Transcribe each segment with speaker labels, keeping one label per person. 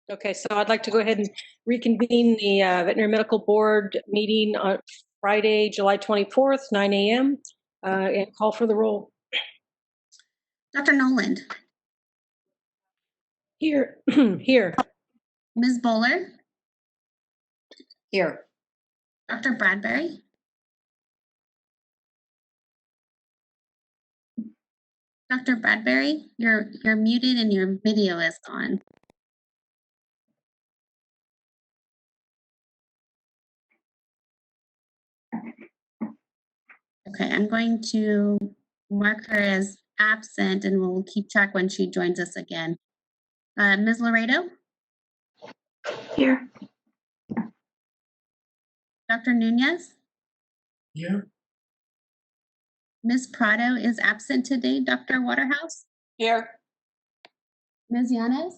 Speaker 1: Okay, so I'd like to go ahead and reconvene the Veterinary Medical Board meeting on Friday, July 24th, 9 a.m. And call for the roll.
Speaker 2: Dr. Noland.
Speaker 1: Here. Here.
Speaker 2: Ms. Bowler.
Speaker 3: Here.
Speaker 2: Dr. Bradbury. Dr. Bradbury, you're muted and your video is on. Okay, I'm going to mark her as absent and we'll keep track when she joins us again. Ms. Laredo?
Speaker 3: Here.
Speaker 2: Dr. Nunez?
Speaker 3: Here.
Speaker 2: Ms. Prado is absent today. Dr. Waterhouse?
Speaker 3: Here.
Speaker 2: Ms. Yanez?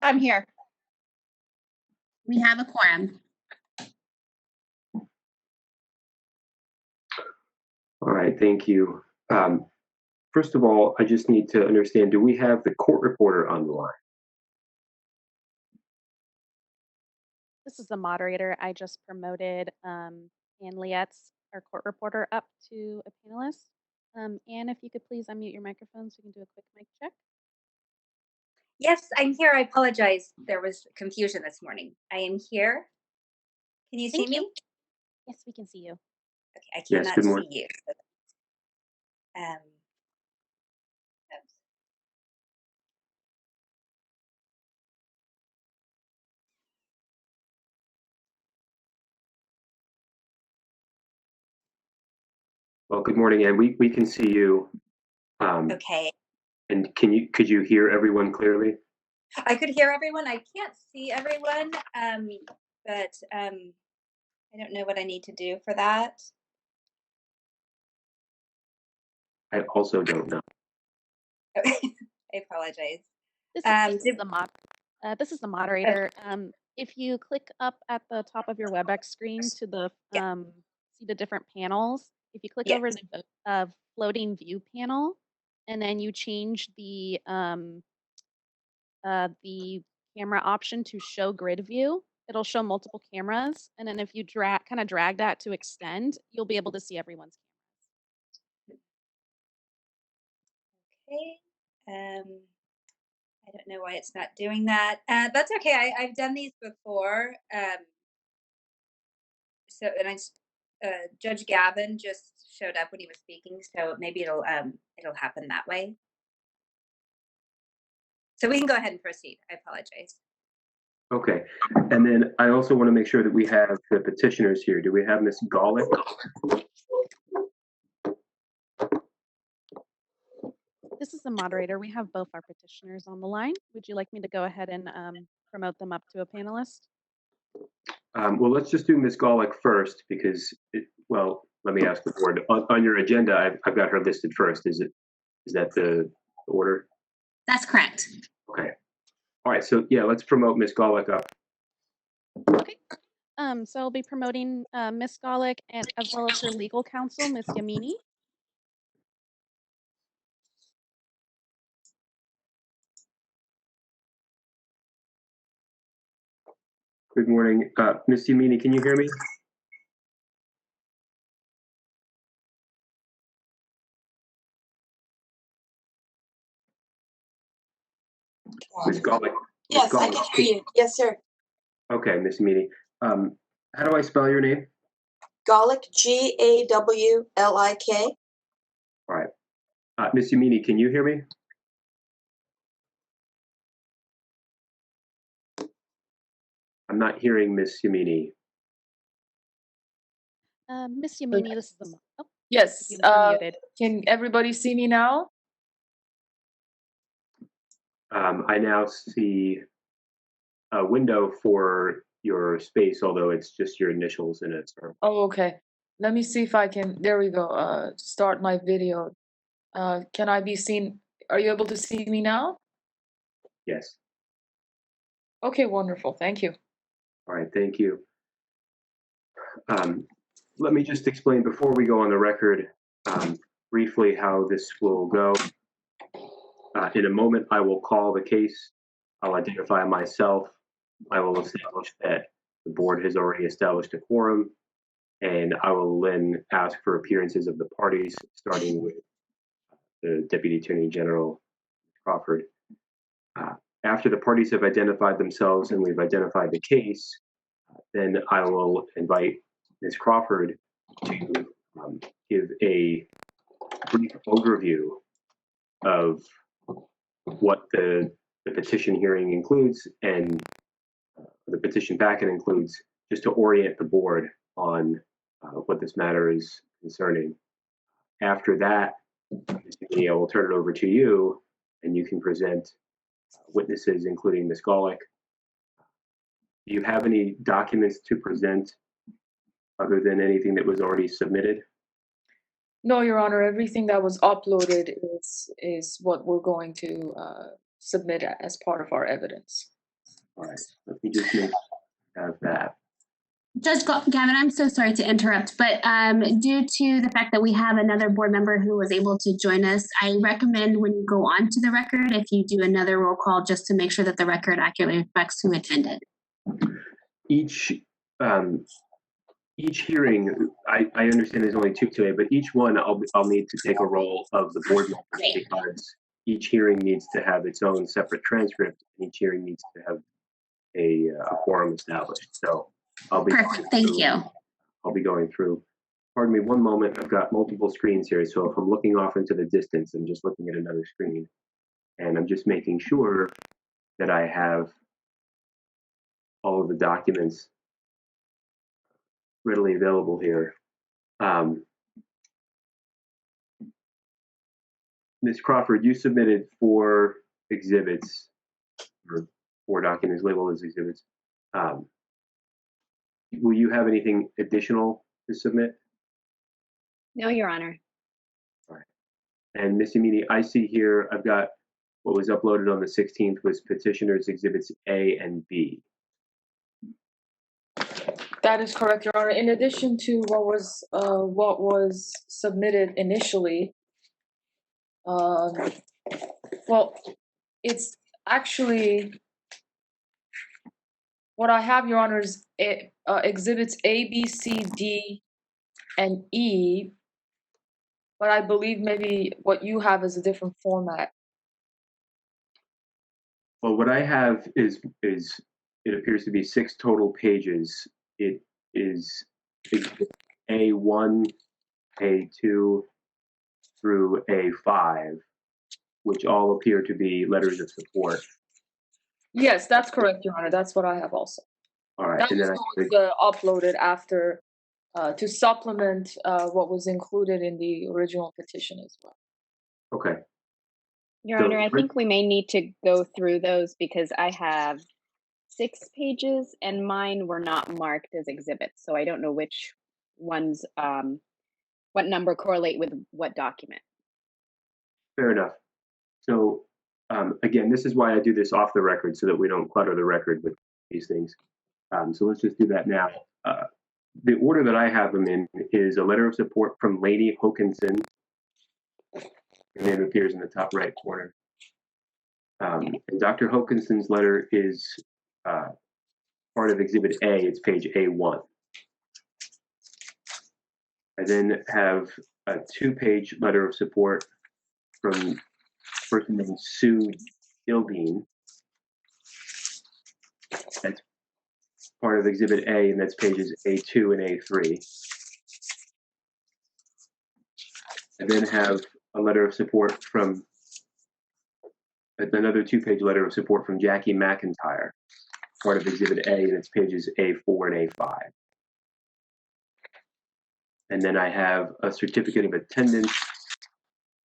Speaker 3: I'm here.
Speaker 2: We have a quorum.
Speaker 4: All right, thank you. First of all, I just need to understand, do we have the court reporter on the line?
Speaker 5: This is the moderator. I just promoted Ann Lietz, our court reporter, up to a panelist. Ann, if you could please unmute your microphone so we can do a quick mic check.
Speaker 6: Yes, I'm here. I apologize. There was confusion this morning. I am here. Can you see me?
Speaker 5: Yes, we can see you.
Speaker 6: Okay, I
Speaker 4: Yes,
Speaker 6: cannot
Speaker 4: good morning.
Speaker 6: see you. Oops.
Speaker 4: Well, good morning, Ann. We can see you.
Speaker 6: Okay.
Speaker 4: And could you hear everyone clearly?
Speaker 6: I could hear everyone. I can't see everyone, but I don't know what I need to do for that.
Speaker 4: I also don't know.
Speaker 6: I apologize.
Speaker 5: This is the moderator. If you click up at the top of your WebEx screen to the see the different panels, if you click over the floating view panel, and then you change the camera option to show grid view, it'll show multiple cameras, and then if you drag that to extend, you'll be able to see everyone's
Speaker 6: cameras. Okay. I don't know why it's not doing that. That's okay. I've done these before. Judge Gavin just showed up when he was speaking, so maybe it'll happen that way. So we can go ahead and proceed. I apologize.
Speaker 4: Okay, and then I also want to make sure that we have the petitioners here. Do we have Ms. Golick?
Speaker 5: This is the moderator. We have both our petitioners on the line. Would you like me to go ahead and promote them up to a panelist?
Speaker 4: Well, let's just do Ms. Golick first because, let me ask the board. On your agenda, I've got her listed first. Is that the order?
Speaker 2: That's correct.
Speaker 4: Okay. All right. So yeah, let's promote Ms. Golick up.
Speaker 5: Okay. So I'll be promoting Ms. Golick and as well as her legal counsel, Ms. Yamini.
Speaker 4: Good morning. Ms. Yamini, can you hear me? Ms. Golick.
Speaker 3: Yes, I can hear you. Yes, sir.
Speaker 4: Okay, Ms. Yamini. How do I spell your name?
Speaker 3: Gawlik, Gawlik.
Speaker 4: All right. Ms. Yamini, can you hear me? I'm not hearing Ms. Yamini.
Speaker 5: Ms. Yamini, this is the
Speaker 7: Yes. Can everybody see me now?
Speaker 4: I now see a window for your space, although it's just your initials in it. So.
Speaker 7: Oh, okay. Let me see if I can. There we go. Start my video. Can I be seen? Are you able to see me now?
Speaker 4: Yes.
Speaker 7: Okay, wonderful. Thank you.
Speaker 4: All right, thank you. Let me just explain before we go on the record briefly how this will go. In a moment, I will call the case I'll identify myself. I will establish that the board has already established a quorum, and I will then ask for appearances of the parties, starting with the Deputy Attorney General, Crawford. After the parties have identified themselves and we've identified the case, then I will invite Ms. Crawford to give a brief overview of what the petition hearing includes and the petition packet includes, just to orient the board on what this matter is concerning. After that, I will turn it over to you, and you can present witnesses, including Ms. Golick. Do you have any documents to present other than anything that was already submitted?
Speaker 7: No, Your Honor, everything that was uploaded is what we're going to submit as part of our evidence.
Speaker 4: All right, let me just have that.
Speaker 2: Judge Gavin, I'm so sorry to interrupt, but due to the fact that we have another board member who was able to join us, I recommend when you go on to the record, if you do another roll call, just to make sure that the record accurately reflects who attended.
Speaker 4: Each hearing, I understand there's only 2 today, but each one I'll need to take a roll of the board members,
Speaker 2: Great.
Speaker 4: because each hearing needs to have its own separate transcript, and each hearing needs to have a quorum established. So I'll be
Speaker 2: Perfect, thank you.
Speaker 4: I'll be going through. Pardon me, one moment. I've got multiple screens here, so if I'm looking off into the distance, I'm just looking at another screen, and I'm just making sure that I have all of the documents readily available here. Ms. Crawford, you submitted 4 exhibits, or 4 documents labeled as exhibits. Will you have anything additional to submit?
Speaker 8: No, Your Honor.
Speaker 4: All right. And Ms. Amini, I see here I've got what was uploaded on the 16th was Petitioner's Exhibits A and B.
Speaker 7: That is correct, Your Honor. In addition to what was submitted initially, well, it's actually what I have, Your Honor, is exhibits A, B, C, D, and E. But I believe maybe what you have is a different format.
Speaker 4: Well, what I have is it appears to be 6 total pages. It is A1, A2 through A5, which all appear to be letters of support.
Speaker 7: Yes, that's correct, Your Honor. That's what I have also.
Speaker 4: All right,
Speaker 7: That
Speaker 4: and
Speaker 7: was
Speaker 4: then
Speaker 7: what was uploaded after to supplement what was included in the original petition as well.
Speaker 4: okay.
Speaker 8: Your
Speaker 4: So-
Speaker 8: Honor, I think we may need to go through those because I have 6 pages and mine were not marked as exhibits. So I don't know which ones, what number correlate with what document.
Speaker 4: Fair enough. So again, this is why I do this off the record, so that we don't clutter the record with these things. So let's just do that now. The order that I have them in is a letter of support from Lady Hokinson. Her name appears in the top right corner. And Dr. Hokinson's letter is part of Exhibit A. It's page A1. I then have a 2-page letter of support from a person named Sue Gilbean. That's part of Exhibit A, and that's pages A2 and A3. I then have a letter of support from another 2-page letter of support from Jackie McIntyre, part of Exhibit A, and it's pages A4 and A5. And then I have a certificate of attendance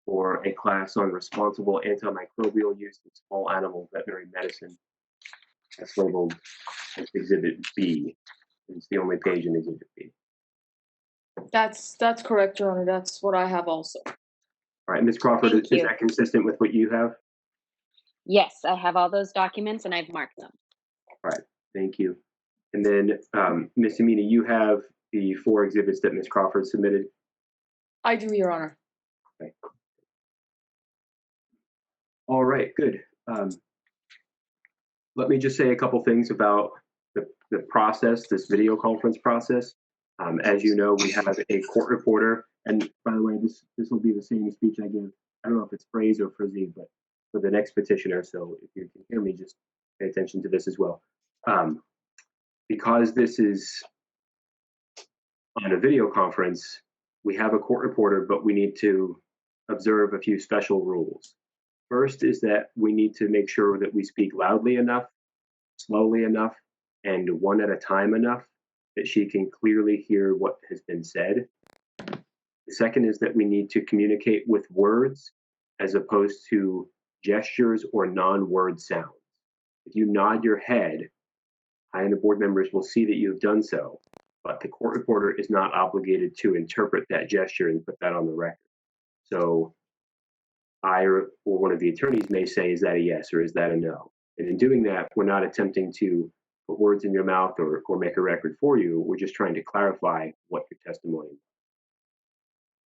Speaker 4: for a class on responsible antimicrobial use in small animal veterinary medicine. That's labeled as Exhibit B. It's the only page in Exhibit B.
Speaker 7: That's correct, Your Honor. That's what I have also.
Speaker 4: All right, Ms. Crawford,
Speaker 8: Thank
Speaker 4: is
Speaker 8: you.
Speaker 4: that consistent with what you have?
Speaker 8: Yes, I have all those documents and I've marked them.
Speaker 4: All right, thank you. And then, Ms. Amini, you have the 4 exhibits that Ms. Crawford submitted?
Speaker 7: I do, Your Honor.
Speaker 4: Okay. All right, good. let me just say a couple things about the process, this video conference process. As you know, we have a court reporter, and by the way, this will be the same speech I give. I don't know if it's phrase or frizzy, but for the next petitioner. So if you can hear me, just pay attention to this as well. Because this is on a video conference, we have a court reporter, but we need to observe a few special rules. First is that we need to make sure that we speak loudly enough, slowly enough, and one at a time enough that she can clearly hear what has been said. The second is that we need to communicate with words as opposed to gestures or non-word sounds. If you nod your head, I and the board members will see that you have done so, but the court reporter is not obligated to interpret that gesture and put that on the record. So I or one of the attorneys may say, is that a yes or is that a no? And in doing that, we're not attempting to put words in your mouth or make a record for you. We're just trying to clarify what your testimony is.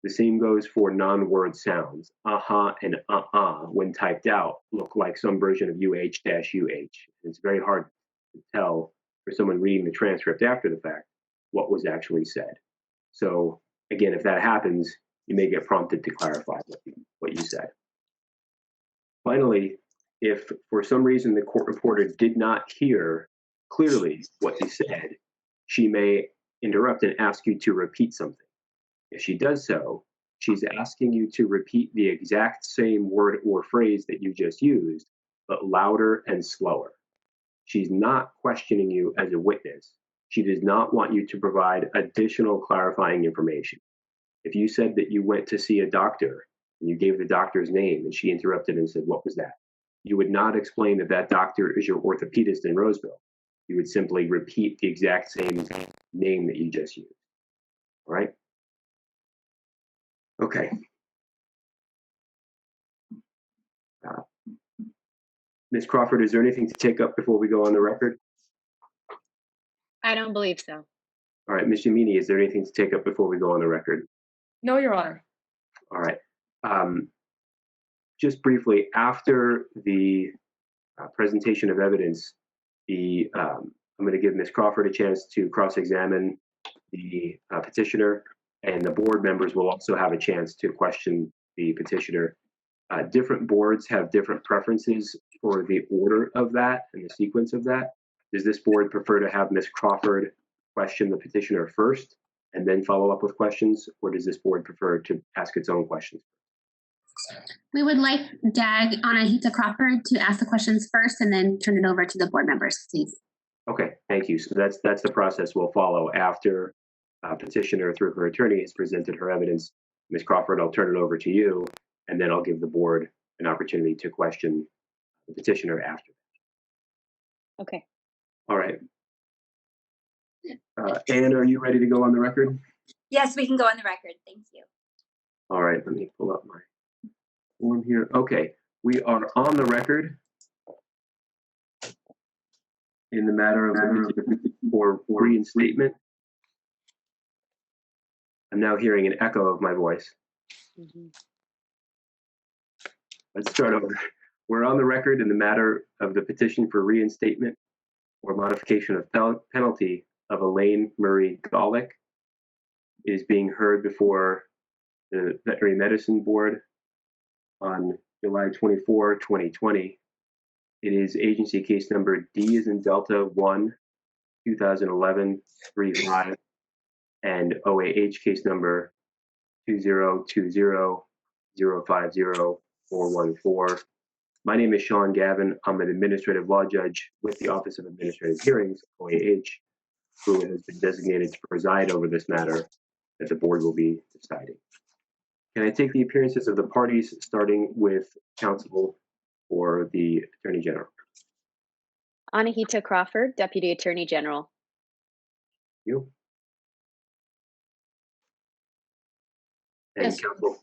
Speaker 4: The same goes for non-word sounds. Uh-huh and uh-uh, when typed out, look like some version of UH-UH. It's very hard to tell for someone reading the transcript after the fact what was actually said. So again, if that happens, you may get prompted to clarify what you said. Finally, if for some reason the court reporter did not hear clearly what you said, she may interrupt and ask you to repeat something. If she does so, she's asking you to repeat the exact same word or phrase that you just used, but louder and slower. She's not questioning you as a witness. She does not want you to provide additional clarifying information. If you said that you went to see a doctor and you gave the doctor's name and she interrupted and said, what was that? You would not explain that that doctor is your orthopedist in Roseville. You would simply repeat the exact same name that you just used. All right? Okay. Ms. Crawford, is there anything to take up before we go on the record?
Speaker 8: I don't believe so.
Speaker 4: All right, Ms. Yamini, is there anything to take up before we go on the record?
Speaker 7: No, Your Honor.
Speaker 4: All right. Just briefly, after the presentation of evidence, I'm going to give Ms. Crawford a chance to cross-examine the petitioner, and the board members will also have a chance to question the petitioner. Different boards have different preferences for the order of that and the sequence of that. Does this board prefer to have Ms. Crawford question the petitioner first and then follow up with questions, or does this board prefer to ask its own questions?
Speaker 2: We would like DAG Anahita Crawford to ask the questions first and then turn it over to the board members, please.
Speaker 4: Okay, thank you. So that's the process we'll follow after petitioner through her attorney has presented her evidence. Ms. Crawford, I'll turn it over to you, and then I'll give the board an opportunity to question the petitioner after.
Speaker 8: Okay.
Speaker 4: All right. Anne, are you ready to go on the record?
Speaker 6: Yes, we can go on the record. Thank you.
Speaker 4: All right, let me pull up my form here. Okay, we are on the record in the matter of for reinstatement. I'm now hearing an echo of my voice. Let's start over. We're on the record in the matter of the petition for reinstatement or modification of penalty of Elaine Marie Golick. It is being heard before the Veterinary Medicine Board on July 24, 2020. It is agency case number D as in Delta 1, 2011, 35, and OAH case number 2020-050-414. My name is Sean Gavin. I'm an administrative law judge with the Office of Administrative Hearings, OAH, who has been designated to preside over this matter that the board will be deciding. Can I take the appearances of the parties, starting with counsel for the Attorney General?
Speaker 8: Anahita Crawford, Deputy Attorney General.
Speaker 4: You? And
Speaker 7: Yes.
Speaker 4: counsel?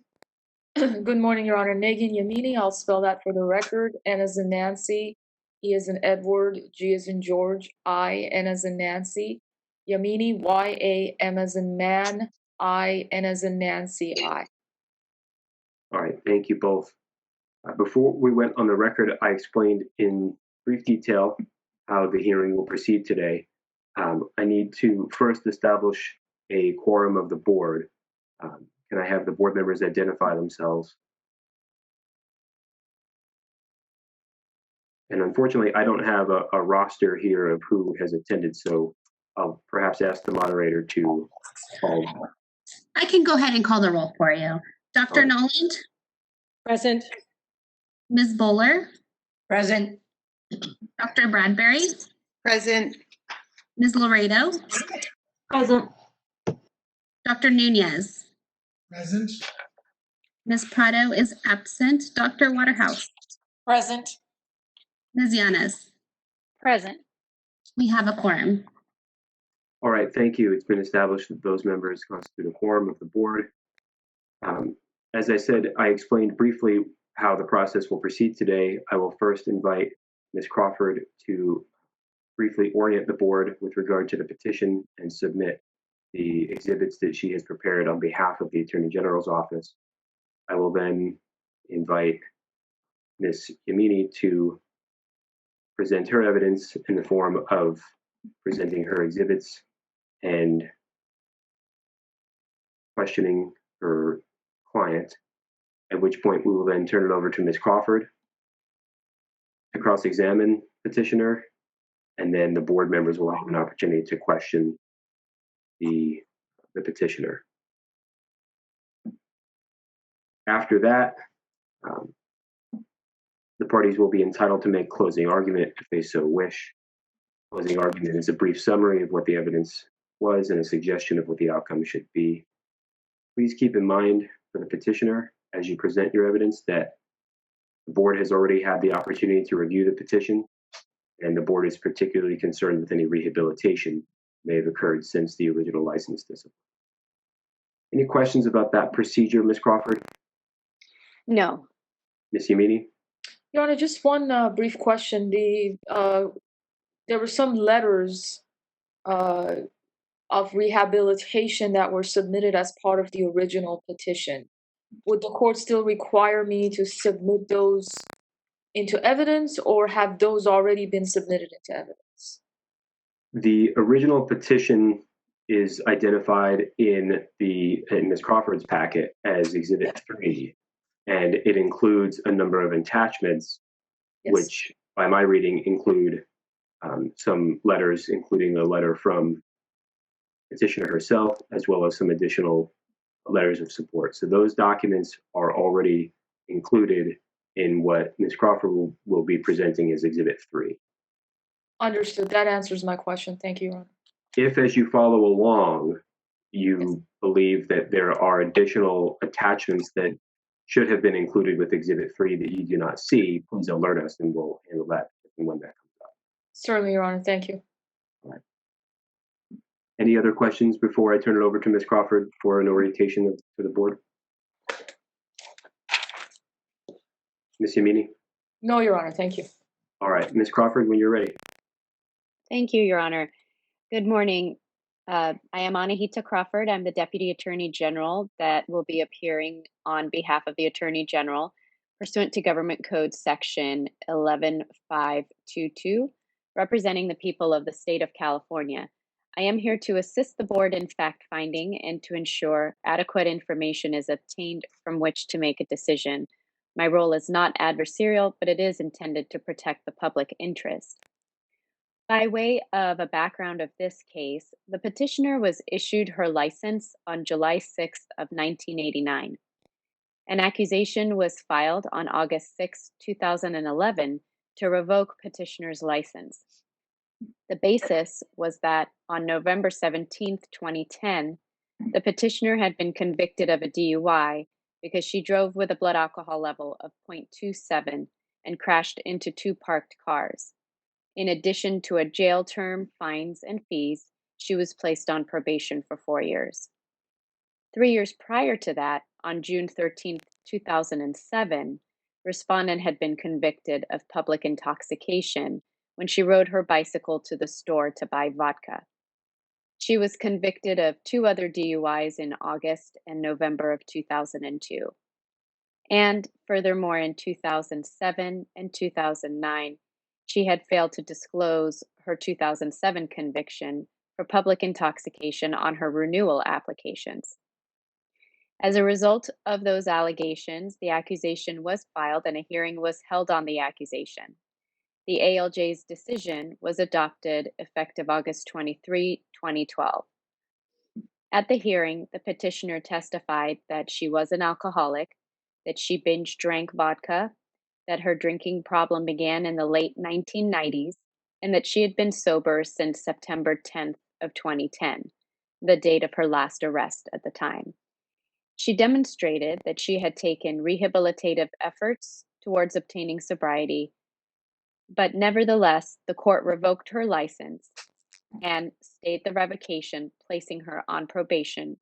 Speaker 7: Good morning, Your Honor. Nagin Yamini, I'll spell that for the record. N as in Nancy, E as in Edward, G as in George, I, N as in Nancy. Yamini, Y-A-M as in man, I, N as in Nancy, I.
Speaker 4: All right, thank you both. Before we went on the record, I explained in brief detail how the hearing will proceed today, I need to first establish a quorum of the board. Can I have the board members identify themselves? And unfortunately, I don't have a roster here of who has attended, so I'll perhaps ask the moderator to call.
Speaker 2: I can go ahead and call the roll for you. Dr.
Speaker 4: Alright.
Speaker 2: Noland,
Speaker 1: Present.
Speaker 2: Ms. Bowler,
Speaker 3: Present.
Speaker 2: Dr. Bradbury,
Speaker 3: Present.
Speaker 2: Ms. Laredo,
Speaker 1: Present.
Speaker 2: Dr. Nunez.
Speaker 3: Present.
Speaker 2: Ms. Prado is absent. Dr. Waterhouse,
Speaker 3: Present.
Speaker 2: Ms. Yanes.
Speaker 5: Present.
Speaker 2: We have a quorum.
Speaker 4: All right, thank you. It's been established that those members constitute a quorum of the board. As I said, I explained briefly how the process will proceed today. I will first invite Ms. Crawford to briefly orient the board with regard to the petition and submit the exhibits that she has prepared on behalf of the Attorney General's office. I will then invite Ms. Yamini to present her evidence in the form of presenting her exhibits and questioning her client, at which point we will then turn it over to Ms. Crawford to cross-examine petitioner, and then the board members will have an opportunity to question the petitioner. After that, the parties will be entitled to make closing argument if they so wish. Closing argument is a brief summary of what the evidence was and a suggestion of what the outcome should be. Please keep in mind for the petitioner, as you present your evidence, that the board has already had the opportunity to review the petition, and the board is particularly concerned with any rehabilitation may have occurred since the original license discipline. Any questions about that procedure, Ms. Crawford?
Speaker 8: No.
Speaker 4: Ms. Yamini?
Speaker 7: Your Honor, just one brief question. There were some letters of rehabilitation that were submitted as part of the original petition. Would the court still require me to submit those into evidence, or have those already been submitted into evidence?
Speaker 4: The original petition is identified in Ms. Crawford's packet as Exhibit 3, and it includes a number of attachments,
Speaker 7: Yes.
Speaker 4: which, by my reading, include some letters, including a letter from petitioner herself, as well as some additional letters of support. So those documents are already included in what Ms. Crawford will be presenting as Exhibit 3.
Speaker 7: Understood. That answers my question. Thank you, Your Honor.
Speaker 4: If, as you follow along, you believe that there are additional attachments that should have been included with Exhibit 3 that you do not see, please alert us and we'll handle that when that comes up.
Speaker 7: Certainly, Your Honor. Thank you.
Speaker 4: All right. Any other questions before I turn it over to Ms. Crawford for an orientation to the board? Ms. Yamini?
Speaker 7: No, Your Honor. Thank you.
Speaker 4: All right, Ms. Crawford, when you're ready.
Speaker 8: Thank you, Your Honor. Good morning. I am Anahita Crawford. I'm the Deputy Attorney General that will be appearing on behalf of the Attorney General pursuant to Government Code Section 11522, representing the people of the state of California. I am here to assist the board in fact-finding and to ensure adequate information is obtained from which to make a decision. My role is not adversarial, but it is intended to protect the public interest. By way of a background of this case, the petitioner was issued her license on July 6th of 1989. An accusation was filed on August 6, 2011 to revoke petitioner's license. The basis was that on November 17th, 2010, the petitioner had been convicted of a DUI because she drove with a blood alcohol level of 0.27 and crashed into two parked cars. In addition to a jail term, fines, and fees, she was placed on probation for 4 years. 3 years prior to that, on June 13, 2007, respondent had been convicted of public intoxication when she rode her bicycle to the store to buy vodka. She was convicted of 2 other DUIs in August and November of 2002. And furthermore, in 2007 and 2009, she had failed to disclose her 2007 conviction for public intoxication on her renewal applications. As a result of those allegations, the accusation was filed and a hearing was held on the accusation. The ALJ's decision was adopted effective August 23, 2012. At the hearing, the petitioner testified that she was an alcoholic, that she binge drank vodka, that her drinking problem began in the late 1990s, and that she had been sober since September 10th of 2010, the date of her last arrest at the time. She demonstrated that she had taken rehabilitative efforts towards obtaining sobriety, but nevertheless, the court revoked her license and stayed the revocation, placing her on probation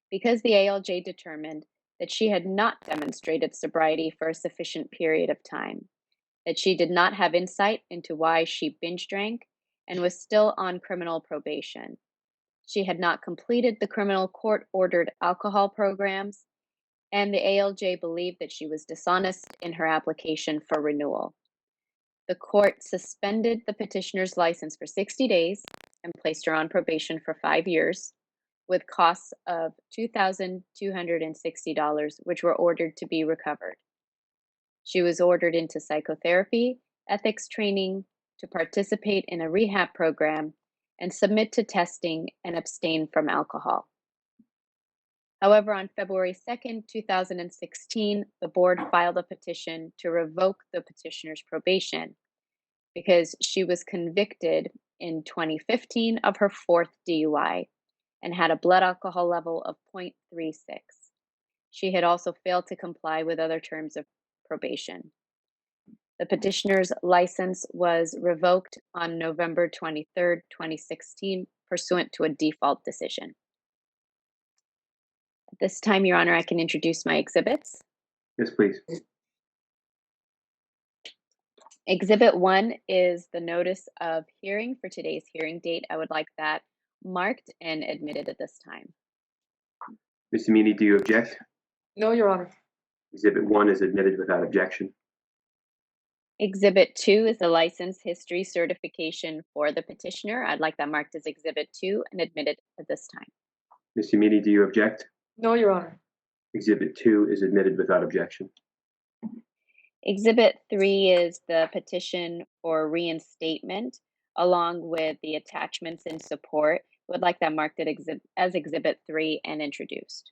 Speaker 8: because the ALJ determined that she had not demonstrated sobriety for a sufficient period of time, that she did not have insight into why she binge drank and was still on criminal probation. She had not completed the criminal court-ordered alcohol programs, and the ALJ believed that she was dishonest in her application for renewal. The court suspended the petitioner's license for 60 days and placed her on probation for 5 years, with costs of $2,260, which were ordered to be recovered. She was ordered into psychotherapy, ethics training, to participate in a rehab program, and submit to testing and abstain from alcohol. However, on February 2nd, 2016, the board filed a petition to revoke the petitioner's probation because she was convicted in 2015 of her 4th DUI and had a blood alcohol level of 0.36. She had also failed to comply with other terms of probation. The petitioner's license was revoked on November 23rd, 2016, pursuant to a default decision. At this time, Your Honor, I can introduce my exhibits.
Speaker 4: Yes, please.
Speaker 8: Exhibit 1 is the notice of hearing for today's hearing date. I would like that marked and admitted at this time.
Speaker 4: Ms. Amini, do you object?
Speaker 7: No, Your Honor.
Speaker 4: Exhibit 1 is admitted without objection.
Speaker 8: Exhibit 2 is the license history certification for the petitioner. I'd like that marked as Exhibit 2 and admitted at this time.
Speaker 4: Ms. Amini, do you object?
Speaker 7: No, Your Honor.
Speaker 4: Exhibit 2 is admitted without objection.
Speaker 8: Exhibit 3 is the petition for reinstatement, along with the attachments in support. Would like that marked as Exhibit 3 and introduced.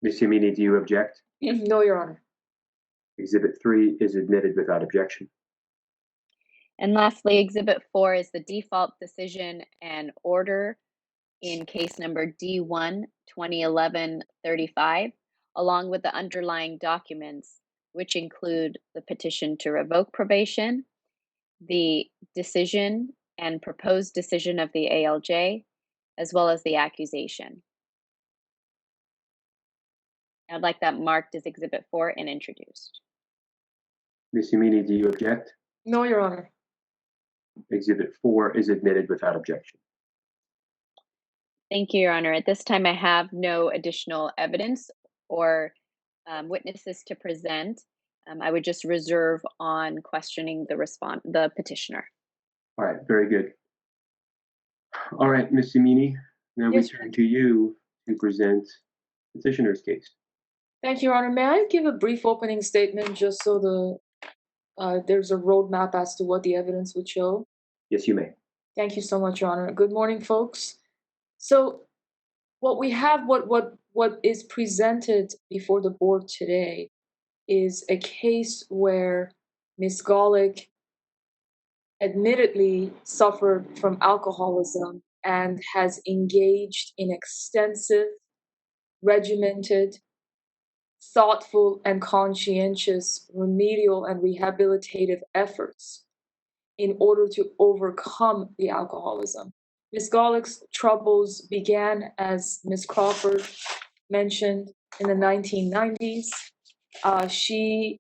Speaker 4: Ms. Amini, do you object?
Speaker 7: No, Your Honor.
Speaker 4: Exhibit 3 is admitted without objection.
Speaker 8: And lastly, Exhibit 4 is the default decision and order in case number D1 2011-35, along with the underlying documents, which include the petition to revoke probation, the decision and proposed decision of the ALJ, as well as the accusation. I'd like that marked as Exhibit 4 and introduced.
Speaker 4: Ms. Amini, do you object?
Speaker 7: No, Your Honor.
Speaker 4: Exhibit 4 is admitted without objection.
Speaker 8: Thank you, Your Honor. At this time, I have no additional evidence or witnesses to present. I would just reserve on questioning the petitioner.
Speaker 4: All right, very good. All right, Ms. Amini, now
Speaker 7: Yes,
Speaker 4: we turn to you to present petitioner's case.
Speaker 7: Thank you, Your Honor. May I give a brief opening statement just so there's a roadmap as to what the evidence would show?
Speaker 4: Yes, you may.
Speaker 7: Thank you so much, Your Honor. Good morning, folks. So what we have, what is presented before the board today is a case where Ms. Golick admittedly suffered from alcoholism and has engaged in extensive, regimented, thoughtful, and conscientious remedial and rehabilitative efforts in order to overcome the alcoholism. Ms. Golick's troubles began, as Ms. Crawford mentioned, in the 1990s. She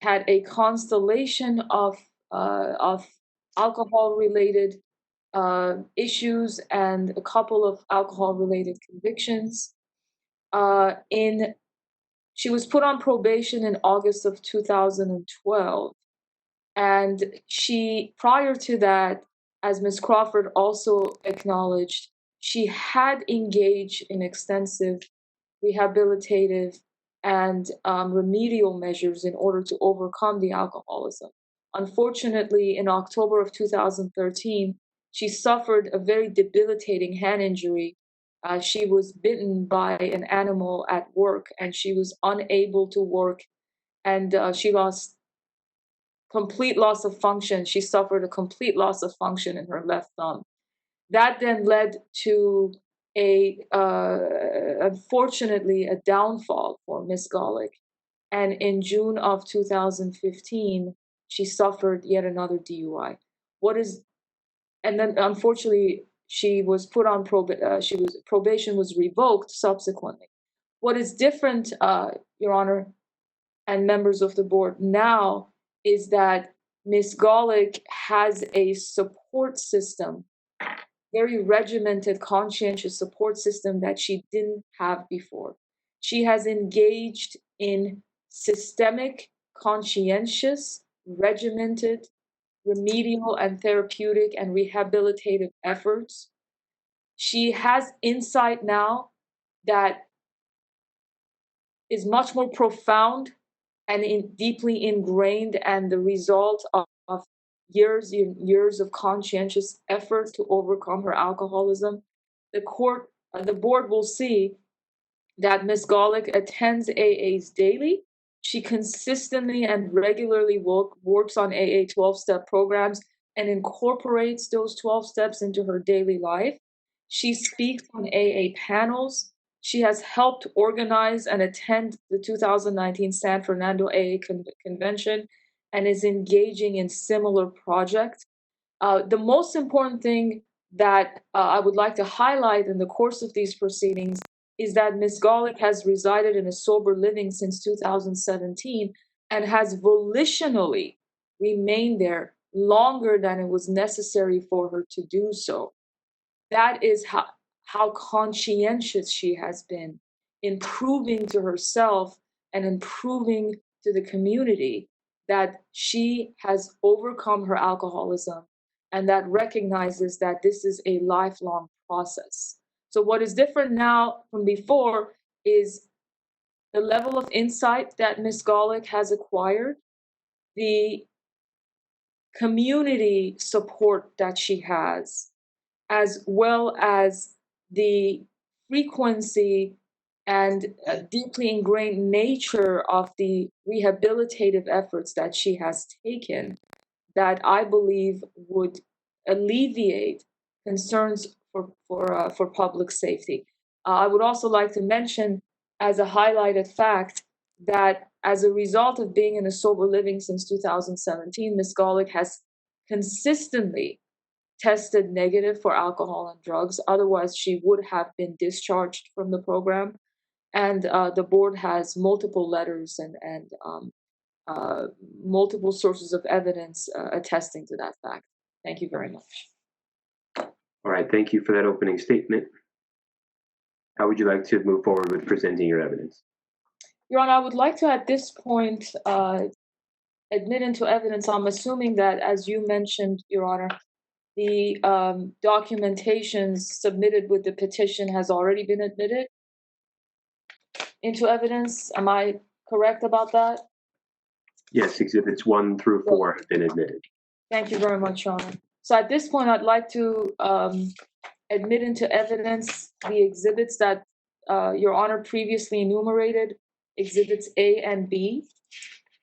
Speaker 7: had a constellation of alcohol-related issues and a couple of alcohol-related convictions. She was put on probation in August of 2012, And she, prior to that, as Ms. Crawford also acknowledged, she had engaged in extensive rehabilitative and remedial measures in order to overcome the alcoholism. Unfortunately, in October of 2013, she suffered a very debilitating hand injury. She was bitten by an animal at work, and she was unable to work, and she lost complete loss of function. She suffered a complete loss of function in her left thumb. That then led to unfortunately, a downfall for Miss Golick. And in June of 2015, she suffered yet another DUI. And then unfortunately, she was put on probation was revoked subsequently. What is different, Your Honor, and members of the board now is that Ms. Golick has a support system, very regimented, conscientious support system that she didn't have before. She has engaged in systemic, conscientious, regimented, remedial and therapeutic and rehabilitative efforts. She has insight now that is much more profound and deeply ingrained, and the result of years and years of conscientious effort to overcome her alcoholism. The board will see that Ms. Golick attends AAs daily. She consistently and regularly works on AA 12-step programs and incorporates those 12 steps into her daily life. She speaks on AA panels. She has helped organize and attend the 2019 San Fernando AA convention and is engaging in similar projects. The most important thing that I would like to highlight in the course of these proceedings is that Ms. Golick has resided in a sober living since 2017 and has volitionally remained there longer than it was necessary for her to do so. That is how conscientious she has been in proving to herself and in proving to the community that she has overcome her alcoholism and that recognizes that this is a lifelong process. So what is different now from before is the level of insight that Ms. Golick has acquired, the community support that she has, as well as the frequency and deeply ingrained nature of the rehabilitative efforts that she has taken that I believe would alleviate concerns for public safety. I would also like to mention as a highlighted fact that as a result of being in a sober living since 2017, Ms. Golick has consistently tested negative for alcohol and drugs. Otherwise, she would have been discharged from the program. And the board has multiple letters and multiple sources of evidence attesting to that fact. Thank you very much.
Speaker 4: All right, thank you for that opening statement. How would you like to move forward with presenting your evidence?
Speaker 7: Your Honor, I would like to at this point admit into evidence. I'm assuming that, as you mentioned, Your Honor, the documentation submitted with the petition has already been admitted into evidence. Am I correct about that?
Speaker 4: Yes, exhibits 1 through 4 have been admitted.
Speaker 7: Thank you very much, Your Honor. So at this point, I'd like to admit into evidence the exhibits that Your Honor previously enumerated, exhibits A and B,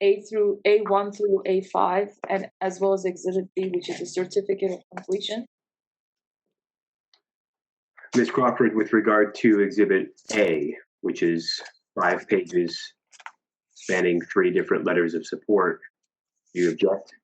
Speaker 7: A1 through A5, and as well as exhibit B, which is a certificate of completion.
Speaker 4: Ms. Crawford, with regard to exhibit A, which is 5 pages spanning 3 different letters of support, do you object?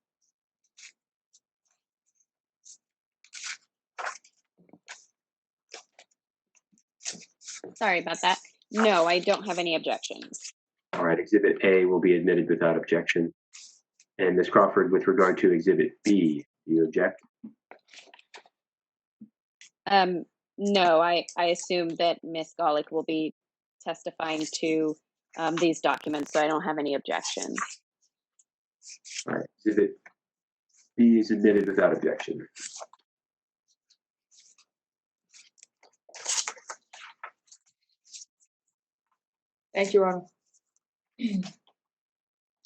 Speaker 8: Sorry about that. No, I don't have any objections.
Speaker 4: All right, exhibit A will be admitted without objection. And Ms. Crawford, with regard to exhibit B, do you object?
Speaker 8: No, I assume that Ms. Golick will be testifying to these documents, so I don't have any objections.
Speaker 4: All right, exhibit B is admitted without objection.
Speaker 7: Thank you, Your Honor.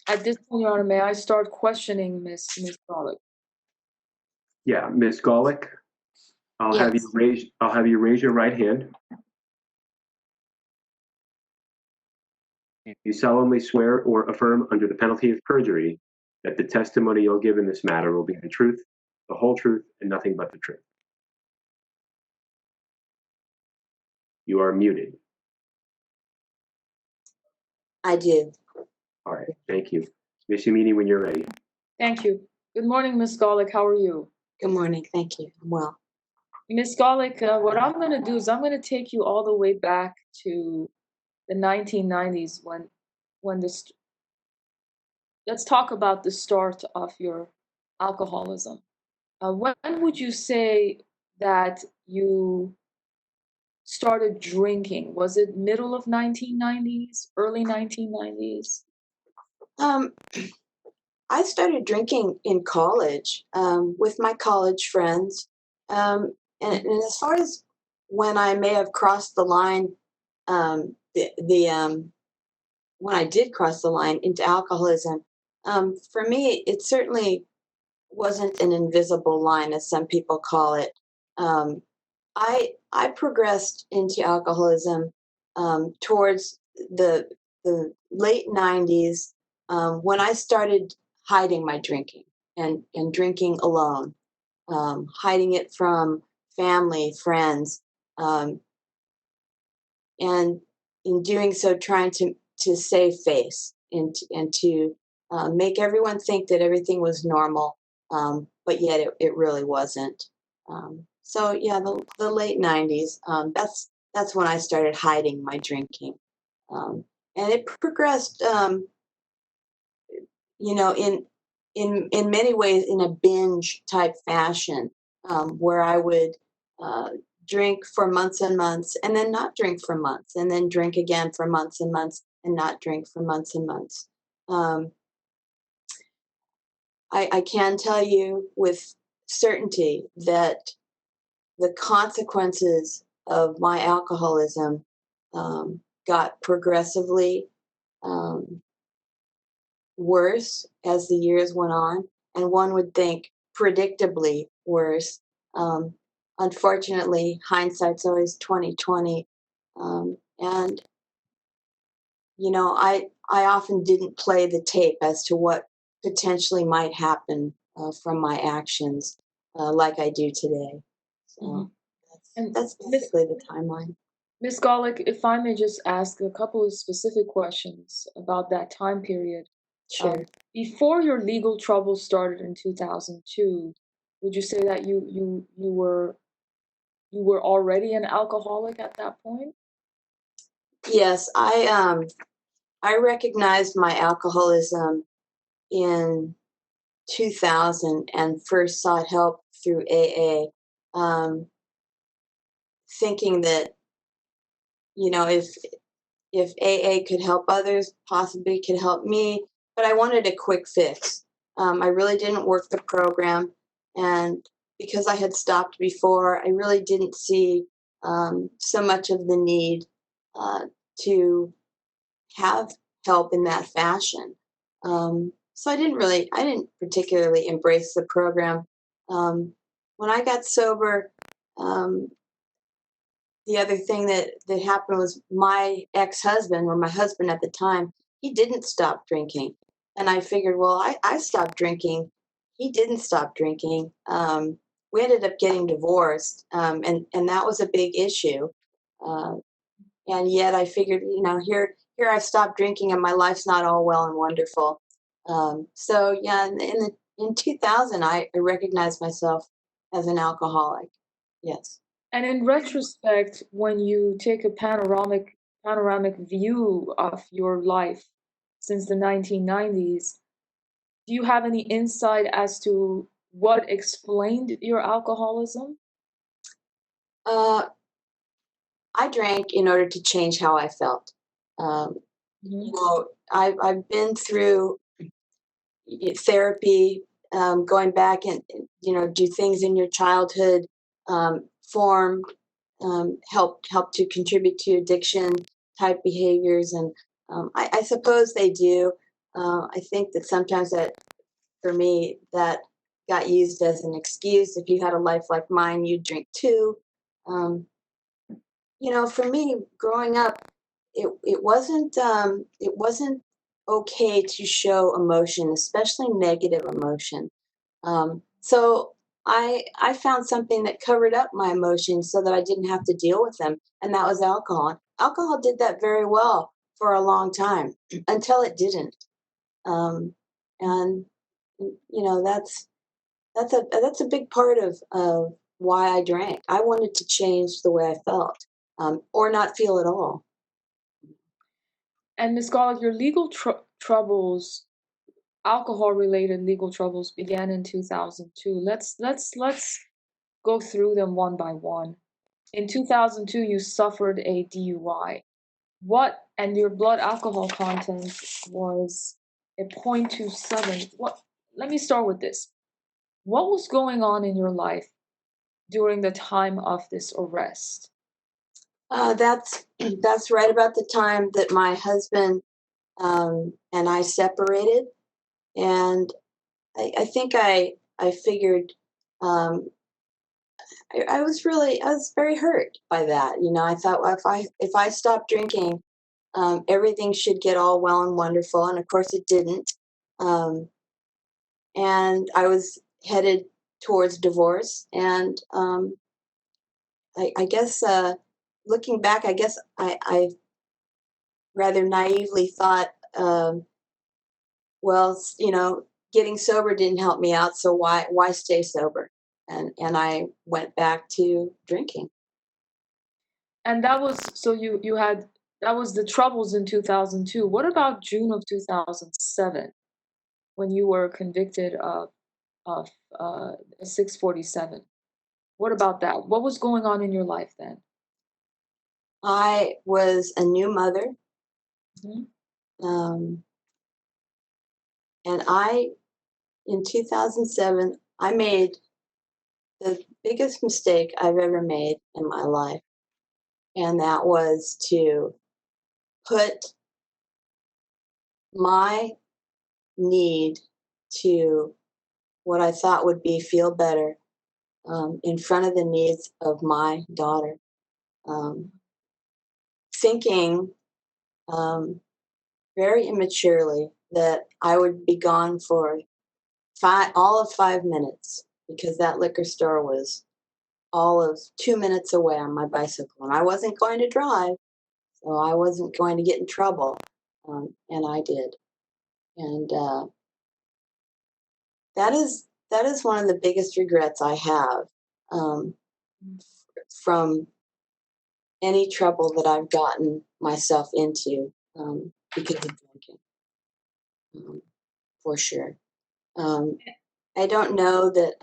Speaker 7: At this point, Your Honor, may I start questioning Ms. Garlick?
Speaker 4: Yeah, Ms. Golick, I'll have you raise your right hand. You solemnly swear or affirm under the penalty of perjury that the testimony you'll give in this matter will be the truth, the whole truth, and nothing but the truth. You are muted.
Speaker 3: I do.
Speaker 4: All right, thank you. Ms. Yamini, when you're ready.
Speaker 7: Thank you. Good morning, Ms. Garlick. How are you?
Speaker 3: Good morning. Thank you. I'm well.
Speaker 7: Ms. Garlick, what I'm going to do is I'm going to take you all the way back to the 1990s when this. Let's talk about the start of your alcoholism. When would you say that you started drinking? Was it middle of 1990s, early 1990s?
Speaker 3: I started drinking in college with my college friends. And as far as when I may have crossed the line, when I did cross the line into alcoholism, for me, it certainly wasn't an invisible line, as some people call it. I progressed into alcoholism towards the late 90s when I started hiding my drinking and drinking alone, hiding it from family, friends, and in doing so, trying to save face and to make everyone think that everything was normal, but yet it really wasn't. So yeah, the late 90s. That's when I started hiding my drinking, and it progressed. In many ways, in a binge type fashion, where I would drink for months and months, and then not drink for months, and then drink again for months and months, and not drink for months and months. I can tell you with certainty that the consequences of my alcoholism got progressively worse as the years went on, and one would think predictably worse. Unfortunately, hindsight's always 20/20, and I often didn't play the tape as to what potentially might happen from my actions, like I do today. So that's basically the timeline.
Speaker 7: Ms. Garlick, if I may just ask a couple of specific questions about that time period.
Speaker 3: Sure.
Speaker 7: Before your legal trouble started in 2002, would you say that you were already an alcoholic at that point?
Speaker 3: Yes, I recognized my alcoholism in 2000 and first sought help through AA, thinking that if AA could help others, possibly could help me, but I wanted a quick fix. I really didn't work the program, and because I had stopped before, I really didn't see so much of the need to have help in that fashion. So I didn't particularly embrace the program. When I got sober, the other thing that happened was my ex-husband, or my husband at the time, he didn't stop drinking. And I figured, well, I stopped drinking. He didn't stop drinking. We ended up getting divorced, and that was a big issue. And yet I figured, here I've stopped drinking and my life's not all well and wonderful. So yeah, in 2000, I recognized myself as an alcoholic. Yes.
Speaker 7: And in retrospect, when you take a panoramic view of your life since the 1990s, do you have any insight as to what explained your alcoholism?
Speaker 3: I drank in order to change how I felt. I've been through therapy going back and, do things in your childhood form, help to contribute to addiction type behaviors. And I suppose they do. I think that sometimes that, for me, that got used as an excuse. If you had a life like mine, you'd drink too. For me, growing up, it wasn't okay to show emotion, especially negative emotion. So I found something that covered up my emotions so that I didn't have to deal with them, and that was alcohol. Alcohol did that very well for a long time until it didn't. And that's a big part of why I drank. I wanted to change the way I felt, or not feel at all.
Speaker 7: And Ms. Garlick, your legal troubles, alcohol-related legal troubles, began in 2002. Let's go through them one by one. In 2002, you suffered a DUI. And your blood alcohol content was a 0.27. Let me start with this. What was going on in your life during the time of this arrest?
Speaker 3: That's right about the time that my husband and I separated, and I think I figured I was very hurt by that. I thought, well, if I stop drinking, everything should get all well and wonderful, and of course it didn't. And I was headed towards divorce, and I guess looking back, I guess I rather naively thought, well, getting sober didn't help me out, so why stay sober? And I went back to drinking.
Speaker 7: And that was that was the troubles in 2002. What about June of 2007, when you were convicted of 647? What about that? What was going on in your life then?
Speaker 3: I was a new mother.
Speaker 7: Mm-hmm.
Speaker 3: And in 2007, I made the biggest mistake I've ever made in my life. And that was to put my need to what I thought would be feel better in front of the needs of my daughter. Thinking very immaturely that I would be gone for all of 5 minutes, because that liquor store was all of 2 minutes away on my bicycle, and I wasn't going to drive, so I wasn't going to get in trouble, and I did. And that is one of the biggest regrets I have, from any trouble that I've gotten myself into, because of drinking, for sure. I don't know that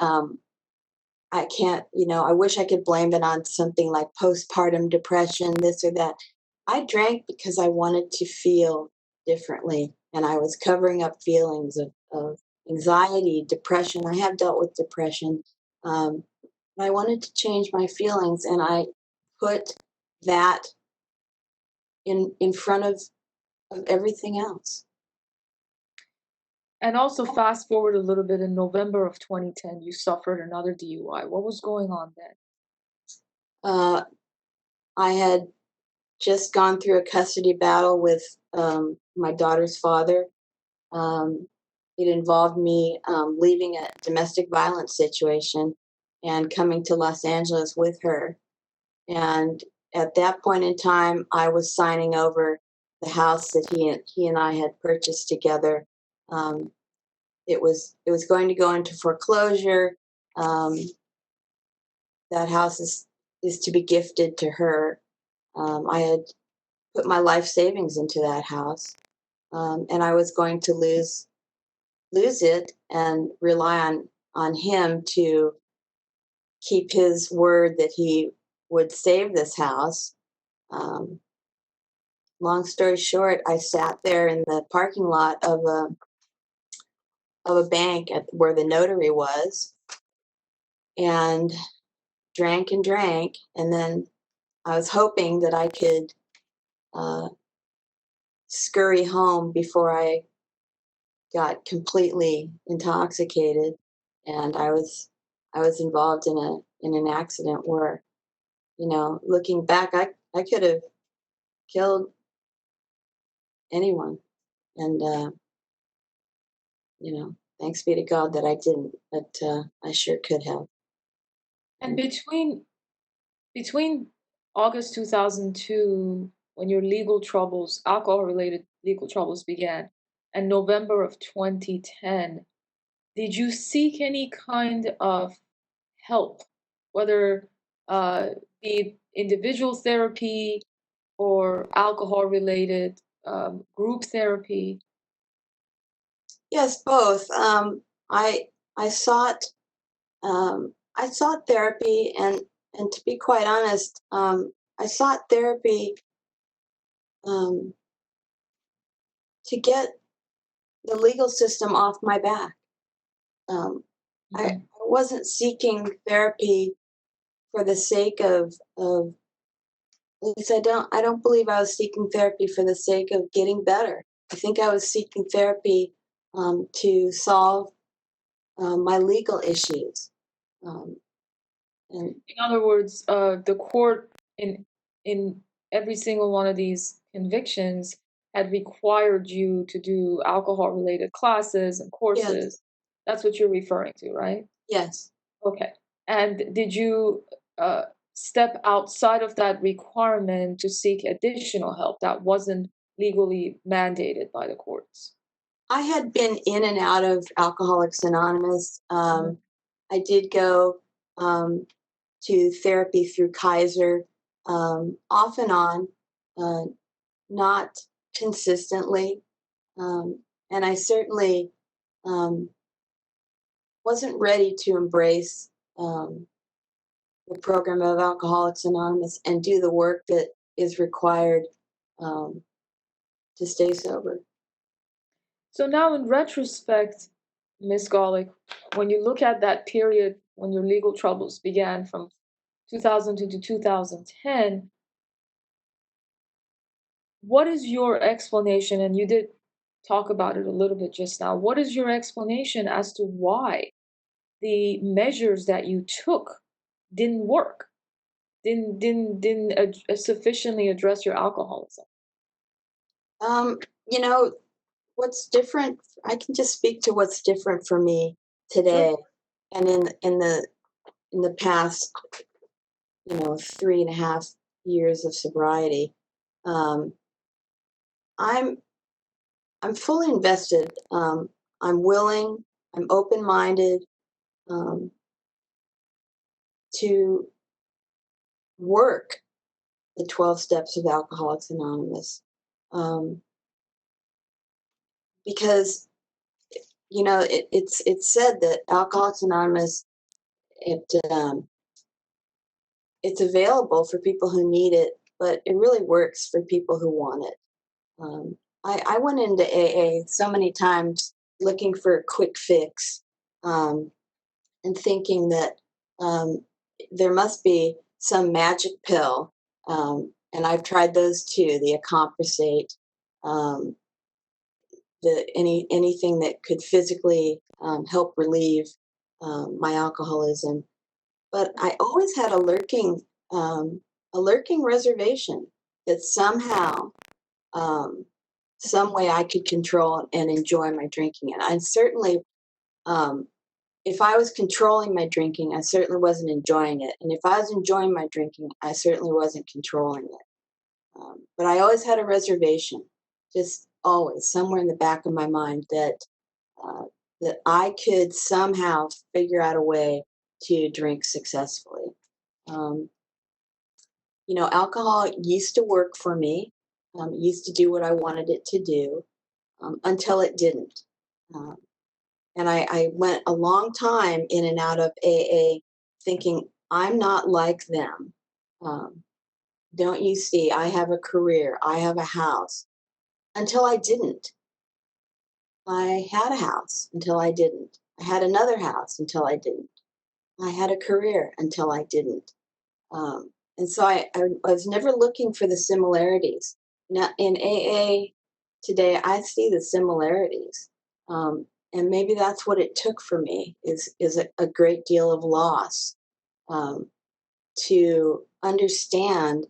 Speaker 3: I can't, I wish I could blame it on something like postpartum depression, this or that. I drank because I wanted to feel differently, and I was covering up feelings of anxiety, depression. I have dealt with depression. I wanted to change my feelings, and I put that in front of everything else.
Speaker 7: And also, fast forward a little bit, in November of 2010, you suffered another DUI. What was going on then?
Speaker 3: I had just gone through a custody battle with my daughter's father. It involved me leaving a domestic violence situation and coming to Los Angeles with her. And at that point in time, I was signing over the house that he and I had purchased together. It was going to go into foreclosure. That house is to be gifted to her. I had put my life savings into that house, and I was going to lose it and rely on him to keep his word that he would save this house. Long story short, I sat there in the parking lot of of a bank at where the notary was, and drank and drank, and then I was hoping that I could scurry home before I got completely intoxicated, and I was involved in an accident where, looking back, I could have killed anyone, and thanks be to God that I didn't, but I sure could have.
Speaker 7: And between August 2002, when your alcohol-related legal troubles began, and November of 2010, did you seek any kind of help, whether be it individual therapy or alcohol-related group therapy?
Speaker 3: Yes, both. I sought therapy, and to be quite honest, I sought therapy to get the legal system off my back. I wasn't seeking therapy for the sake of at least I don't believe I was seeking therapy for the sake of getting better. I think I was seeking therapy to solve my legal issues. And
Speaker 7: In other words, the court in every single one of these convictions had required you to do alcohol-related classes and courses.
Speaker 3: yes,
Speaker 7: That's what you're referring to, right?
Speaker 3: yes.
Speaker 7: Okay. And did you step outside of that requirement to seek additional help that wasn't legally mandated by the courts?
Speaker 3: I had been in and out of Alcoholics Anonymous. I did go to therapy through Kaiser off and on, not consistently. And I certainly wasn't ready to embrace the program of Alcoholics Anonymous and do the work that is required to stay sober.
Speaker 7: So now, in retrospect, Ms. Golick, when you look at that period when your legal troubles began from 2002 to 2010, what is your explanation? And you did talk about it a little bit just now. What is your explanation as to why the measures that you took didn't work, didn't sufficiently address your alcoholism?
Speaker 3: You know, what's different, I can just speak to what's different for me today.
Speaker 7: Sure.
Speaker 3: And in the past, 3.5 years of sobriety. I'm fully invested. I'm willing, I'm open-minded to work the 12 steps of Alcoholics Anonymous. Because it's said that Alcoholics Anonymous, it's available for people who need it, but it really works for people who want it. I went into AA so many times looking for a quick fix, and thinking that there must be some magic pill, and I've tried those too, the acompressate, anything that could physically help relieve my alcoholism. But I always had a lurking reservation that somehow, some way I could control and enjoy my drinking. And I certainly, if I was controlling my drinking, I certainly wasn't enjoying it. And if I was enjoying my drinking, I certainly wasn't controlling it. But I always had a reservation, just always somewhere in the back of my mind that I could somehow figure out a way to drink successfully. Alcohol used to work for me. It used to do what I wanted it to do, until it didn't. And I went a long time in and out of AA thinking, I'm not like them. Don't you see? I have a career. I have a house. Until I didn't. I had a house until I didn't. I had another house until I didn't. I had a career until I didn't. And so I was never looking for the similarities. Now in AA today, I see the similarities. And maybe that's what it took for me is a great deal of loss um, to understand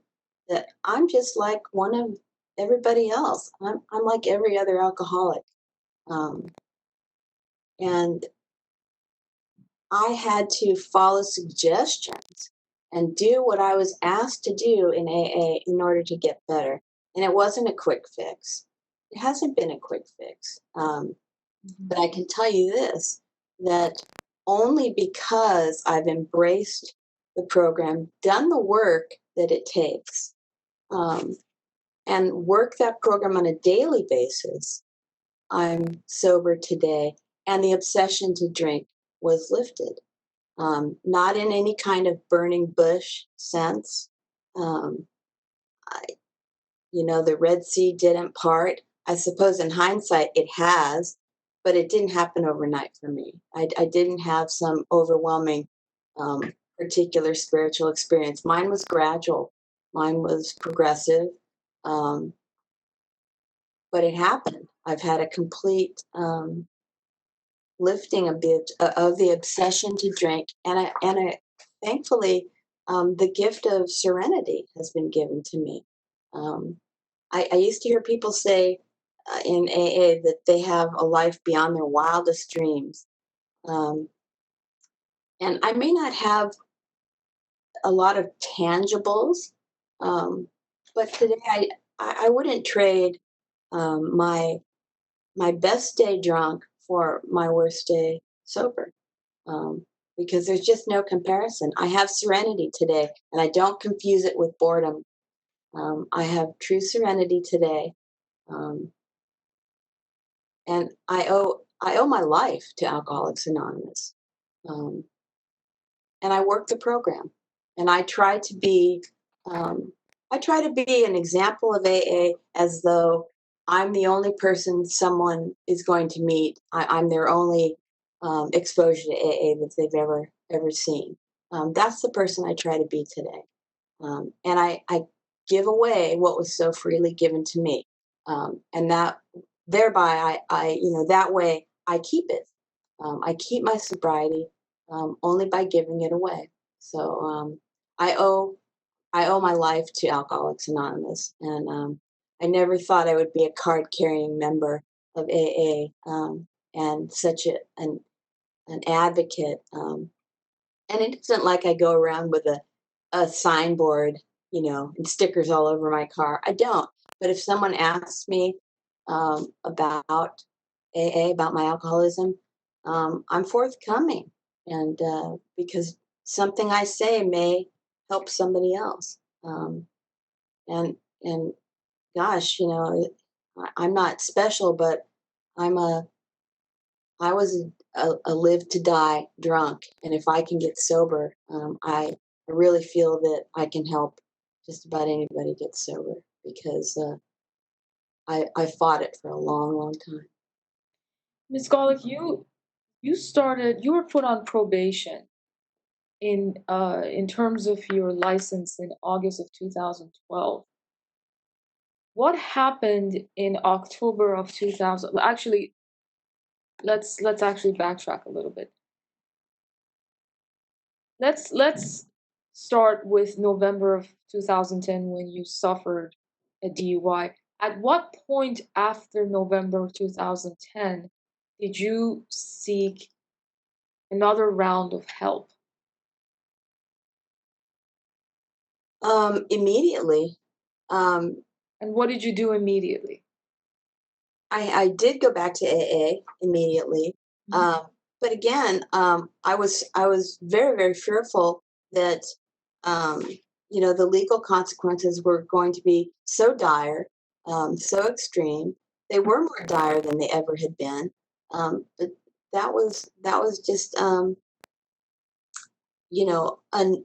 Speaker 3: that I'm just like one of everybody else. I'm like every other alcoholic. Um, and I had to follow suggestions and do what I was asked to do in AA in order to get better. And it wasn't a quick fix. It hasn't been a quick fix. But I can tell you this, that only because I've embraced the program, done the work that it takes, and work that program on a daily basis, I'm sober today. And the obsession to drink was lifted. Not in any kind of burning bush sense. Um, the Red Sea didn't part. I suppose in hindsight it has, but it didn't happen overnight for me. I didn't have some overwhelming particular spiritual experience. Mine was gradual, mine was progressive, um, but it happened. I've had a complete lifting of the obsession to drink, and thankfully the gift of serenity has been given to me. I used to hear people say in AA that they have a life beyond their wildest dreams, and I may not have a lot of tangibles, but today I wouldn't trade my best day drunk for my worst day sober, because there's just no comparison. I have serenity today, and I don't confuse it with boredom. I have true serenity today, and I owe my life to Alcoholics Anonymous, and I work the program, and I try to be an example of AA as though I'm the only person someone is going to meet. I'm their only exposure to AA that they've ever seen. That's the person I try to be today, and I give away what was so freely given to me, and that thereby I that way I keep it. I keep my sobriety only by giving it away. So I owe my life to Alcoholics Anonymous, and I never thought I would be a card-carrying member of AA, and such an advocate. And it isn't like I go around with a signboard, and stickers all over my car. I don't. But if someone asks me about AA, about my alcoholism, I'm forthcoming, and because something I say may help somebody else. And gosh, I'm not special, but I'm a I was a live to die drunk, and if I can get sober, I really feel that I can help just about anybody get sober, because I fought it for a long, long time.
Speaker 7: Ms. Golick, you were put on probation in terms of your license in August of 2012. What happened in October of 2000? Actually, let's actually backtrack a little bit. Let's start with November of 2010, when you suffered a DUI. At what point after November 2010 did you seek another round of help?
Speaker 3: Immediately.
Speaker 7: And what did you do immediately?
Speaker 3: I did go back to AA immediately. But again, I was very, very fearful that the legal consequences were going to be so dire, so extreme. They were more dire than they ever had been. But that was just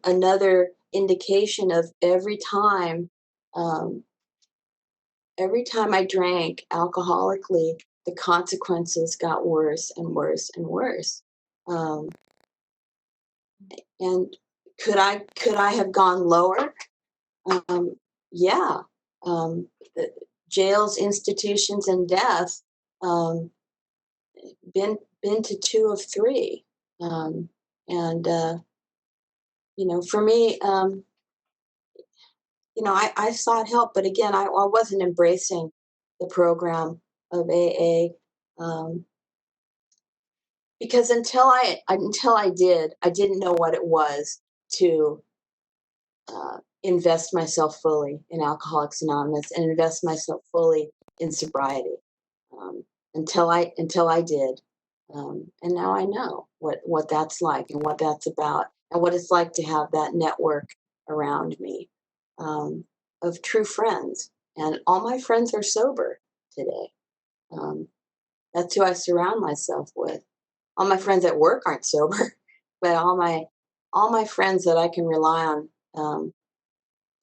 Speaker 3: another indication of every time I drank alcoholically, the consequences got worse and worse and worse. And could I have gone lower? Yeah. The jails, institutions, and death. Been to 2 of 3. For me, I sought help, but again, I wasn't embracing the program of AA, because until I did, I didn't know what it was to invest myself fully in Alcoholics Anonymous and invest myself fully in sobriety. Until I did, and now I know what that's like and what that's about, and what it's like to have that network around me of true friends. And all my friends are sober today. That's who I surround myself with. All my friends at work aren't sober, but all my friends that I can rely on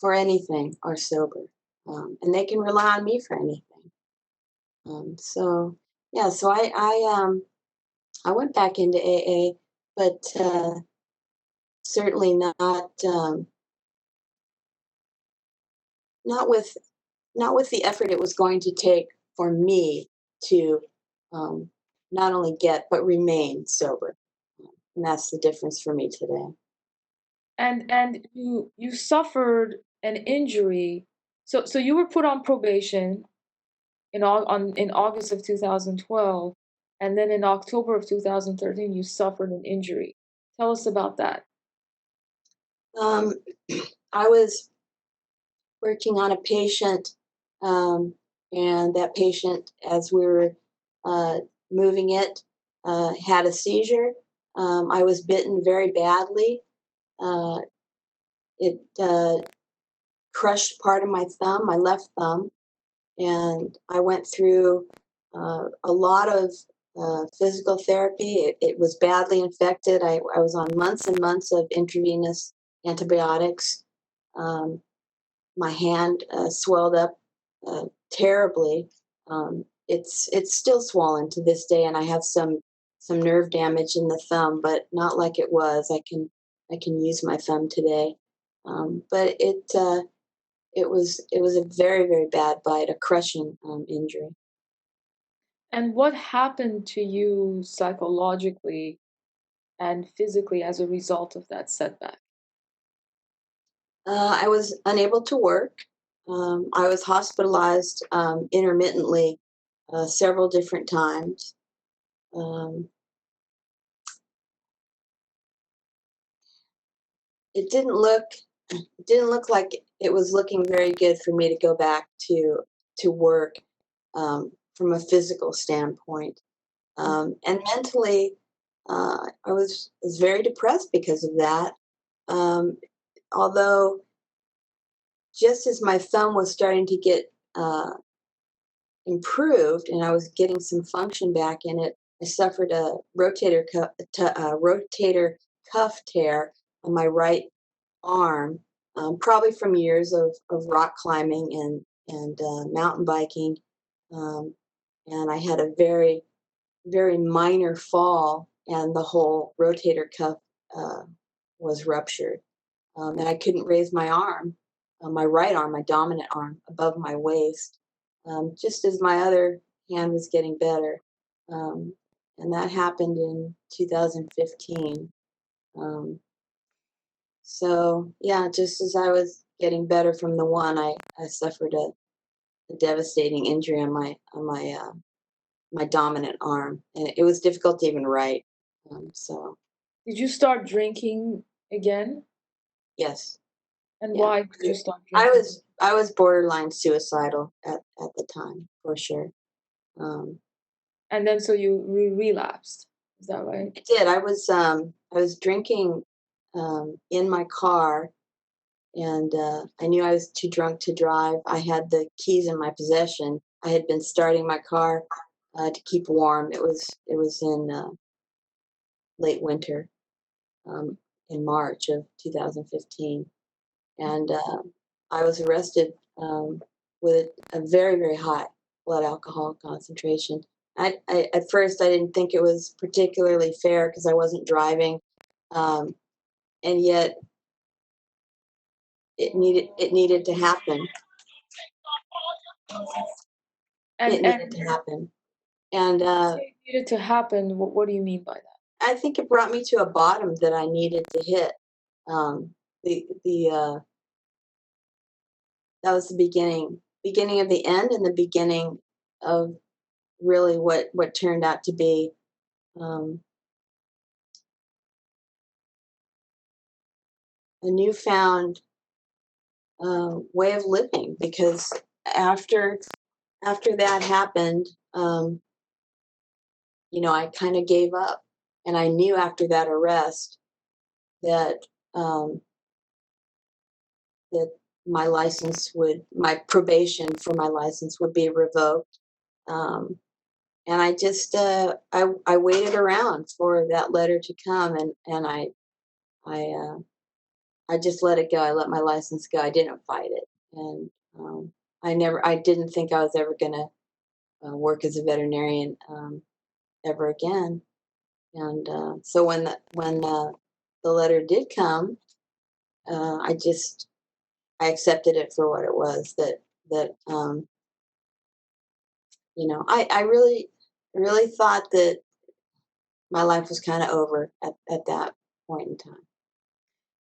Speaker 3: for anything are sober, and they can rely on me for anything. So yeah, so I went back into AA, but certainly not with the effort it was going to take for me to not only get but remain sober, and that's the difference for me today.
Speaker 7: And you suffered an injury, so you were put on probation in August of 2012, and then in October of 2013 you suffered an injury. Tell us about that.
Speaker 3: I was working on a patient, and that patient, as we were moving it, had a seizure. I was bitten very badly. It crushed part of my thumb, my left thumb, and I went through a lot of physical therapy. It was badly infected. I was on months and months of intravenous antibiotics. My hand swelled up terribly. It's still swollen to this day, and I have some nerve damage in the thumb, but not like it was. I can use my thumb today, but it was a very, very bad bite, a crushing injury.
Speaker 7: And what happened to you psychologically and physically as a result of that setback?
Speaker 3: I was unable to work. I was hospitalized intermittently several different times. It didn't look like it was looking very good for me to go back to work from a physical standpoint. And mentally, I was very depressed because of that. Although, just as my thumb was starting to get improved and I was getting some function back in it, I suffered a rotator cuff tear on my right arm, probably from years of rock climbing and mountain biking. And I had a very, very minor fall, and the whole rotator cuff was ruptured. And I couldn't raise my arm, my right arm, my dominant arm, above my waist, just as my other hand was getting better. And that happened in 2015. So yeah, just as I was getting better from the one, I suffered a devastating injury on my dominant arm, and it was difficult to even write. So
Speaker 7: Did you start drinking again?
Speaker 3: yes,
Speaker 7: And
Speaker 3: yeah.
Speaker 7: why did you start drinking?
Speaker 3: I was borderline suicidal at the time, for sure.
Speaker 7: And then so you relapsed. Is that right?
Speaker 3: I did. I was drinking in my car, and I knew I was too drunk to drive. I had the keys in my possession. I had been starting my car to keep warm. It was in late winter, in March of 2015, and I was arrested with a very, very high blood alcohol concentration. At first I didn't think it was particularly fair because I wasn't driving, and yet it needed to happen.
Speaker 7: And
Speaker 3: It needed to happen, and
Speaker 7: it needed to happen. What do you mean by that?
Speaker 3: I think it brought me to a bottom that I needed to hit. The that was the beginning of the end, and the beginning of really what turned out to be a newfound way of living. Because after that happened, you know, I kind of gave up, and I knew after that arrest that that my probation for my license would be revoked. And I just I waited around for that letter to come, and I just let it go. I let my license go. I didn't fight it, and I didn't think I was ever gonna work as a veterinarian ever again. And so when the letter did come, I accepted it for what it was. That you know, I really thought that my life was kind of over at that point in time.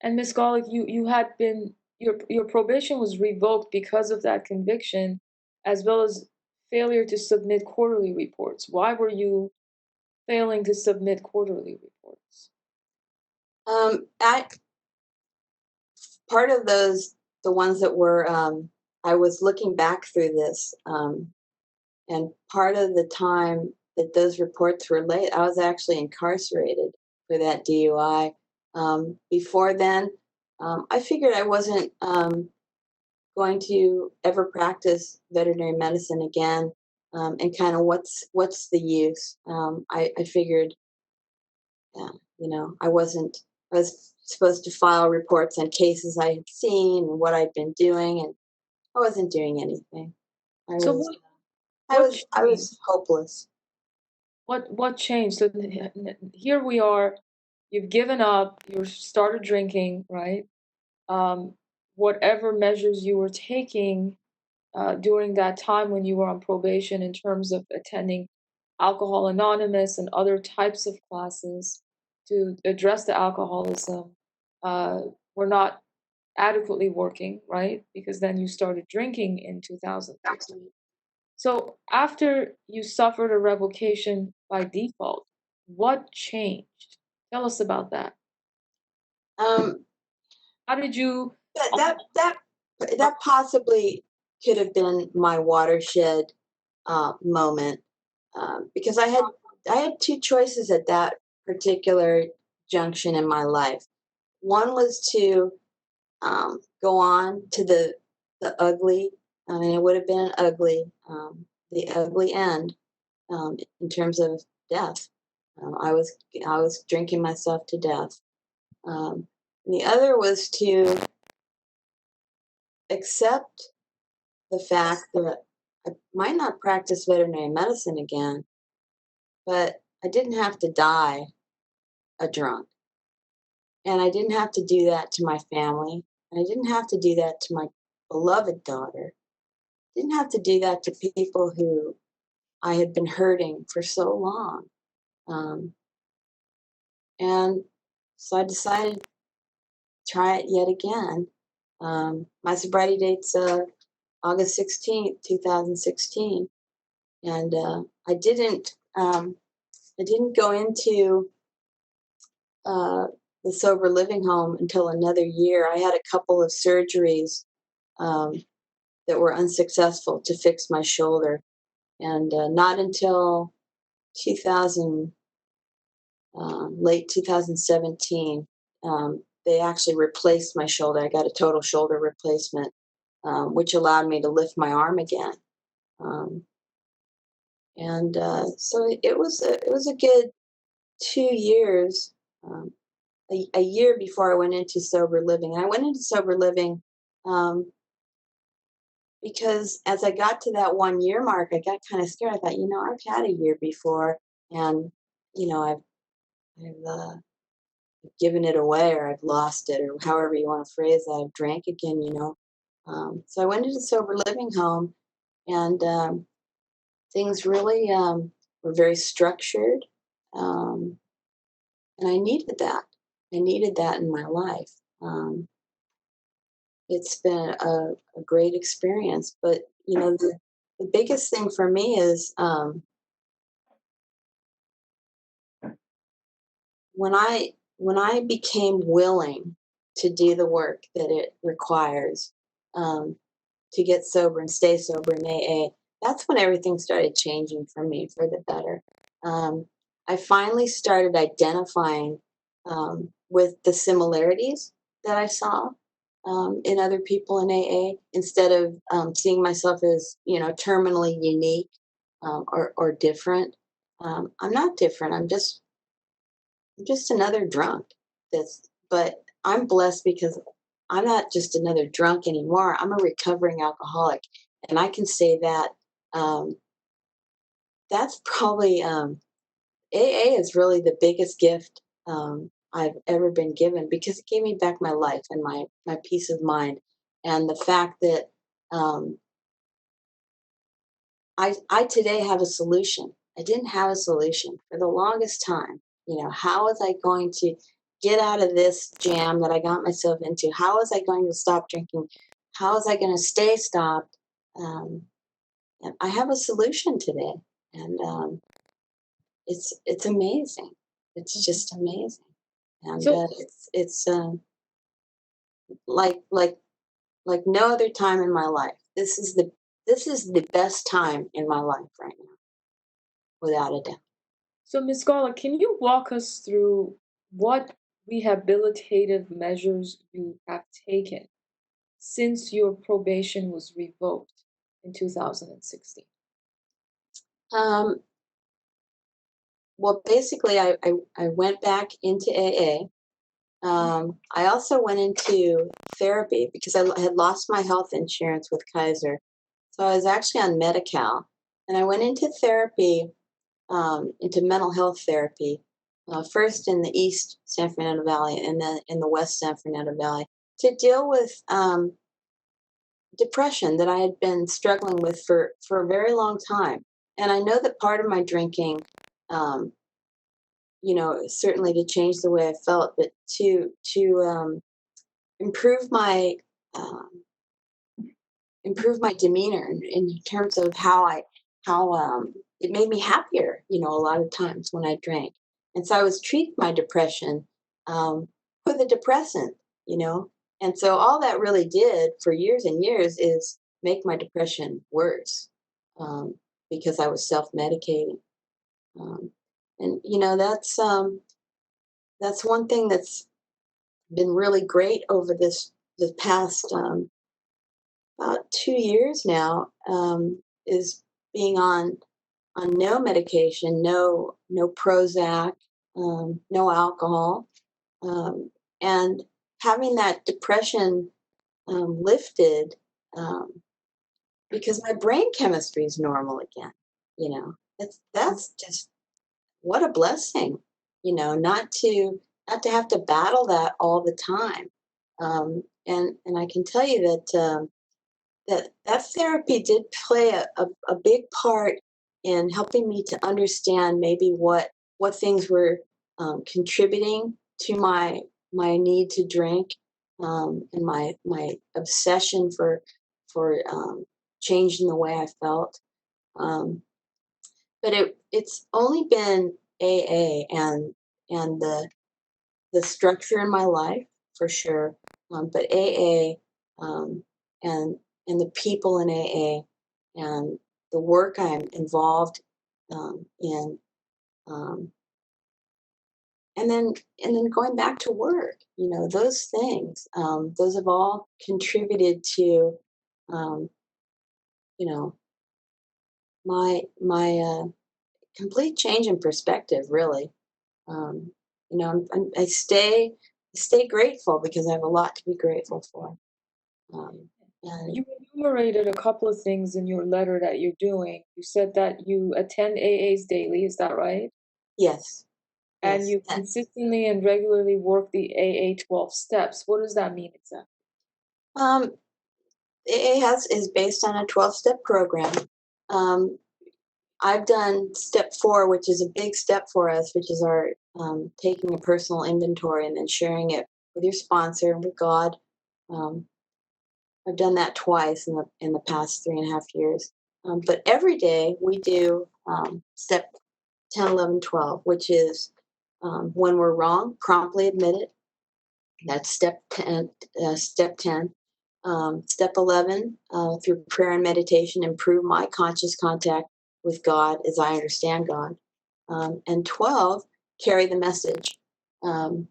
Speaker 7: And Miss Garlick, you had been your probation was revoked because of that conviction, as well as failure to submit quarterly reports. Why were you failing to submit quarterly reports?
Speaker 3: I part of those, the ones that were I was looking back through this, and part of the time that those reports were late, I was actually incarcerated for that DUI. Before then, I figured I wasn't going to ever practice veterinary medicine again, and kind of what's the use? I figured, yeah, you know, I was supposed to file reports on cases I had seen and what I'd been doing, and I wasn't doing anything. I
Speaker 7: So
Speaker 3: was I
Speaker 7: changed?
Speaker 3: was hopeless.
Speaker 7: What changed? So here we are. You've given up. You started drinking, right? Whatever measures you were taking during that time when you were on probation, in terms of attending Alcohol Anonymous and other types of classes to address the alcoholism, were not adequately working, right? Because then you started drinking in 2015. So after you suffered a revocation by default, what changed? Tell us about that.
Speaker 3: Um,
Speaker 7: How did you?
Speaker 3: that possibly could have been my watershed moment, because I had two choices at that particular junction in my life. One was to go on to the ugly. I mean, it would have been the ugly end, in terms of death. I was drinking myself to death. And the other was to accept the fact that I might not practice veterinary medicine again, but I didn't have to die a drunk. And I didn't have to do that to my family. And I didn't have to do that to my beloved daughter. I didn't have to do that to people who I had been hurting for so long. And so I decided to try it yet again. My sobriety date's August 16th, 2016. And I didn't go into the sober living home until another year. I had a couple of surgeries that were unsuccessful to fix my shoulder, and not until 2000, late 2017, they actually replaced my shoulder. I got a total shoulder replacement, which allowed me to lift my arm again. And so it was a good 2 years, a year before I went into sober living. And I went into sober living because as I got to that 1 year mark, I got kind of scared. I thought, I've had a year before, and I've given it away, or I've lost it, or however you want to phrase that. I've drank again. So I went into sober living home, and things really were very structured, and I needed that. I needed that in my life. It's been a great experience, but the biggest thing for me is when I became willing to do the work that it requires to get sober and stay sober in AA. That's when everything started changing for me for the better. I finally started identifying with the similarities that I saw in other people in AA, instead of seeing myself as terminally unique or different. I'm not different. I'm just another drunk. But I'm blessed because I'm not just another drunk anymore. I'm a recovering alcoholic, and I can say that that's probably AA is really the biggest gift I've ever been given, because it gave me back my life and my peace of mind, and the fact that I today have a solution. I didn't have a solution for the longest time. How was I going to get out of this jam that I got myself into? How was I going to stop drinking? How was I going to stay stopped? And I have a solution today, and it's amazing. It's just amazing, and
Speaker 7: So,
Speaker 3: it's like no other time in my life. This is the best time in my life right now, without a doubt.
Speaker 7: so Ms. Gala, can you walk us through what rehabilitative measures you have taken since your probation was revoked in 2016?
Speaker 3: Um, well, basically, I went back into AA. I also went into therapy because I had lost my health insurance with Kaiser. So I was actually on Medi-Cal. And I went into therapy, into mental health therapy, first in the East San Fernando Valley and then in the West San Fernando Valley, to deal with depression that I had been struggling with for a very long time. And I know that part of my drinking, certainly to change the way I felt, but to improve my um, demeanor in terms of how it made me happier. A lot of times when I drank, and so I was treating my depression with a depressant. And so all that really did for years and years is make my depression worse, because I was self-medicating. And that's one thing that's been really great over the past about 2 years now, is being on no medication, no Prozac, no alcohol, and having that depression lifted, because my brain chemistry is normal again. That's just what a blessing. Not to have to battle that all the time. And I can tell you that that therapy did play a big part in helping me to understand maybe what things were contributing to my need to drink, and my obsession for changing the way I felt. But it's only been AA and the structure in my life, for sure, but AA, and the people in AA, and the work I'm involved in, um, and then going back to work. Those things, those have all contributed to um, you know my complete change in perspective, really. Um, I stay grateful because I have a lot to be grateful for. And
Speaker 7: You enumerated a couple of things in your letter that you're doing. You said that you attend AAs daily, is that right?
Speaker 3: yes,
Speaker 7: And
Speaker 3: yes.
Speaker 7: you consistently and regularly work the AA 12 steps. What does that mean exactly?
Speaker 3: AA is based on a 12-step program. I've done step 4, which is a big step for us, which is our taking a personal inventory and then sharing it with your sponsor and with God. I've done that twice in the past 3.5 years. But every day we do step 10, 11, 12, which is when we're wrong, promptly admit it. That's step 10. Step 10. Step 11, through prayer and meditation, improve my conscious contact with God as I understand God. And 12, carry the message. And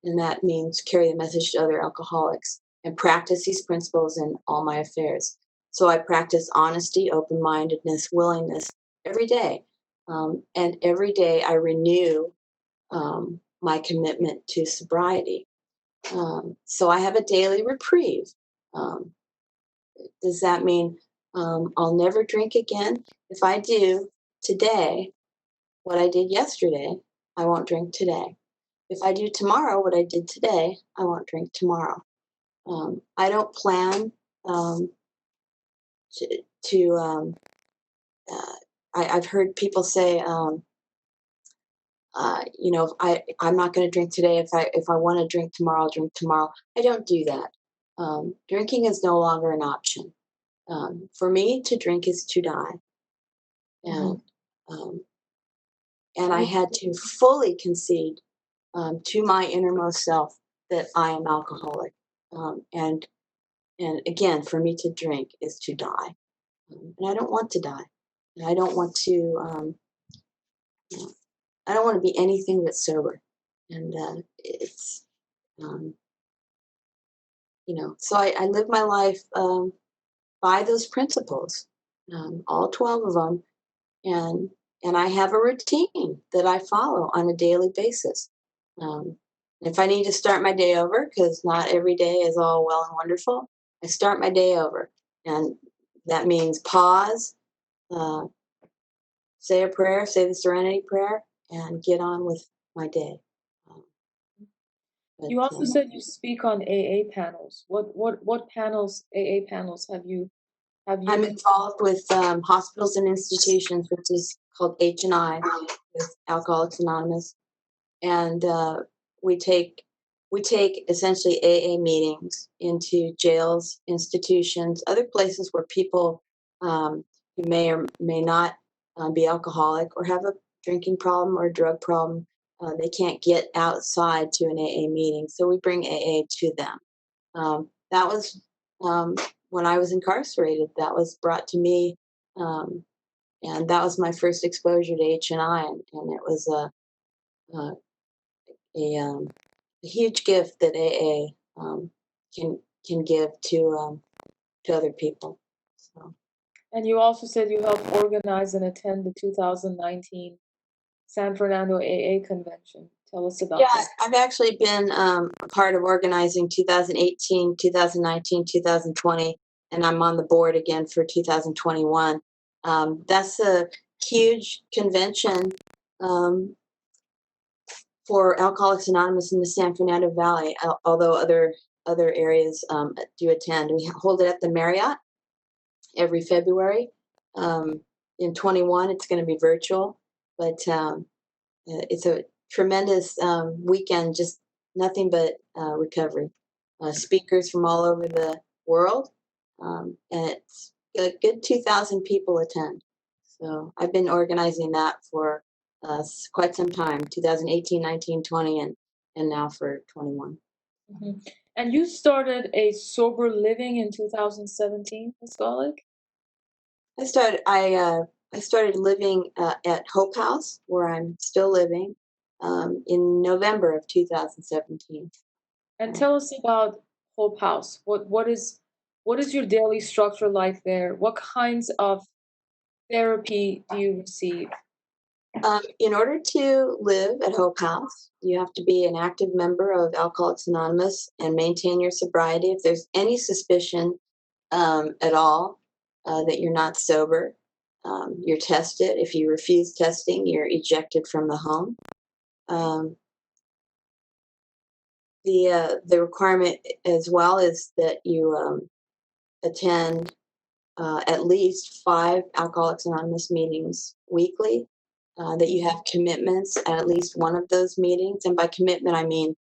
Speaker 3: that means carry the message to other alcoholics and practice these principles in all my affairs. So I practice honesty, open-mindedness, willingness every day. And every day I renew my commitment to sobriety. So I have a daily reprieve. Um, does that mean I'll never drink again? If I do today what I did yesterday, I won't drink today. If I do tomorrow what I did today, I won't drink tomorrow. I don't plan to I've heard people say, I'm not going to drink today. If I want to drink tomorrow, I'll drink tomorrow. I don't do that. Drinking is no longer an option. For me, to drink is to die, and I had to fully concede to my innermost self that I am alcoholic, and again, for me to drink is to die, and I don't want to die, and I don't want to. I don't want to be anything but sober, and it's so I live my life by those principles, all 12 of them, and I have a routine that I follow on a daily basis. If I need to start my day over, because not every day is all well and wonderful, I start my day over, and that means pause, uh, say a prayer, say the Serenity Prayer, and get on with my day.
Speaker 7: You also said you speak on AA panels. What panels, AA panels, have you?
Speaker 3: I'm involved with hospitals and institutions, which is called H&I, with Alcoholics Anonymous, and we take essentially AA meetings into jails, institutions, other places where people who may or may not be alcoholic or have a drinking problem or a drug problem. They can't get outside to an AA meeting, so we bring AA to them. That was when I was incarcerated. That was brought to me, and that was my first exposure to H&I, and it was a huge gift that AA can give to other people. So.
Speaker 7: And you also said you helped organize and attend the 2019 San Fernando AA convention. Tell us about that.
Speaker 3: I've actually been a part of organizing 2018, 2019, 2020, and I'm on the board again for 2021. That's a huge convention for Alcoholics Anonymous in the San Fernando Valley, although other areas do attend. We hold it at the Marriott every February. In 21, it's going to be virtual, but it's a tremendous weekend, just nothing but recovery. Speakers from all over the world, and it's a good 2,000 people attend. So I've been organizing that for quite some time, 2018, 19, 20, and now for 21.
Speaker 7: Mm-hmm. And you started a sober living in 2017, Ms. Golick?
Speaker 3: I started living at Hope House, where I'm still living, in November of 2017.
Speaker 7: And tell us about Hope House. What is your daily structure like there? What kinds of therapy do you receive?
Speaker 3: In order to live at Hope House, you have to be an active member of Alcoholics Anonymous and maintain your sobriety. If there's any suspicion at all that you're not sober, you're tested. If you refuse testing, you're ejected from the home. The requirement as well is that you attend at least 5 Alcoholics Anonymous meetings weekly, that you have commitments at least one of those meetings. And by commitment, I mean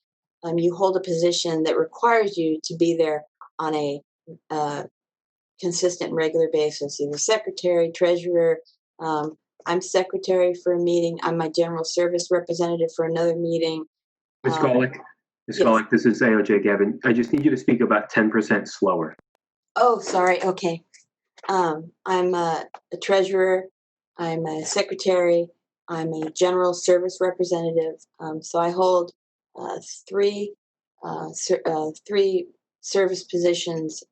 Speaker 3: you hold a position that requires you to be there on a consistent, regular basis, either secretary, treasurer. I'm secretary for a meeting. I'm my general service representative for another meeting.
Speaker 4: Ms. Golick, Ms.
Speaker 3: Yes.
Speaker 4: Golick, this is AOJ Gavin. I just need you to speak about 10% slower.
Speaker 3: Oh, sorry. Okay. I'm a treasurer. I'm a secretary. I'm a general service representative. So I hold 3 service positions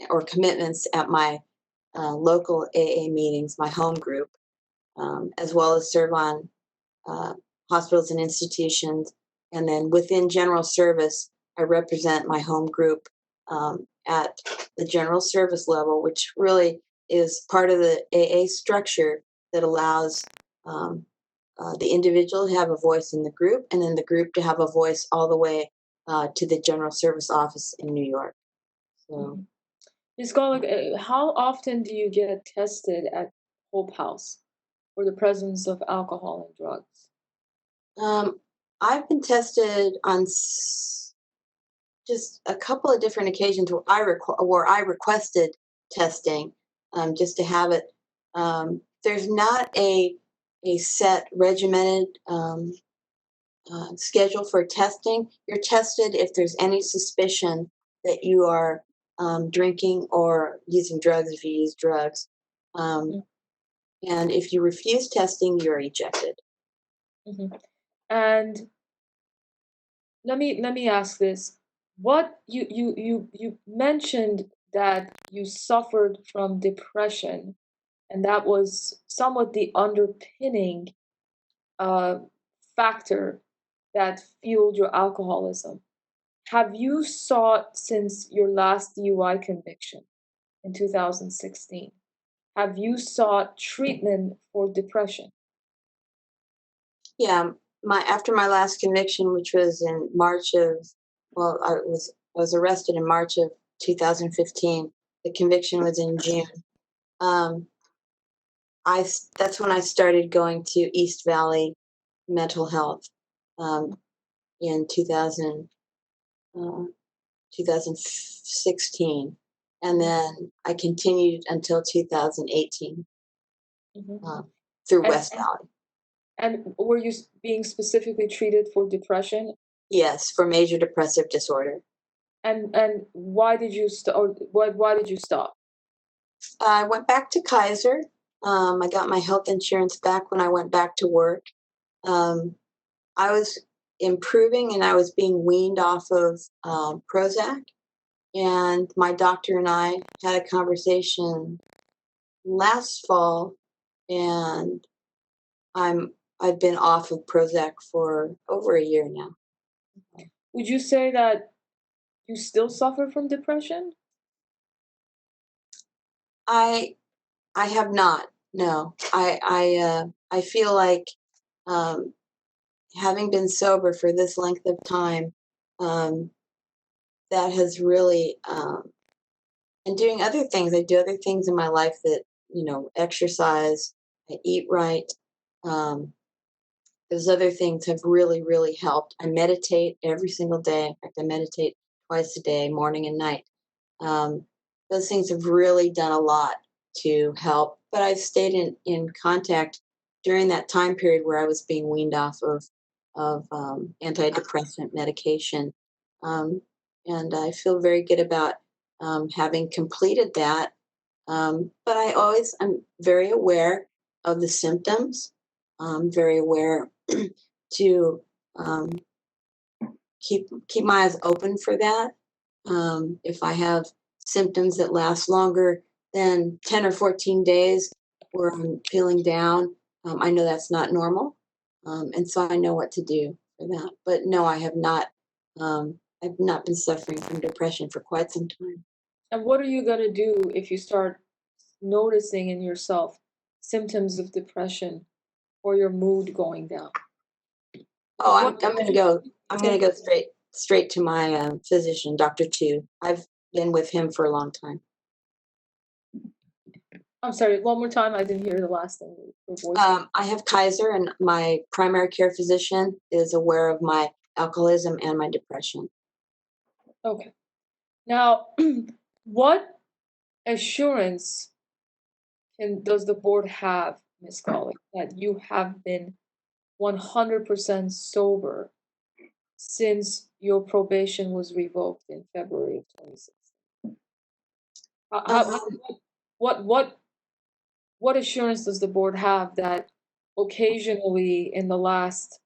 Speaker 3: or commitments at my local AA meetings, my home group, as well as serve on hospitals and institutions. And then within general service, I represent my home group at the general service level, which really is part of the AA structure that allows the individual to have a voice in the group, and then the group to have a voice all the way to the general service office in New York. So,
Speaker 7: Ms. Golick, how often do you get tested at Hope House for the presence of alcohol and drugs?
Speaker 3: I've been tested on just a couple of different occasions where I requested testing just to have it. There's not a set regimented schedule for testing. You're tested if there's any suspicion that you are drinking or using drugs if you use drugs. And if you refuse testing, you're ejected.
Speaker 7: Mm-hmm. And let me ask this: what you mentioned that you suffered from depression, and that was somewhat the underpinning factor that fueled your alcoholism. Have you sought, since your last DUI conviction in 2016, have you sought treatment for depression?
Speaker 3: Yeah, after my last conviction, which was in March of, well, I was arrested in March of 2015. The conviction was in June. That's when I started going to East Valley Mental Health in 2016, and then I continued until 2018 through West Valley.
Speaker 7: And were you being specifically treated for depression?
Speaker 3: Yes, for major depressive disorder.
Speaker 7: And why did you why did you stop?
Speaker 3: I went back to Kaiser. I got my health insurance back when I went back to work. I was improving and I was being weaned off of Prozac. And my doctor and I had a conversation last fall, and I've been off of Prozac for over a year now.
Speaker 7: Would you say that you still suffer from depression?
Speaker 3: I have not. No, I feel like having been sober for this length of time, that has really, and doing other things. I do other things in my life that, exercise, I eat right. Those other things have really, really helped. I meditate every single day. In fact, I meditate twice a day, morning and night. Those things have really done a lot to help. But I've stayed in contact during that time period where I was being weaned off of antidepressant medication. And I feel very good about having completed that. But I'm very aware of the symptoms. I'm very aware to keep my eyes open for that. If I have symptoms that last longer than 10 or 14 days where I'm feeling down, I know that's not normal, and so I know what to do for that. But no, I have not. I've not been suffering from depression for quite some time.
Speaker 7: And what are you going to do if you start noticing in yourself symptoms of depression or your mood going down?
Speaker 3: Oh, I'm
Speaker 7: What
Speaker 3: going to go. I'm going to go straight to my physician, Dr. Tu. I've been with him for a long time.
Speaker 7: I'm sorry, one more time. I didn't hear the last thing. Your voice.
Speaker 3: I have Kaiser, and my primary care physician is aware of my alcoholism and my depression.
Speaker 7: Okay. Now, what assurance does the board have, Ms. Gollick, that you have been 100% sober since your probation was revoked in February of 2016? What assurance does the board have that occasionally in the last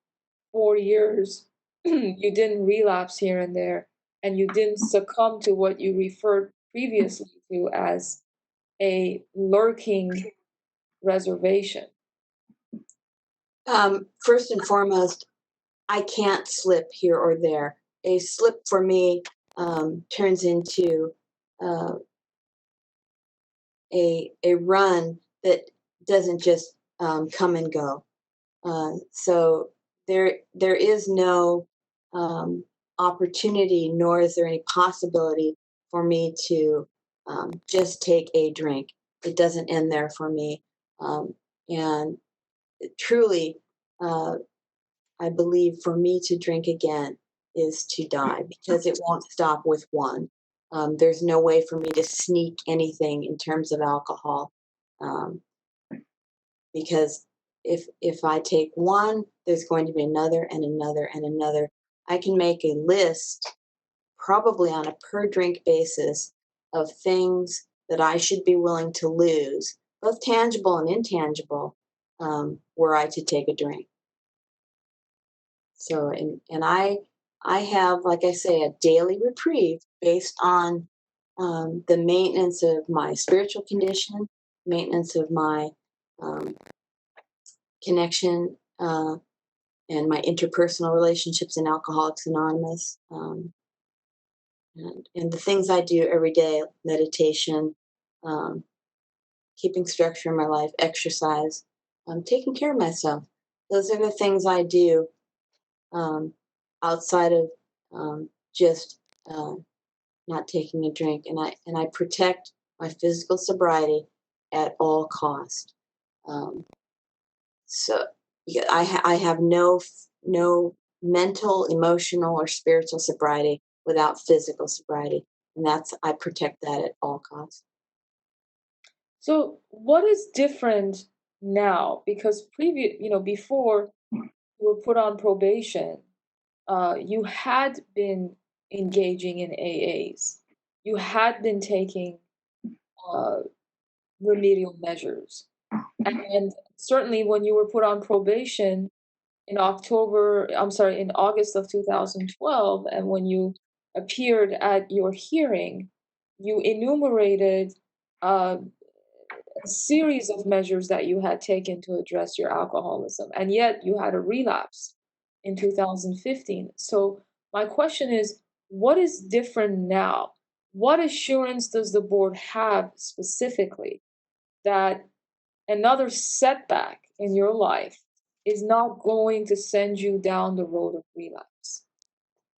Speaker 7: 4 years you didn't relapse here and there, and you didn't succumb to what you referred previously to as a lurking reservation?
Speaker 3: First and foremost, I can't slip here or there. A slip for me turns into a run that doesn't just come and go. So there is no opportunity, nor is there any possibility for me to just take a drink. It doesn't end there for me. And truly, I believe for me to drink again is to die, because it won't stop with one. There's no way for me to sneak anything in terms of alcohol, because if I take one, there's going to be another and another and another. I can make a list, probably on a per drink basis, of things that I should be willing to lose, both tangible and intangible, were I to take a drink. So, and I have, like I say, a daily reprieve based on the maintenance of my spiritual condition, maintenance of my connection, and my interpersonal relationships in Alcoholics Anonymous, and the things I do every day: meditation, keeping structure in my life, exercise, taking care of myself. Those are the things I do outside of just not taking a drink, and I protect my physical sobriety at all cost. So yeah, I have no mental, emotional, or spiritual sobriety without physical sobriety, and I protect that at all costs.
Speaker 7: So what is different now? Because before you were put on probation, you had been engaging in AAs. You had been taking remedial measures. And certainly when you were put on probation in August of 2012, and when you appeared at your hearing, you enumerated a series of measures that you had taken to address your alcoholism, and yet you had a relapse in 2015. So my question is, what is different now? What assurance does the board have specifically that another setback in your life is not going to send you down the road of relapse?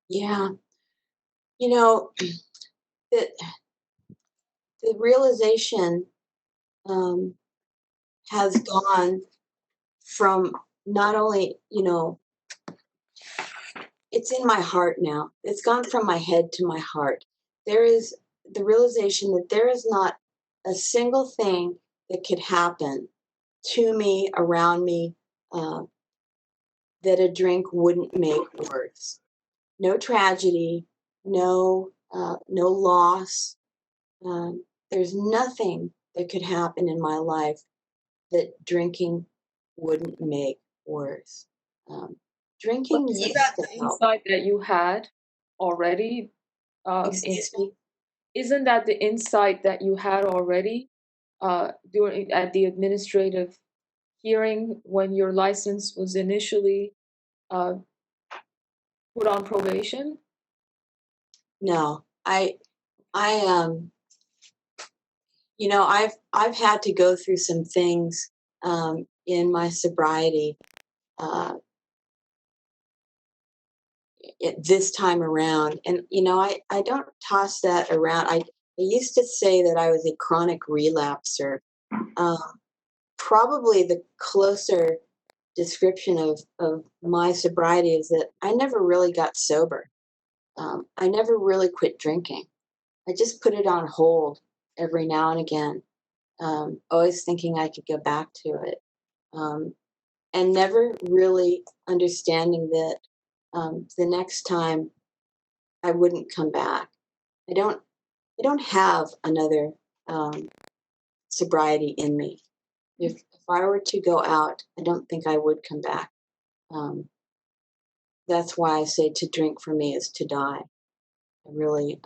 Speaker 3: Yeah, the realization has gone from not only, it's in my heart now. It's gone from my head to my heart. There is the realization that there is not a single thing that could happen to me, around me, that a drink wouldn't make worse. No tragedy, no loss. There's nothing that could happen in my life that drinking wouldn't make worse. Drinking
Speaker 7: Isn't
Speaker 3: used
Speaker 7: that
Speaker 3: to
Speaker 7: the
Speaker 3: help.
Speaker 7: insight that you had already?
Speaker 3: Excuse me?
Speaker 7: Isn't that the insight that you had already at the administrative hearing when your license was initially put on probation?
Speaker 3: No, you know, I've had to go through some things in my sobriety this time around, and you know, I don't toss that around. I used to say that I was a chronic relapser. Um, Probably the closer description of my sobriety is that I never really got sober. I never really quit drinking. I just put it on hold every now and again, always thinking I could go back to it, and never really understanding that the next time I wouldn't come back. I don't. I don't have another sobriety in me. If I were to go out, I don't think I would come back. Um, that's why I say to drink for me is to die. I really,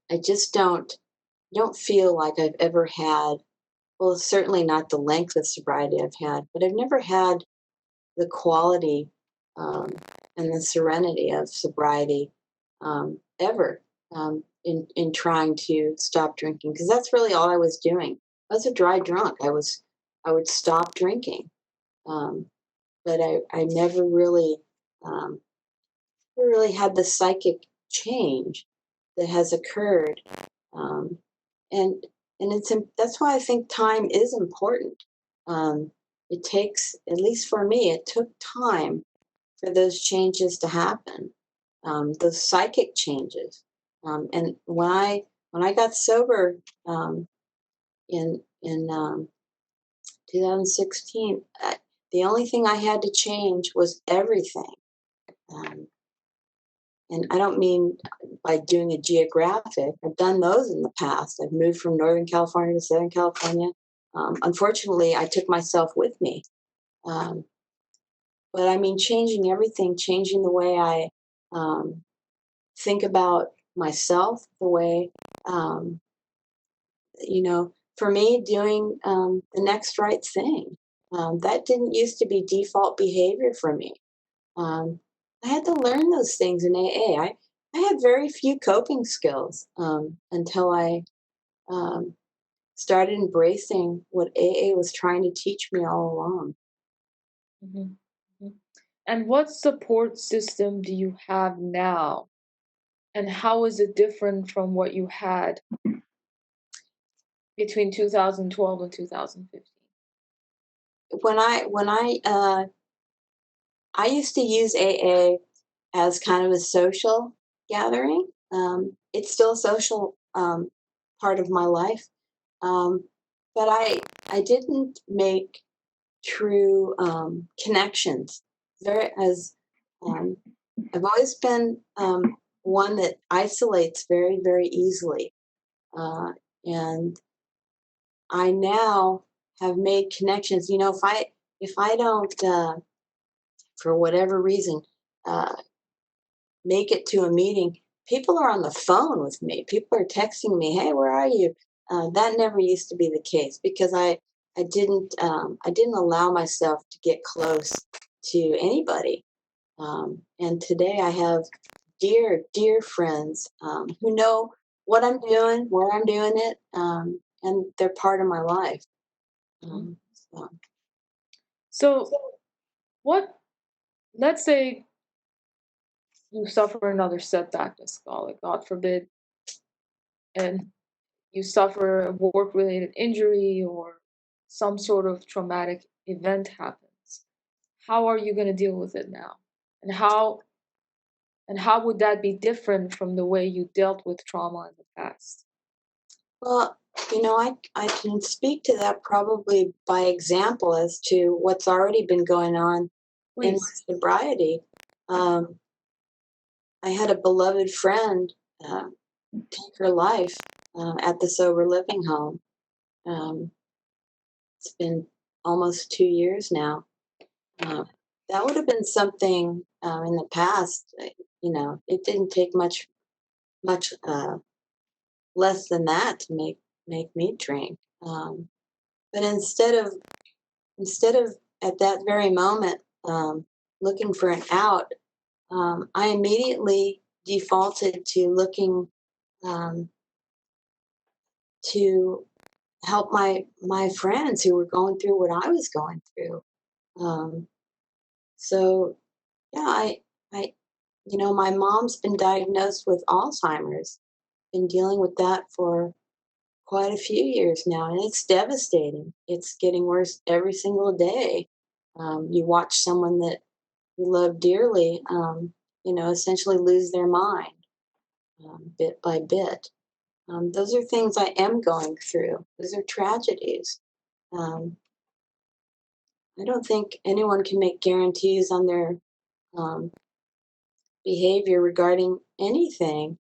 Speaker 3: I just don't feel like I've ever had. Well, certainly not the length of sobriety I've had, but I've never had the quality um, and the serenity of sobriety ever in trying to stop drinking, because that's really all I was doing. I was a dry drunk. I would stop drinking, um, but I never really had the psychic change that has occurred, um, and that's why I think time is important. It takes, at least for me, it took time for those changes to happen, those psychic changes. And when I got sober in 2016, the only thing I had to change was everything. Um, and I don't mean by doing a geographic. I've done those in the past. I've moved from Northern California to Southern California. Unfortunately, I took myself with me. Um, but I mean, changing everything, changing the way I think about myself, the way, um, you know, for me, doing the next right thing. That didn't used to be default behavior for me. Um, I had to learn those things in AA. I had very few coping skills until I um, started embracing what AA was trying to teach me all along.
Speaker 7: Mhm, mhm. And what support system do you have now? And how is it different from what you had between 2012 and 2015?
Speaker 3: When I used to use AA as kind of a social gathering. It's still a social part of my life, um, but I didn't make true connections. Very as I've always been one that isolates very very easily, and I now have made connections. You know, if I don't for whatever reason uh, make it to a meeting, people are on the phone with me. People are texting me, "Hey, where are you?" That never used to be the case because I didn't allow myself to get close to anybody. And today I have dear friends who know what I'm doing, where I'm doing it, and they're part of my life. Um, so.
Speaker 7: So, what, let's say you suffer another setback, let's call it, God forbid, and you suffer a work related injury or some sort of traumatic event happens. How are you going to deal with it now? And how would that be different from the way you dealt with trauma in the past?
Speaker 3: Well, you know, I can speak to that probably by example as to what's already been going on in my
Speaker 7: Please.
Speaker 3: sobriety. Um, I had a beloved friend take her life at the sober living home. Um, it's been almost 2 years now. Uh, that would have been something in the past. You know, it didn't take much less than that to make me drink. But instead of instead of at that very moment looking for an out, I immediately defaulted to looking to help my friends who were going through what I was going through. Um, so yeah, I my mom's been diagnosed with Alzheimer's. Been dealing with that for quite a few years now, and it's devastating. It's getting worse every single day. You watch someone that you love dearly, essentially lose their mind bit by bit. Those are things I am going through. Those are tragedies. Um, I don't think anyone can make guarantees on their um, behavior regarding anything.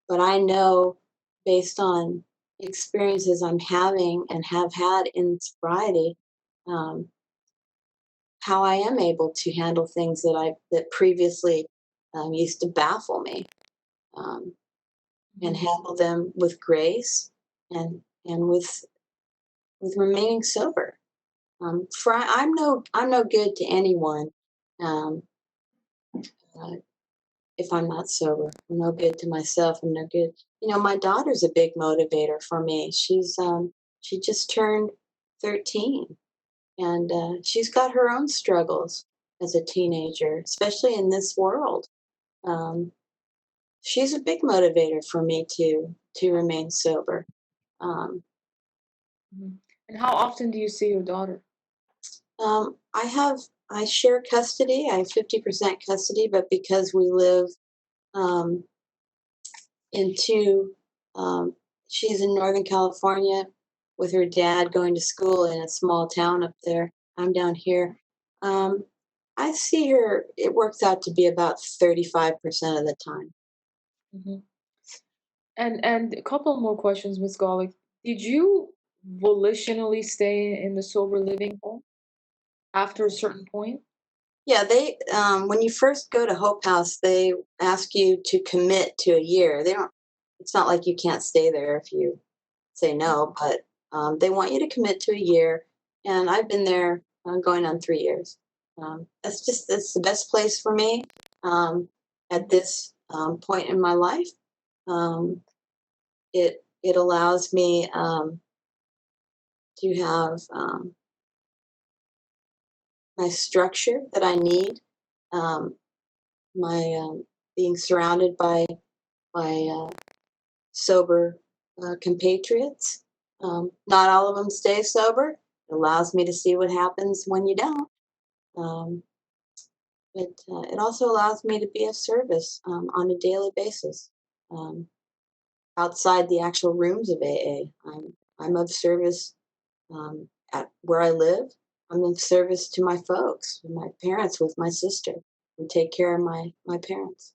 Speaker 3: But I know based on experiences I'm having and have had in sobriety, um, how I am able to handle things that previously used to baffle me, and handle them with grace and with remaining sober. For I'm no good to anyone. Um, uh, if I'm not sober. I'm no good to myself. I'm no good. My daughter's a big motivator for me. She just turned 13, and she's got her own struggles as a teenager, especially in this world. Um, she's a big motivator for me to remain sober. Um,
Speaker 7: Mhm. And how often do you see your daughter?
Speaker 3: I share custody. I have 50% custody, but because we live um, into she's in Northern California with her dad going to school in a small town up there. I'm down here. Um, I see her, it works out to be about 35% of the time.
Speaker 7: Hmm. And a couple more questions, Miss Golick. Did you volitionally stay in the sober living home after a certain point?
Speaker 3: Yeah, they when you first go to Hope House, they ask you to commit to a year. They don't. It's not like you can't stay there if you say no, but they want you to commit to a year. And I've been there going on 3 years. That's the best place for me at this point in my life. Um, it allows me to have my structure that I need. Um, my being surrounded by sober compatriots. Not all of them stay sober. It allows me to see what happens when you don't. Um, but it also allows me to be of service on a daily basis um, outside the actual rooms of AA. I'm of service at where I live. I'm of service to my folks, my parents, with my sister. We take care of my parents.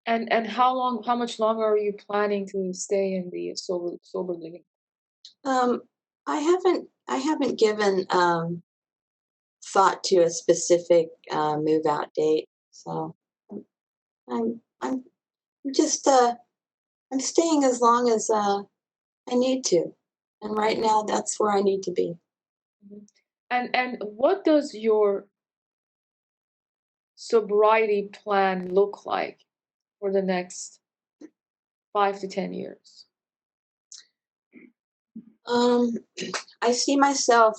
Speaker 7: And how much longer are you planning to stay in the sober living?
Speaker 3: Um, I haven't given thought to a specific move out date. So I'm just I'm staying as long as I need to, and right now that's where I need to be.
Speaker 7: Mhm. And what does your sobriety plan look like for the next 5 to 10 years?
Speaker 3: Um, I see myself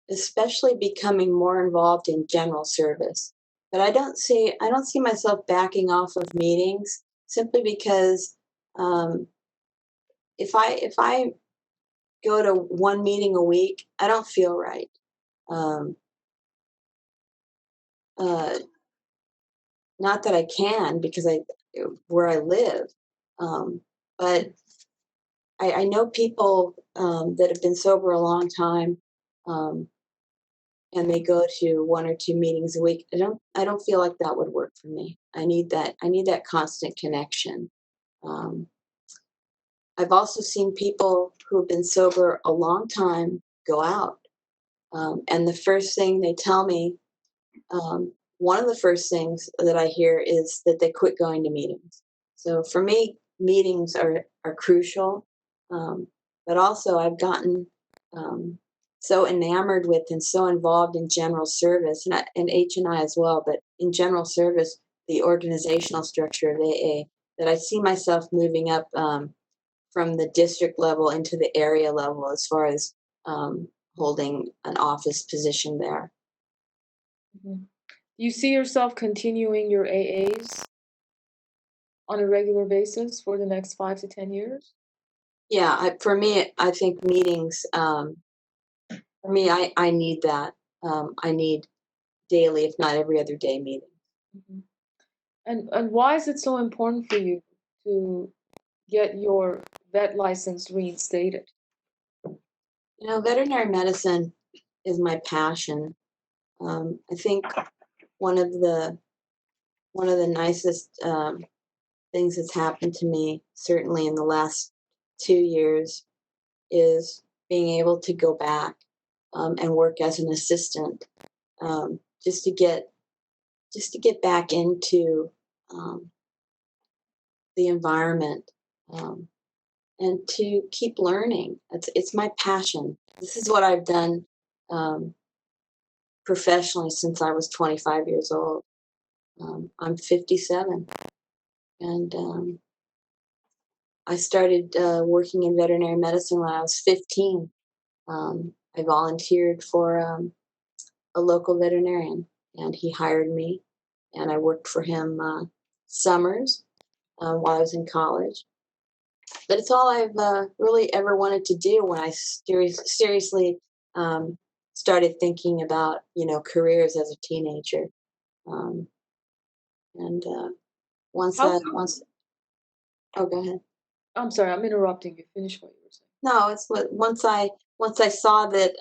Speaker 3: especially becoming more involved in general service, but I don't see myself backing off of meetings simply because um, if I go to one meeting a week, I don't feel right. Um, uh, Not that I can because I where I live, um, but I know people that have been sober a long time, um, and they go to one or two meetings a week. I don't feel like that would work for me. I need that constant connection. Um, I've also seen people who have been sober a long time go out, and the first thing they tell me, one of the first things that I hear is that they quit going to meetings. So for me, meetings are crucial, but also I've gotten um, so enamored with and so involved in general service, and H&I as well, but in general service, the organizational structure of AA, that I see myself moving up from the district level into the area level as far as holding an office position there.
Speaker 7: Do you see yourself continuing your AAs on a regular basis for the next 5 to 10 years?
Speaker 3: Yeah, for me, I think meetings, for me, I need that. I need daily, if not every other day, meetings.
Speaker 7: And why is it so important for you to get your vet license reinstated?
Speaker 3: You know, veterinary medicine is my passion. I think one of the nicest things that's happened to me, certainly in the last 2 years, is being able to go back and work as an assistant, just to get back into the environment, and to keep learning. It's my passion. This is what I've done professionally since I was 25 years old. I'm 57, and I started working in veterinary medicine when I was 15. I volunteered for a local veterinarian, and he hired me, and I worked for him summers while I was in college. But it's all I've really ever wanted to do when I seriously started thinking about, careers as a teenager. And once
Speaker 7: How
Speaker 3: that,
Speaker 7: come-
Speaker 3: once, oh, go ahead.
Speaker 7: I'm sorry, I'm interrupting you. Finish what you were saying.
Speaker 3: No, it's once I saw that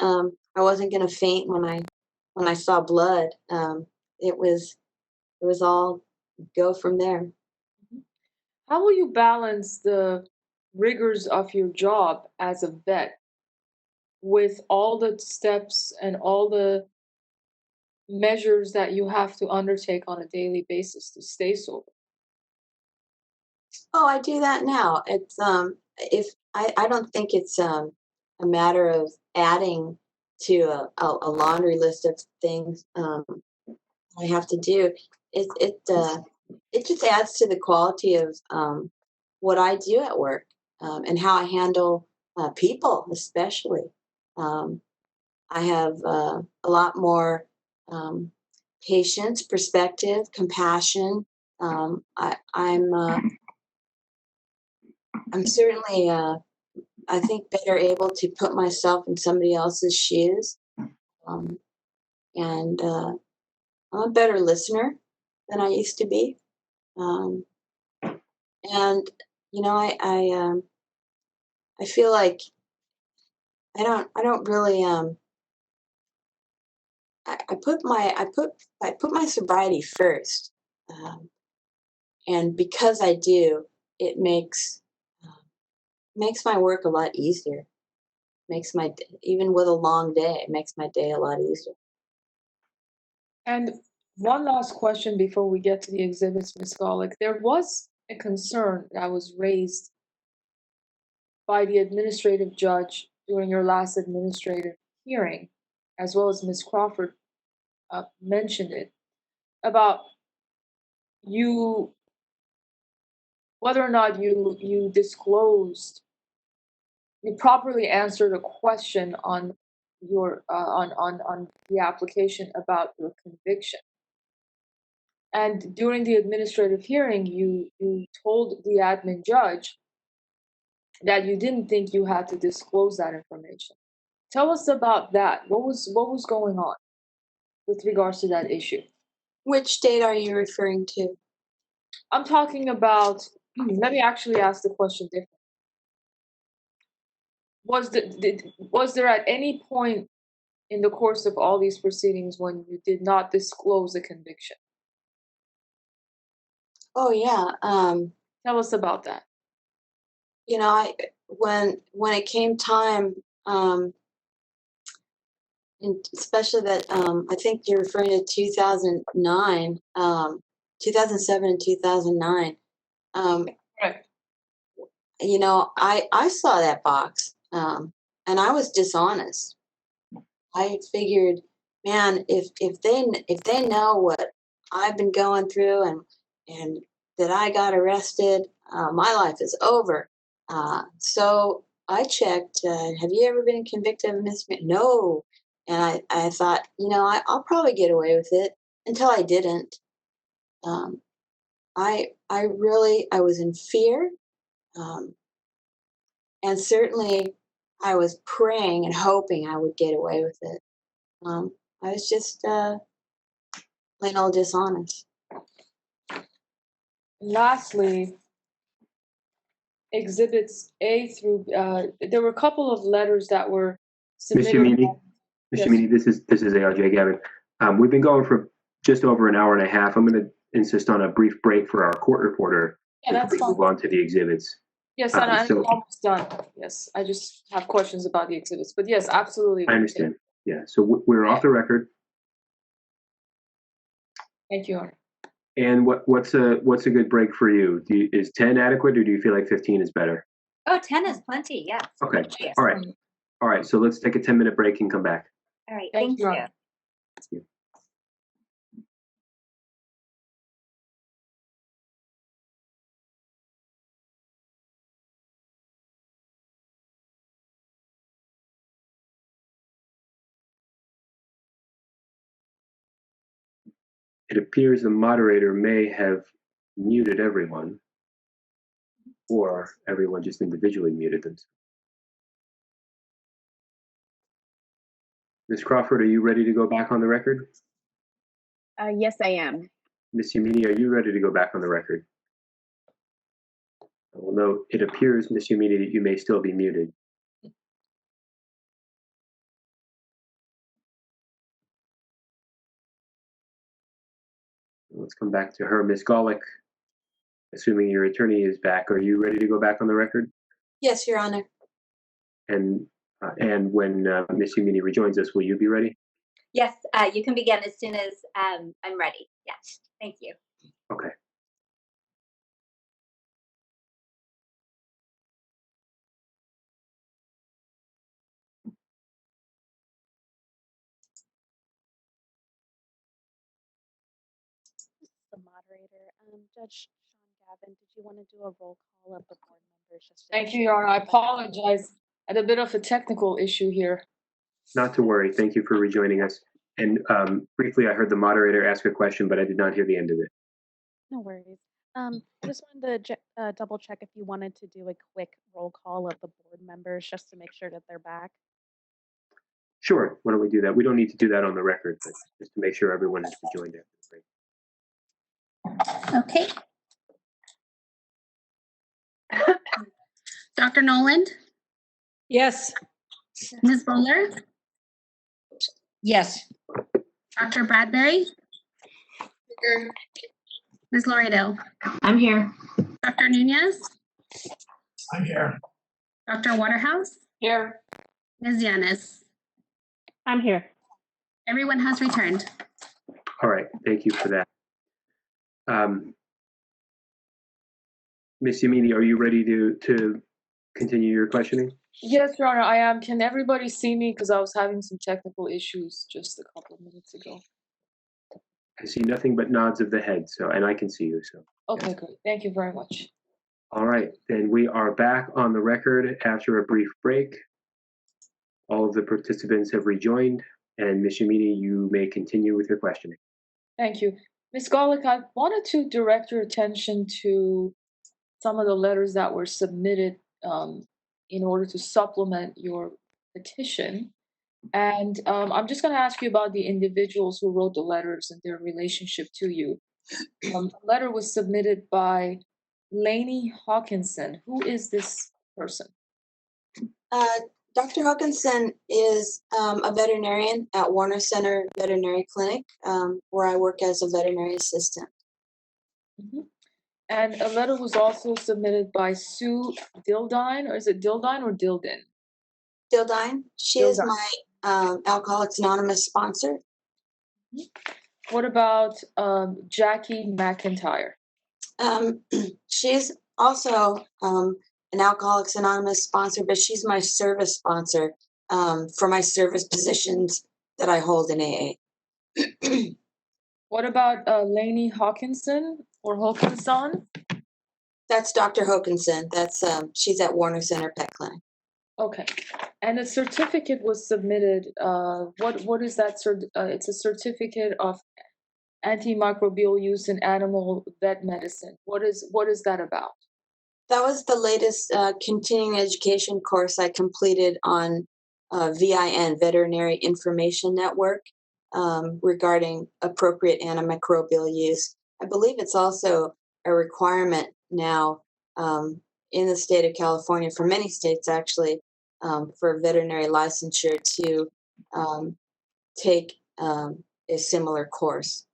Speaker 3: I wasn't going to faint when I saw blood. It was all go from there.
Speaker 7: How will you balance the rigors of your job as a vet with all the steps and all the measures that you have to undertake on a daily basis to stay sober?
Speaker 3: Oh, I do that now. It's if I don't think it's a matter of adding to a laundry list of things I have to do. It just adds to the quality of what I do at work, and how I handle people, especially. I have a lot more patience, perspective, compassion. I'm certainly, I think, better able to put myself in somebody else's shoes, um, and I'm a better listener than I used to be. Um, and I feel like I don't really I put my sobriety first, um, and because I do, it makes my work a lot easier. Makes even with a long day, it makes my day a lot easier.
Speaker 7: And one last question before we get to the exhibits, Ms. Golick. There was a concern that was raised by the administrative judge during your last administrative hearing, as well as Ms. Crawford mentioned it, about you, whether or not you disclosed, you properly answered a question on your on the application about your conviction. And during the administrative hearing, you told the admin judge that you didn't think you had to disclose that information. Tell us about that. What was going on with regards to that issue?
Speaker 3: Which date are you referring to?
Speaker 7: I'm talking about. Let me actually ask the question differently. Was there at any point in the course of all these proceedings when you did not disclose a conviction?
Speaker 3: Oh yeah.
Speaker 7: Tell us about that.
Speaker 3: When it came time, and especially that I think you're referring to 2009, 2007 and 2009.
Speaker 7: Right.
Speaker 3: I saw that box, and I was dishonest. I figured, man, if they know what I've been going through and that I got arrested, my life is over. So I checked. Have you ever been convicted of a misdemeanor? No. And I thought, I'll probably get away with it until I didn't. I was in fear, and certainly I was praying and hoping I would get away with it. I was just plain old dishonest.
Speaker 7: Lastly, exhibits A through, there were a couple of letters that were
Speaker 4: Ms.
Speaker 7: submitted.
Speaker 4: Yamini, Ms.
Speaker 7: Yes.
Speaker 4: Yamini, this is ARJ Gavin. We've been going for just over an hour and a half. I'm going to insist on a brief break for our court reporter
Speaker 7: Yeah, that's
Speaker 4: before we move on to the exhibits.
Speaker 7: Yes, and I'm
Speaker 4: so-
Speaker 7: almost done. Yes, I just have questions about the exhibits. But yes, absolutely.
Speaker 4: I understand. Yeah, so we're off the record.
Speaker 7: Thank you, Honor.
Speaker 4: And what's a good break for you? Is 10 adequate, or do you feel like 15 is better?
Speaker 6: Oh, 10 is plenty. Yes.
Speaker 4: Okay.
Speaker 6: Yes.
Speaker 4: All right. All right. So let's take a 10-minute break and come back.
Speaker 6: All right.
Speaker 7: Thank
Speaker 6: Thank
Speaker 7: you,
Speaker 6: you.
Speaker 7: Honor.
Speaker 4: Thank you. It appears the moderator may have muted everyone, or everyone just individually muted themselves. Ms. Crawford, are you ready to go back on the record?
Speaker 8: Yes, I am.
Speaker 4: Ms. Yamini, are you ready to go back on the record? Well, no, it appears, Ms. Yamini, that you may still be muted. Let's come back to her. Ms. Golick, assuming your attorney is back, are you ready to go back on the record?
Speaker 3: Yes, Your Honor.
Speaker 4: And when Ms. Yamini rejoins us, will you be ready?
Speaker 6: Yes, you can begin as soon as I'm ready. Yes. Thank you.
Speaker 4: Okay.
Speaker 5: The moderator, Judge Sean Gavin, did you want to do a roll call of the board members? Just to
Speaker 7: Thank
Speaker 5: make
Speaker 7: you,
Speaker 5: sure
Speaker 7: Your Honor. I
Speaker 5: everybody-
Speaker 7: apologize. I had a bit of a technical issue here.
Speaker 4: Not to worry. Thank you for rejoining us. And briefly, I heard the moderator ask a question, but I did not hear the end of it.
Speaker 5: No worries. I just wanted to double check if you wanted to do a quick roll call of the board members just to make sure that they're back.
Speaker 4: Sure. Why don't we do that? We don't need to do that on the record, but just to make sure everyone has rejoined after the break.
Speaker 2: Okay. Dr. Noland,
Speaker 1: Yes.
Speaker 2: Ms. Bowler,
Speaker 1: Yes.
Speaker 2: Dr. Bradbury, Ms. Laredo,
Speaker 9: I'm here.
Speaker 2: Dr. Nunez,
Speaker 10: I'm here.
Speaker 2: Dr. Waterhouse,
Speaker 7: Here.
Speaker 2: Ms. Yanis.
Speaker 9: I'm here.
Speaker 2: Everyone has returned.
Speaker 4: All right. Thank you for that. Ms. Yamini, are you ready to continue your questioning?
Speaker 7: Yes, Your Honor, I am. Can everybody see me? Because I was having some technical issues just a couple of minutes ago.
Speaker 4: I see nothing but nods of the head, and I can see you. So.
Speaker 7: Okay, great. Thank you very much.
Speaker 4: All right. Then we are back on the record after a brief break. All of the participants have rejoined, and Ms. Yamini, you may continue with your questioning.
Speaker 7: Thank you. Ms. Golick, I wanted to direct your attention to some of the letters that were submitted in order to supplement your petition. And I'm just going to ask you about the individuals who wrote the letters and their relationship to you. The letter was submitted by Lainey Hawkinson. Who is this person?
Speaker 3: Dr. Hawkinson is a veterinarian at Warner Center Veterinary Clinic, where I work as a veterinary assistant.
Speaker 7: Mm-hmm. And a letter was also submitted by Sue Dildine, or is it Dildine or Dildin?
Speaker 3: Dildine. She is my Alcoholics Anonymous sponsor.
Speaker 7: What about Jackie McIntyre?
Speaker 3: She's also an Alcoholics Anonymous sponsor, but she's my service sponsor. for my service positions that I hold in AA.
Speaker 7: What about Lainey Hawkinson or Hawkinson?
Speaker 3: That's Dr. Hokinson. That's she's at Warner Center Pet Clinic.
Speaker 7: Okay, and a certificate was submitted. What is that? It's a certificate of antimicrobial use in animal vet medicine. What is that about?
Speaker 3: That was the latest continuing education course I completed on VIN, Veterinary Information Network, regarding appropriate antimicrobial use. I believe it's also a requirement now in the state of California, for many states actually, for veterinary licensure to take a similar course.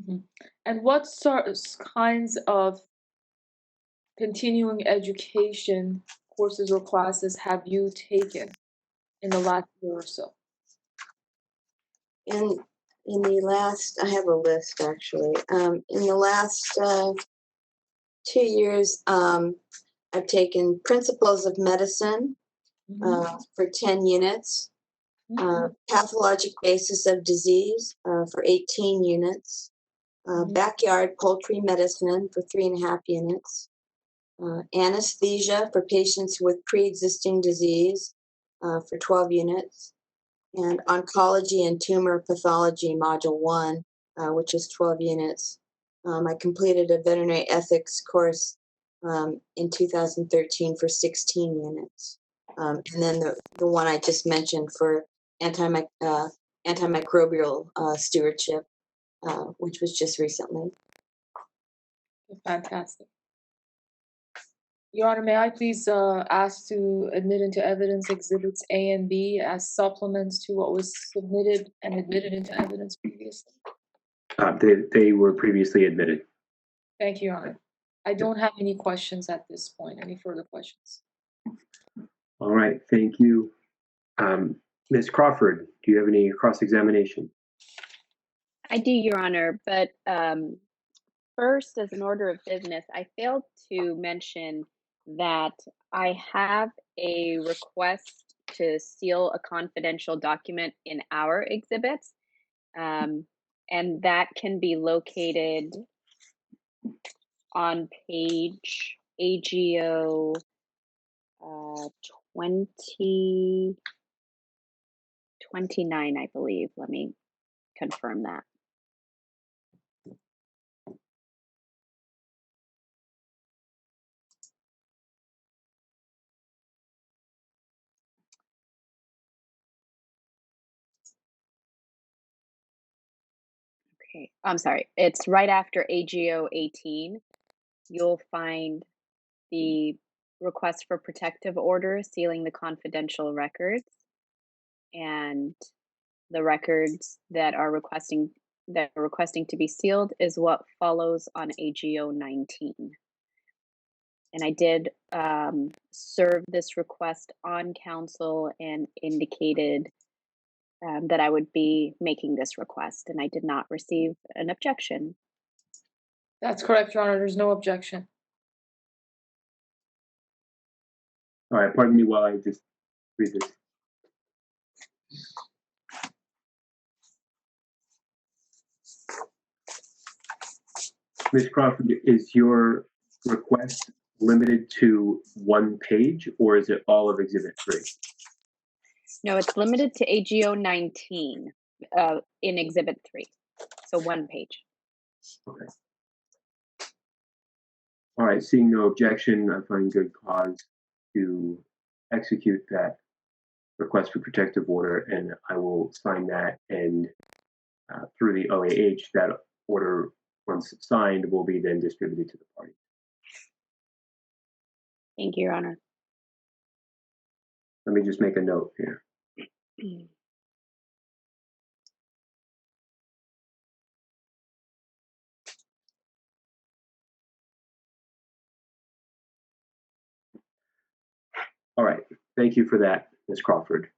Speaker 7: Mm-hmm. And what kinds of continuing education courses or classes have you taken in the last year or so?
Speaker 3: In the last, I have a list actually. In the last 2 years, I've taken Principles of Medicine for 10 units, Pathologic Basis of Disease for 18 units, Backyard Poultry Medicine for 3.5 units, Anesthesia for patients with pre-existing disease for 12 units, and Oncology and Tumor Pathology Module 1, which is 12 units. I completed a veterinary ethics course in 2013 for 16 units. And then the one I just mentioned for antimicrobial stewardship, which was just recently.
Speaker 7: Fantastic. Your Honor, may I please ask to admit into evidence exhibits A and B as supplements to what was submitted and admitted into evidence previously?
Speaker 4: They were previously admitted.
Speaker 7: Thank you, Your Honor. I don't have any questions at this point. Any further questions?
Speaker 4: All right, thank you. Ms. Crawford, do you have any cross-examination?
Speaker 8: I do, Your Honor, but first, as an order of business, I failed to mention that I have a request to seal a confidential document in our exhibits, and that can be located on page AGO 29, I believe. Let me confirm that. Okay, I'm sorry. It's right after AGO 18. You'll find the request for protective order sealing the confidential records, and the records that are requesting to be sealed is what follows on AGO 19. And I did serve this request on council and indicated that I would be making this request, and I did not receive an objection.
Speaker 7: That's correct, Your Honor. There's no objection.
Speaker 4: All right, pardon me while I just read this. Ms. Crawford, is your request limited to one page, or is it all of Exhibit 3?
Speaker 8: No, it's limited to AGO 19 in Exhibit 3, so one page.
Speaker 4: Okay. All right, seeing no objection, I find good cause to execute that request for protective order, and I will sign that, and through the OAH, that order, once signed, will be then distributed to the party.
Speaker 8: Thank you, Your Honor.
Speaker 4: Let me just make a note here. All right, thank you for that, Ms. Crawford.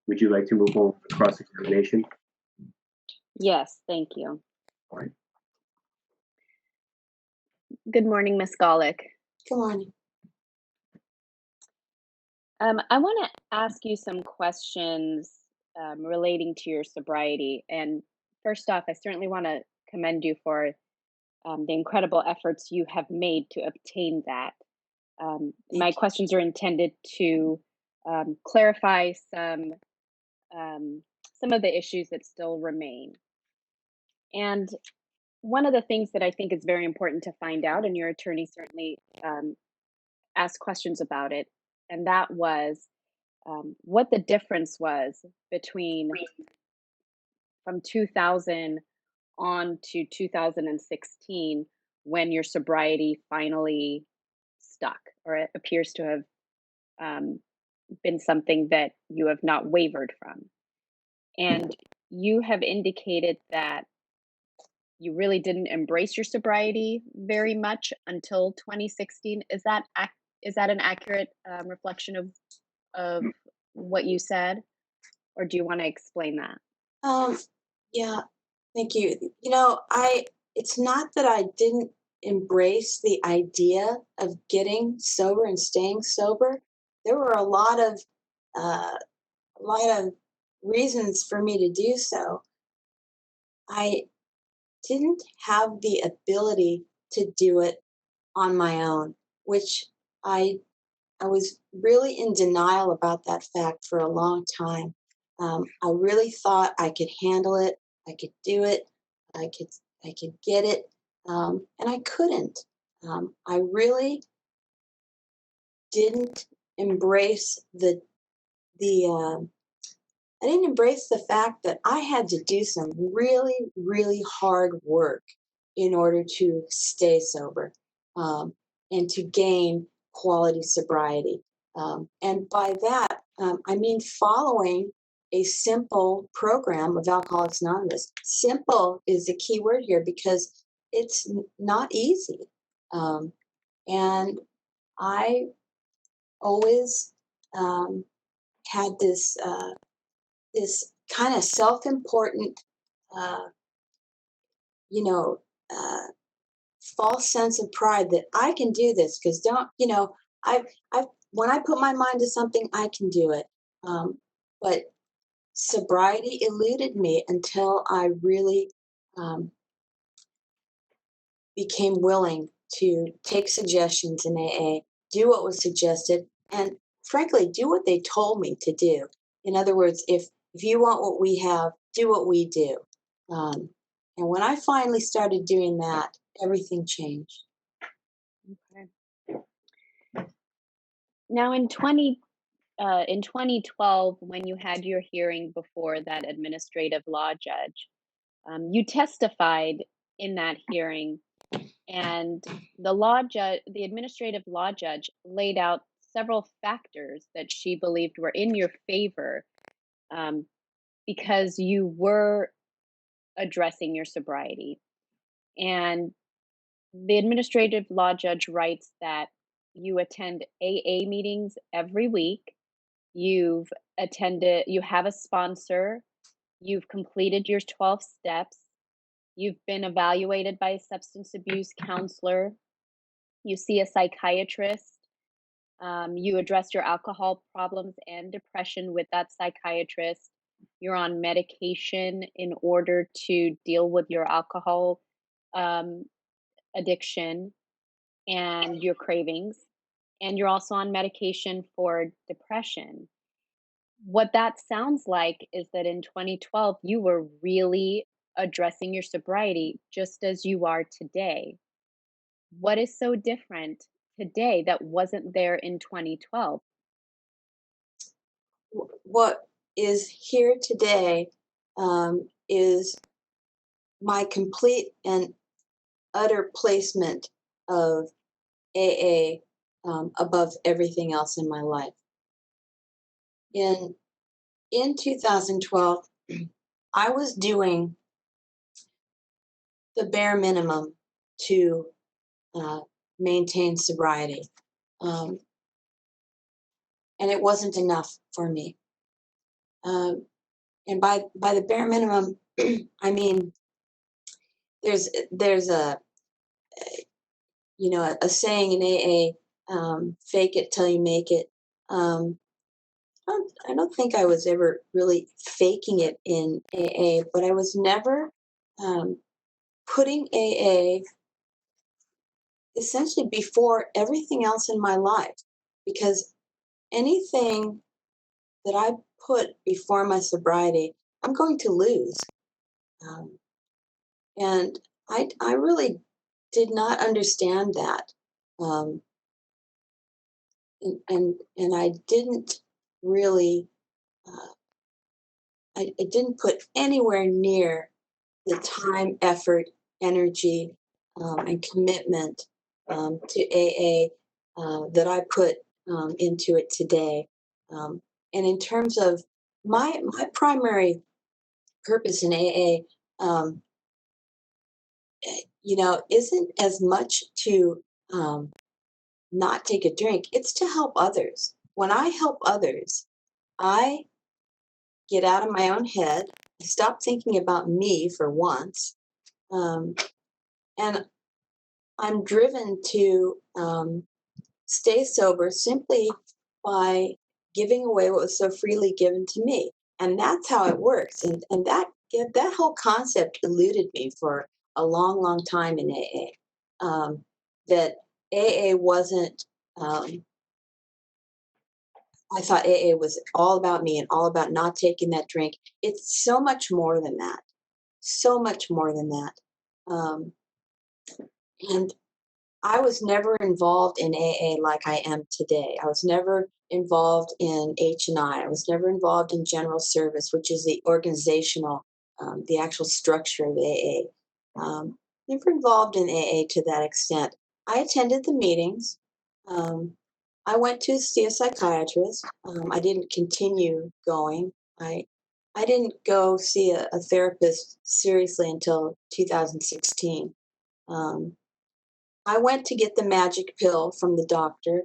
Speaker 4: Would you like to move on to cross-examination?
Speaker 8: Yes, thank you.
Speaker 4: All right.
Speaker 8: Good morning, Ms. Golick.
Speaker 3: Good morning.
Speaker 8: I want to ask you some questions relating to your sobriety. And first off, I certainly want to commend you for the incredible efforts you have made to obtain that. My questions are intended to clarify some of the issues that still remain. And one of the things that I think is very important to find out, and your attorney certainly asked questions about it, and that was what the difference was between from 2000 on to 2016 when your sobriety finally stuck, or it appears to have been something that you have not wavered from. And you have indicated that you really didn't embrace your sobriety very much until 2016. Is that an accurate reflection of what you said, or do you want to explain that?
Speaker 3: Yeah, thank you. It's not that I didn't embrace the idea of getting sober and staying sober. There were a lot of reasons for me to do so. I didn't have the ability to do it on my own, which I was really in denial about that fact for a long time. I really thought I could handle it, I could do it, I could get it, and I couldn't. I really didn't embrace I didn't embrace the fact that I had to do some really, really hard work in order to stay sober, and to gain quality sobriety. And by that, I mean following a simple program of Alcoholics Anonymous. Simple is the key word here because it's not easy. And I always had this kind of self-important, uh, you know, uh, false sense of pride that I can do this because I when I put my mind to something, I can do it. But sobriety eluded me until I really became willing to take suggestions in AA, do what was suggested, and frankly, do what they told me to do. In other words, if you want what we have, do what we do. And when I finally started doing that, everything changed.
Speaker 8: Okay. Now, in 2012, when you had your hearing before that administrative law judge, you testified in that hearing, and the administrative law judge, laid out several factors that she believed were in your favor, because you were addressing your sobriety. And the administrative law judge writes that you attend AA meetings every week. You have a sponsor. You've completed your 12 steps. You've been evaluated by a substance abuse counselor. You see a psychiatrist. You address your alcohol problems and depression with that psychiatrist. You're on medication in order to deal with your alcohol addiction and your cravings. And you're also on medication for depression. What that sounds like is that in 2012, you were really addressing your sobriety just as you are today. What is so different today that wasn't there in 2012?
Speaker 3: What is here today is my complete and utter placement of AA above everything else in my life. In 2012, I was doing the bare minimum to maintain sobriety, and it wasn't enough for me. And by the bare minimum, I mean there's a saying in AA, fake it till you make it. I don't think I was ever really faking it in AA, but I was never putting AA essentially before everything else in my life, because anything that I put before my sobriety, I'm going to lose. And I really did not understand that. Um, and I didn't really, I didn't put anywhere near the time, effort, energy, and commitment to AA that I put into it today. And in terms of my primary purpose in AA, um, isn't as much to not take a drink. It's to help others. When I help others, I get out of my own head. I stop thinking about me for once. And I'm driven to stay sober simply by giving away what was so freely given to me. And that's how it works. And that whole concept eluded me for a long, long time in AA. That AA wasn't, I thought AA was all about me and all about not taking that drink. It's so much more than that. So much more than that. And I was never involved in AA like I am today. I was never involved in H&I. I was never involved in general service, which is the organizational, the actual structure of AA. Never involved in AA to that extent. I attended the meetings. I went to see a psychiatrist. I didn't continue going. I didn't go see a therapist seriously until 2016. I went to get the magic pill from the doctor,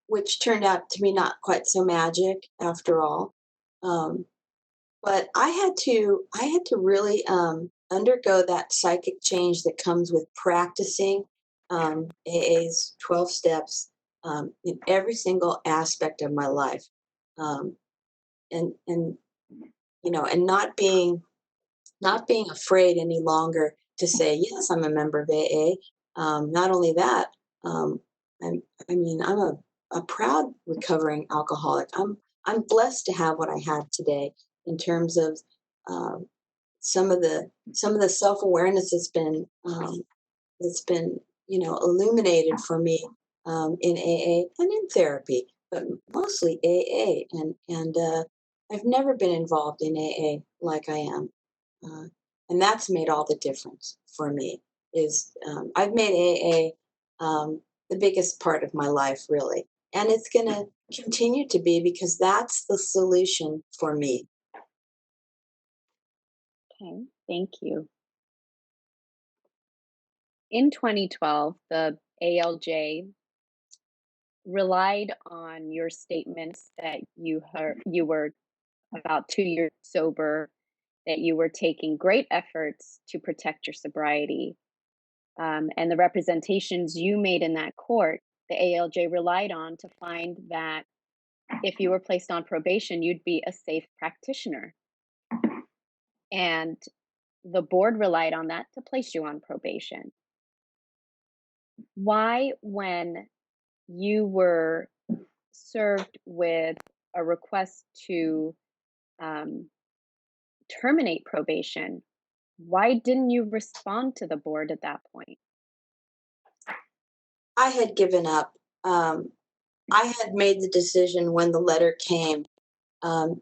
Speaker 3: which turned out to be not quite so magic after all. But I had to really undergo that psychic change that comes with practicing AA's 12 steps in every single aspect of my life, and and not being afraid any longer to say, yes, I'm a member of AA. Not only that, I'm, I'm a proud recovering alcoholic. I'm blessed to have what I have today in terms of um, some of the self awareness that's been illuminated for me in AA and in therapy, but mostly AA. And I've never been involved in AA like I am. Uh, and that's made all the difference for me. Is I've made AA the biggest part of my life, really, and it's going to continue to be because that's the solution for me.
Speaker 8: Okay, thank you. In 2012, the ALJ relied on your statements that you were about 2 years sober, that you were taking great efforts to protect your sobriety, and the representations you made in that court. The ALJ relied on to find that if you were placed on probation, you'd be a safe practitioner, and the board relied on that to place you on probation. Why, when you were served with a request to terminate probation, why didn't you respond to the board at that point?
Speaker 3: I had given up. I had made the decision when the letter came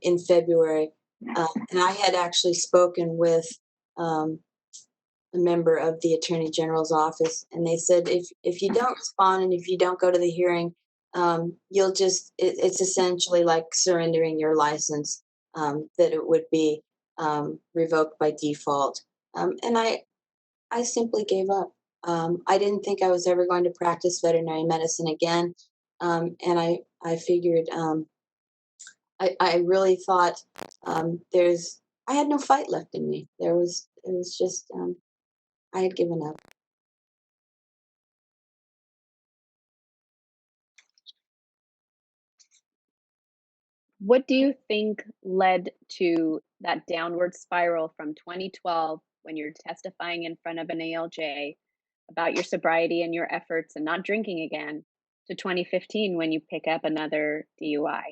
Speaker 3: in February, and I had actually spoken with um, a member of the Attorney General's office, and they said if you don't respond and if you don't go to the hearing, you'll it's essentially like surrendering your license, that it would be revoked by default. And I simply gave up. I didn't think I was ever going to practice veterinary medicine again, and I figured I really thought I had no fight left in me. It was just I had given up.
Speaker 8: What do you think led to that downward spiral from 2012 when you're testifying in front of an ALJ about your sobriety and your efforts and not drinking again to 2015 when you pick up another DUI?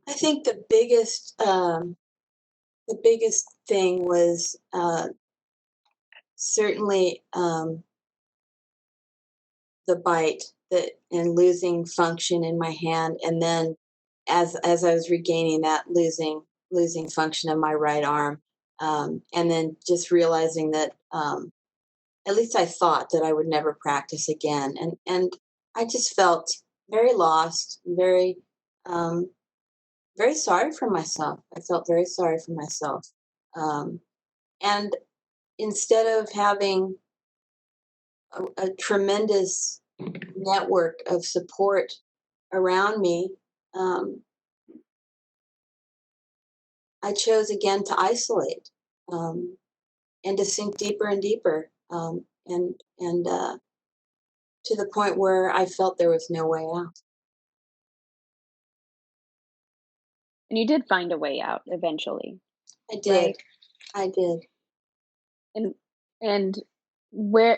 Speaker 3: I think the biggest thing was certainly the bite that and losing function in my hand, and then as I was regaining that, losing function in my right arm, and then just realizing that at least I thought that I would never practice again, and I just felt very lost, um, very sorry for myself. I felt very sorry for myself, and instead of having a tremendous network of support around me, um, I chose again to isolate, and to sink deeper and deeper, and to the point where I felt there was no way out.
Speaker 8: And you did find a way out eventually,
Speaker 3: I did.
Speaker 8: right?
Speaker 3: I did.
Speaker 8: And and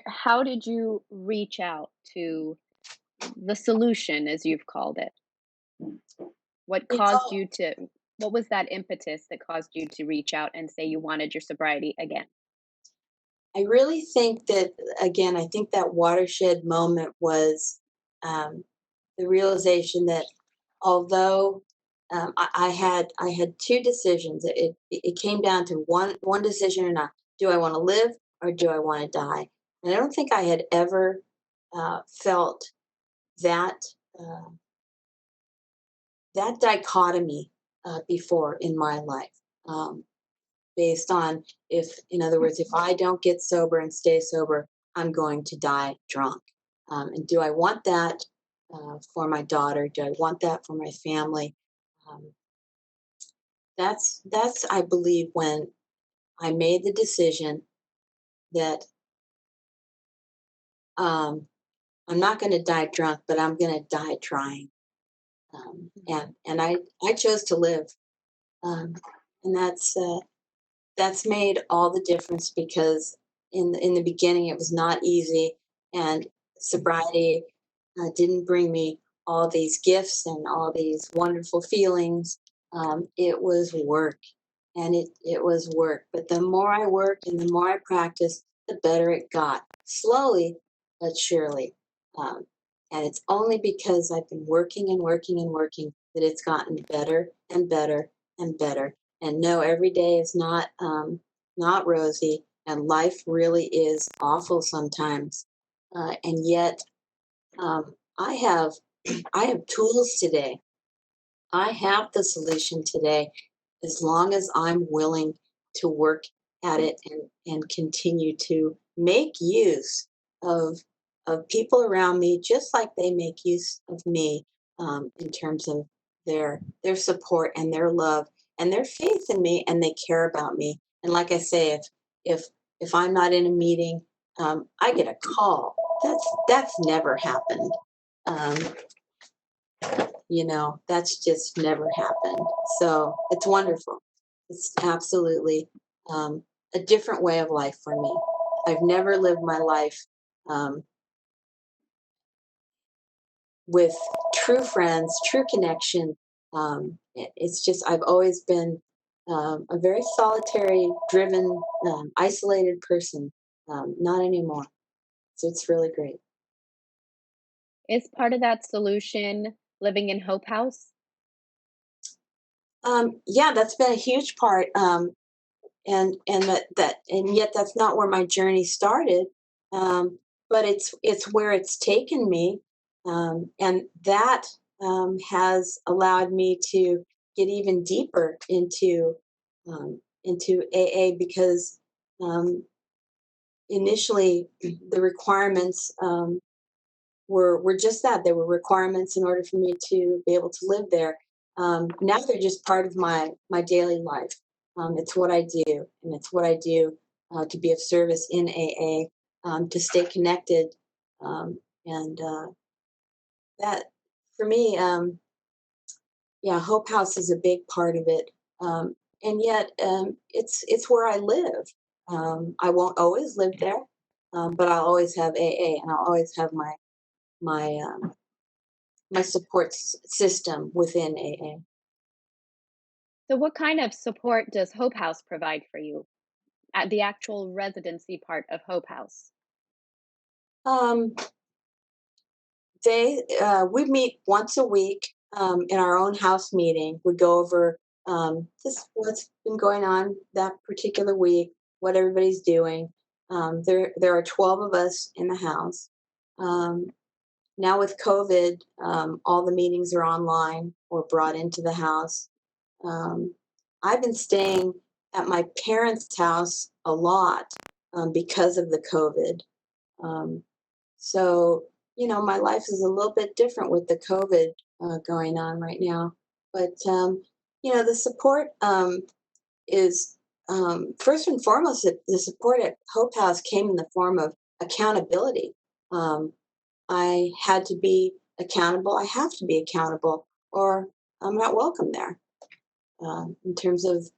Speaker 8: how did you reach out to the solution, as you've called it? What
Speaker 3: It's
Speaker 8: caused
Speaker 3: all.
Speaker 8: you to what was that impetus that caused you to reach out and say you wanted your sobriety again?
Speaker 3: I really think that, again, I think that watershed moment was the realization that although I had two decisions, it came down to one decision or not. Do I want to live or do I want to die? And I don't think I had ever felt that uh, that dichotomy before in my life. Based on, if, in other words, if I don't get sober and stay sober, I'm going to die drunk. And do I want that for my daughter? Do I want that for my family? Um, that's I believe when I made the decision that I'm not going to die drunk, but I'm going to die trying. And I chose to live, and that's made all the difference because in the beginning it was not easy, and sobriety didn't bring me all these gifts and all these wonderful feelings. It was work, and it was work. But the more I worked and the more I practiced, the better it got. Slowly but surely. Um, and it's only because I've been working and working and working that it's gotten better and better and better. And no, every day is not rosy, and life really is awful sometimes. And yet, I have I have tools today. I have the solution today, as long as I'm willing to work at it and continue to make use of people around me, just like they make use of me, in terms of their support and their love and their faith in me, and they care about me. And like I say, if if I'm not in a meeting, I get a call. That's never happened. Um, that's just never happened. So it's wonderful. It's absolutely a different way of life for me. I've never lived my life um, with true friends, true connection. It's just, I've always been a very solitary, driven, isolated person. Not anymore. So it's really great.
Speaker 8: Is part of that solution living in Hope House?
Speaker 3: Yeah, that's been a huge part. And yet that's not where my journey started, but it's where it's taken me, and that has allowed me to get even deeper into AA, because initially the requirements were just that. They were requirements in order for me to be able to live there. Now they're just part of my daily life. It's what I do, and it's what I do to be of service in AA, to stay connected, and that for me, yeah, Hope House is a big part of it. And yet, it's where I live. I won't always live there, but I'll always have AA, and I'll always have my my support system within AA.
Speaker 8: So, what kind of support does Hope House provide for you at the actual residency part of Hope House?
Speaker 3: Um, we meet once a week in our own house meeting. We go over just what's been going on that particular week, what everybody's doing. There are 12 of us in the house. Um, Now with COVID, all the meetings are online or brought into the house. Um, I've been staying at my parents' house a lot because of the COVID. Um, so, my life is a little bit different with the COVID going on right now. But, the support is first and foremost, the support at Hope House came in the form of accountability. Um, I had to be accountable. I have to be accountable, or I'm not welcome there. In terms of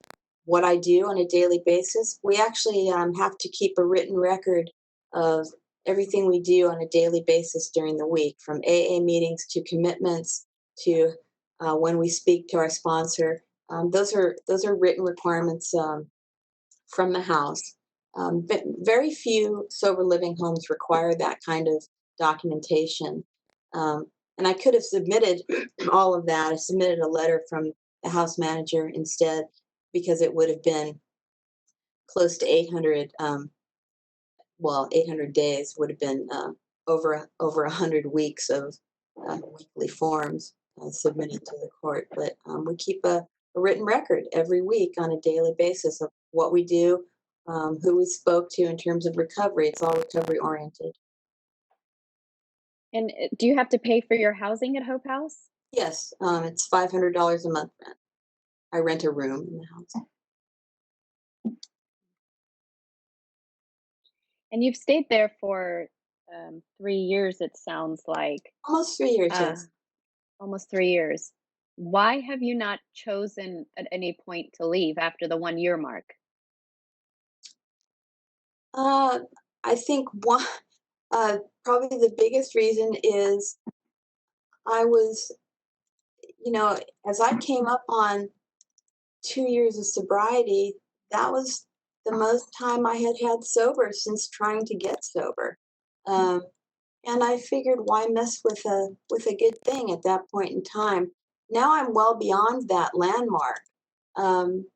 Speaker 3: what I do on a daily basis, we actually have to keep a written record of everything we do on a daily basis during the week, from AA meetings to commitments to when we speak to our sponsor. Those are written requirements from the house. But very few sober living homes require that kind of documentation. Um, and I could have submitted all of that. I submitted a letter from the house manager instead, because it would have been close to 800. 800 days would have been over 100 weeks of weekly forms submitted to the court. But we keep a written record every week on a daily basis of what we do, who we spoke to in terms of recovery. It's all recovery oriented.
Speaker 8: And do you have to pay for your housing at Hope House?
Speaker 3: Yes, it's $500 a month rent. I rent a room in the house.
Speaker 8: And you've stayed there for 3 years, it sounds like.
Speaker 3: Almost 3 years,
Speaker 8: Uh,
Speaker 3: yes.
Speaker 8: almost 3 years. Why have you not chosen at any point to leave after the 1 year mark?
Speaker 3: Uh, I think probably the biggest reason is I was, as I came up on 2 years of sobriety, that was the most time I had had sober since trying to get sober. Um, and I figured, why mess with a good thing at that point in time? Now I'm well beyond that landmark. Um,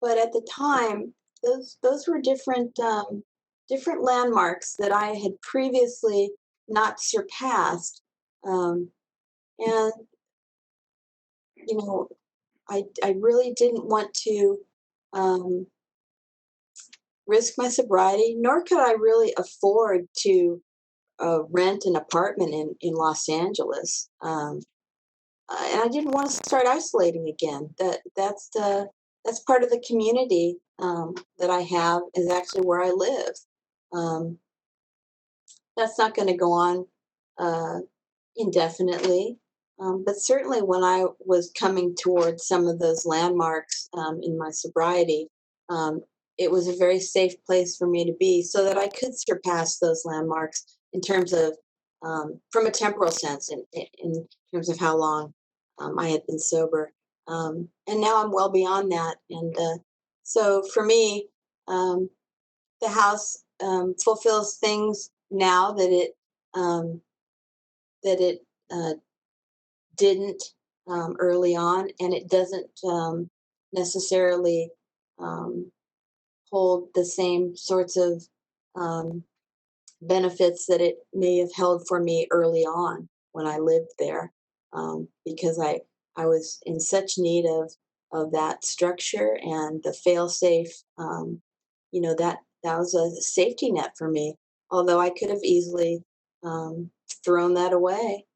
Speaker 3: but at the time, those were different landmarks that I had previously not surpassed. Um, and you know, I really didn't want to um, risk my sobriety, nor could I really afford to rent an apartment in Los Angeles. And I didn't want to start isolating again. That's part of the community that I have, is actually where I live. Um, that's not going to go on uh, indefinitely. But certainly, when I was coming towards some of those landmarks in my sobriety, um, it was a very safe place for me to be, so that I could surpass those landmarks in terms of, from a temporal sense, in terms of how long I had been sober. And now I'm well beyond that. And so for me, um, the house fulfills things now um, that it uh, didn't early on, and it doesn't necessarily um, hold the same sorts of um, benefits that it may have held for me early on when I lived there, because I was in such need of that structure and the fail-safe. That was a safety net for me. Although I could have easily thrown that away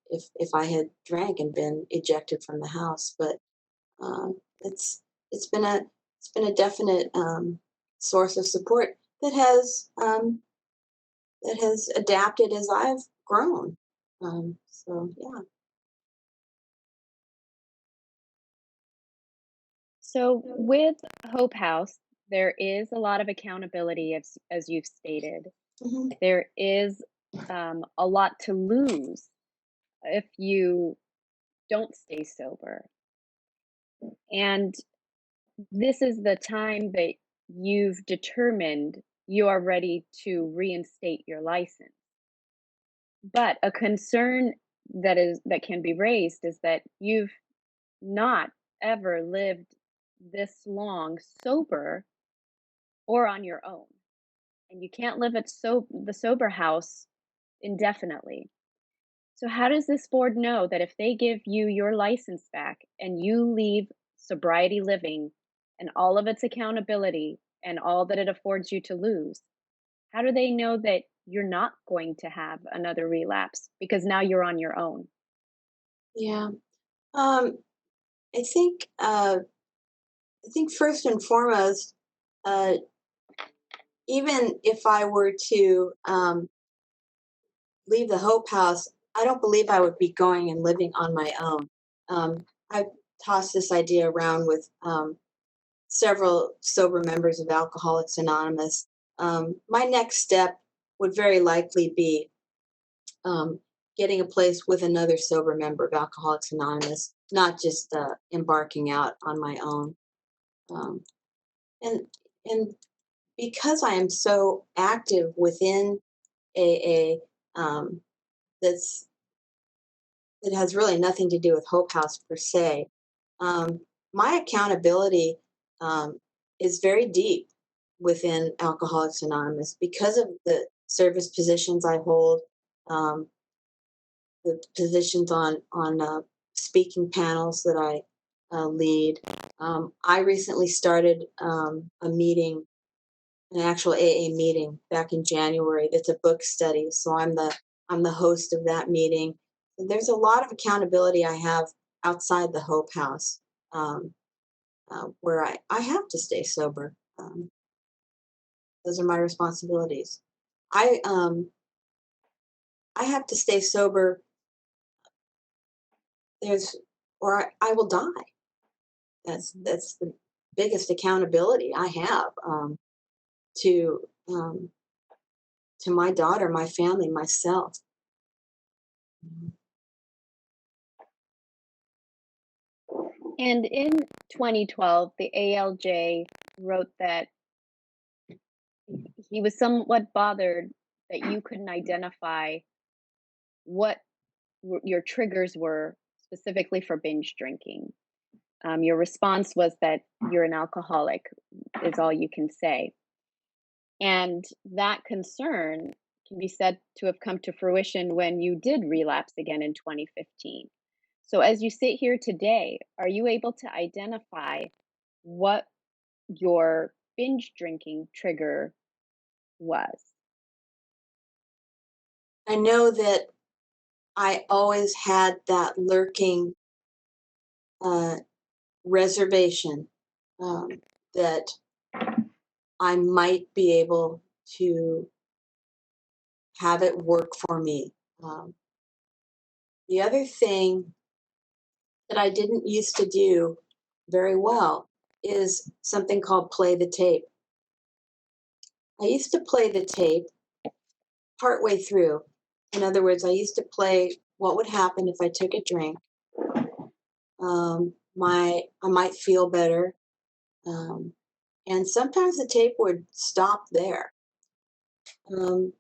Speaker 3: if I had drank and been ejected from the house. But um, it's it's been a definite source of support that has adapted as I've grown. So yeah.
Speaker 8: So with Hope House, there is a lot of accountability, as you've stated.
Speaker 3: Mhm.
Speaker 8: There is a lot to lose if you don't stay sober. And this is the time that you've determined you are ready to reinstate your license. But a concern that can be raised is that you've not ever lived this long sober or on your own. And you can't live at the sober house indefinitely. So how does this board know that if they give you your license back and you leave sobriety living and all of its accountability and all that it affords you to lose, how do they know that you're not going to have another relapse because now you're on your own?
Speaker 3: Yeah. Um, I think first and foremost, uh, even if I were to leave the Hope House, I don't believe I would be going and living on my own. I've tossed this idea around with several sober members of Alcoholics Anonymous. My next step would very likely be um, getting a place with another sober member of Alcoholics Anonymous, not just embarking out on my own. Um, and and because I am so active within AA, um, that's that has really nothing to do with Hope House per se. My accountability um, is very deep within Alcoholics Anonymous because of the service positions I hold, um, the positions on speaking panels that I lead. I recently started a meeting, an actual AA meeting back in January. That's a book study, so I'm the host of that meeting. There's a lot of accountability I have outside the Hope House, where I have to stay sober. Those are my responsibilities. I um, I have to stay sober. There's or I will die. That's the biggest accountability I have to um, to my daughter, my family, myself.
Speaker 8: And in 2012, the ALJ wrote that he was somewhat bothered that you couldn't identify what your triggers were specifically for binge drinking. Your response was that you're an alcoholic, is all you can say. And that concern can be said to have come to fruition when you did relapse again in 2015. So, as you sit here today, are you able to identify what your binge drinking trigger was?
Speaker 3: I know that I always had that lurking uh, reservation um, that I might be able to have it work for me. Um, the other thing that I didn't used to do very well is something called play the tape. I used to play the tape partway through. In other words, I used to play what would happen if I took a drink. I might feel better, um, and sometimes the tape would stop there. Um,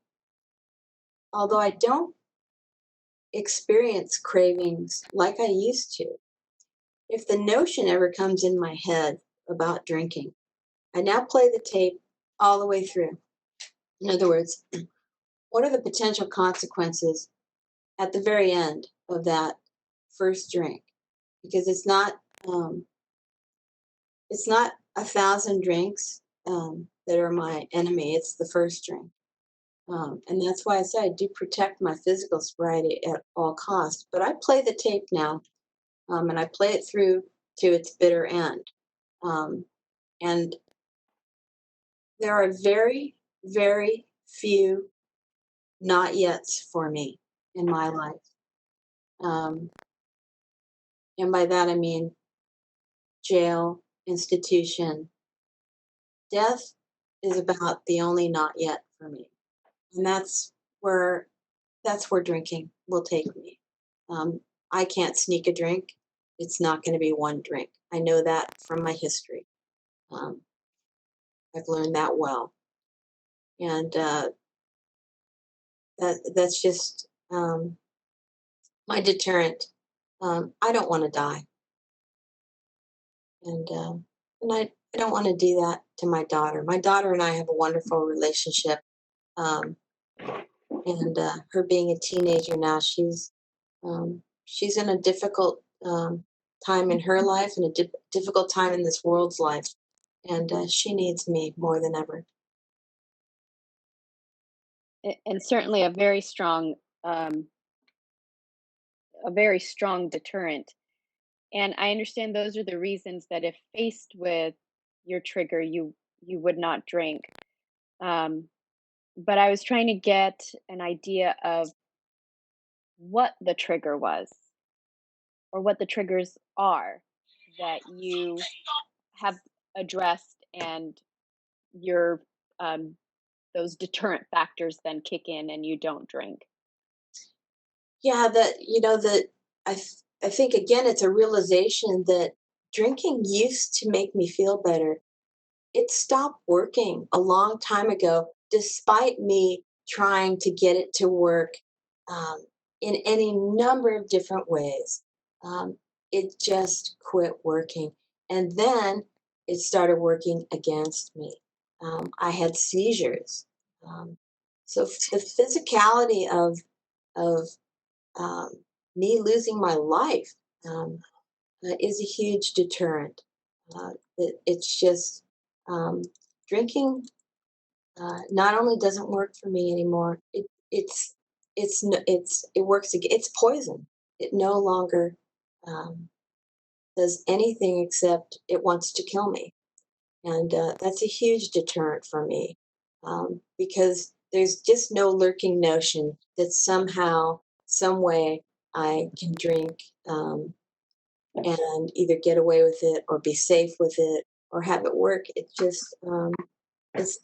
Speaker 3: although I don't experience cravings like I used to, if the notion ever comes in my head about drinking, I now play the tape all the way through. In other words, what are the potential consequences at the very end of that first drink? Because um, it's not 1,000 drinks that are my enemy. It's the first drink. And that's why I say I do protect my physical sobriety at all costs. But I play the tape now, and I play it through to its bitter end. Um, and there are very, very few not yets for me in my life. Um, and by that I mean jail institution, death is about the only not yet for me. And that's where drinking will take me. I can't sneak a drink. It's not going to be one drink. I know that from my history. I've learned that well. And that's just my deterrent. I don't want to die. And I don't want to do that to my daughter. My daughter and I have a wonderful relationship. And her being a teenager now, she's in a difficult time in her life and a difficult time in this world's life, and she needs me more than ever.
Speaker 8: And certainly a very strong deterrent. And I understand those are the reasons that if faced with your trigger, you would not drink. But I was trying to get an idea of what the trigger was, or what the triggers are that you have addressed, and your those deterrent factors then kick in and you don't drink.
Speaker 3: Yeah, I think again it's a realization that drinking used to make me feel better. It stopped working a long time ago, despite me trying to get it to work um, in any number of different ways. It just quit working. And then it started working against me. I had seizures. So the physicality of me losing my life is a huge deterrent. It's just drinking not only doesn't work for me anymore. It works. It's poison. It no longer does anything except it wants to kill me, and that's a huge deterrent for me because there's just no lurking notion that somehow, some way, I can drink and either get away with it or be safe with it or have it work. It's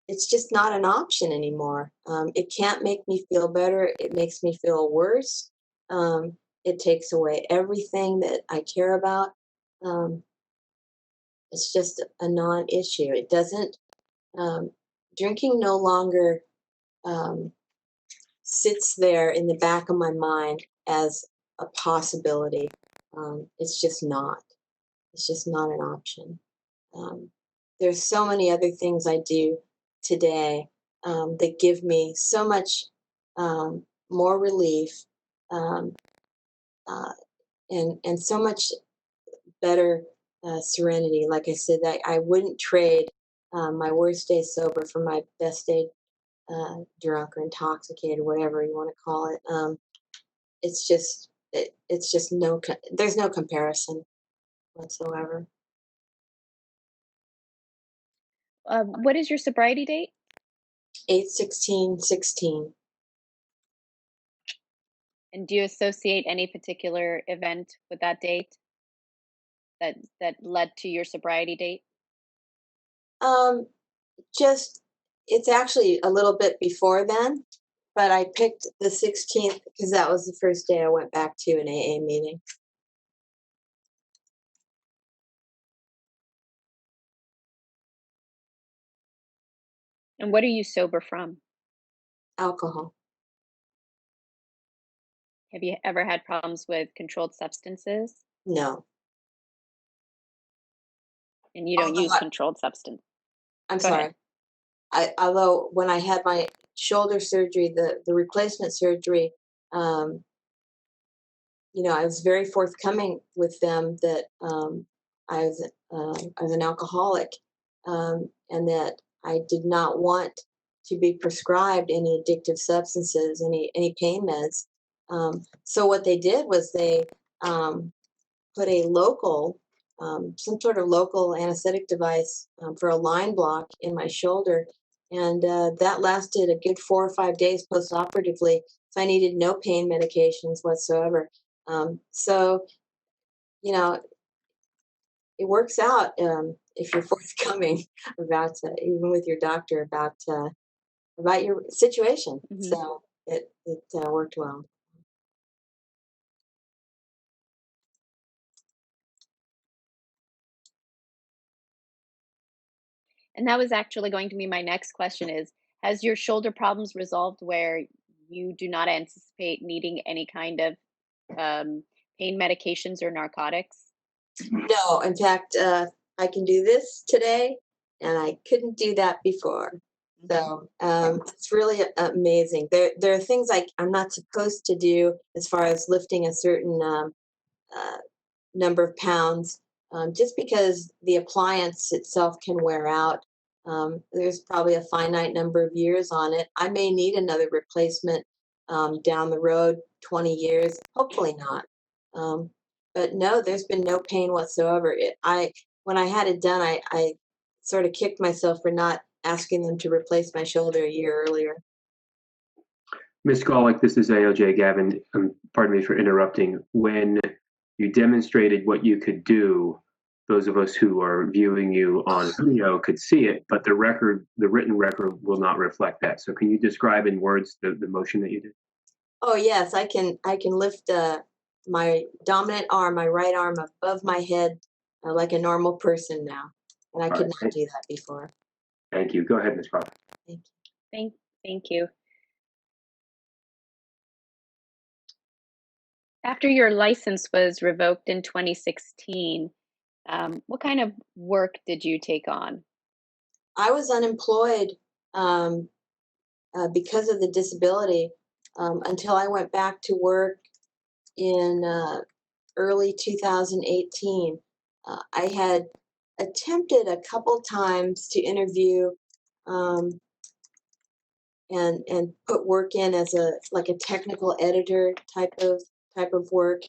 Speaker 3: it's just not an option anymore. It can't make me feel better. It makes me feel worse. It takes away everything that I care about. Um, it's just a non-issue. It doesn't. Drinking no longer um, sits there in the back of my mind as a possibility. It's just not. It's just not an option. There's so many other things I do today that give me so much more relief um, uh, and so much better serenity. Like I said, I wouldn't trade my worst day sober for my best day drunk or intoxicated, whatever you want to call it. It's just there's no comparison whatsoever.
Speaker 8: What is your sobriety date?
Speaker 3: 8/16/16.
Speaker 8: And do you associate any particular event with that date that led to your sobriety date?
Speaker 3: Just it's actually a little bit before then, but I picked the 16th because that was the first day I went back to an AA meeting.
Speaker 8: And what are you sober from?
Speaker 3: Alcohol.
Speaker 8: Have you ever had problems with controlled substances?
Speaker 3: No.
Speaker 8: And you don't
Speaker 3: Although
Speaker 8: use controlled substance?
Speaker 3: I'm
Speaker 8: Go ahead.
Speaker 3: sorry. Although when I had my shoulder surgery, the replacement surgery, I was very forthcoming with them that I was an alcoholic, and that I did not want to be prescribed any addictive substances, any pain meds. So what they did was they put a local, some sort of local anesthetic device for a line block in my shoulder. And that lasted a good 4 or 5 days post-operatively. So I needed no pain medications whatsoever. So, you know, works out if you're forthcoming about even with your doctor about your situation. So it worked well.
Speaker 8: And that was actually going to be my next question is, has your shoulder problems resolved where you do not anticipate needing any kind of pain medications or narcotics?
Speaker 3: No, in fact, I can do this today, and I couldn't do that before. So it's really amazing. There are things I'm not supposed to do as far as lifting a certain number of pounds, just because the appliance itself can wear out. There's probably a finite number of years on it. I may need another replacement down the road, 20 years, hopefully not. But no, there's been no pain whatsoever. When I had it done, I sort of kicked myself for not asking them to replace my shoulder a year earlier.
Speaker 4: Ms. Golick, this is AOJ Gavin. Pardon me for interrupting. When you demonstrated what you could do, those of us who are viewing you on video could see it, but the written record will not reflect that. So can you describe in words the motion that you did?
Speaker 3: Oh yes, I can lift my dominant arm, my right arm above my head like a normal person now. And I could not do that before.
Speaker 4: Thank you. Go ahead, Ms. Crawford.
Speaker 3: Thank
Speaker 8: you. Thank you. After your license was revoked in 2016, what kind of work did you take on?
Speaker 3: I was unemployed because of the disability until I went back to work in early 2018. I had attempted a couple times to interview and put work in as a technical editor type of work,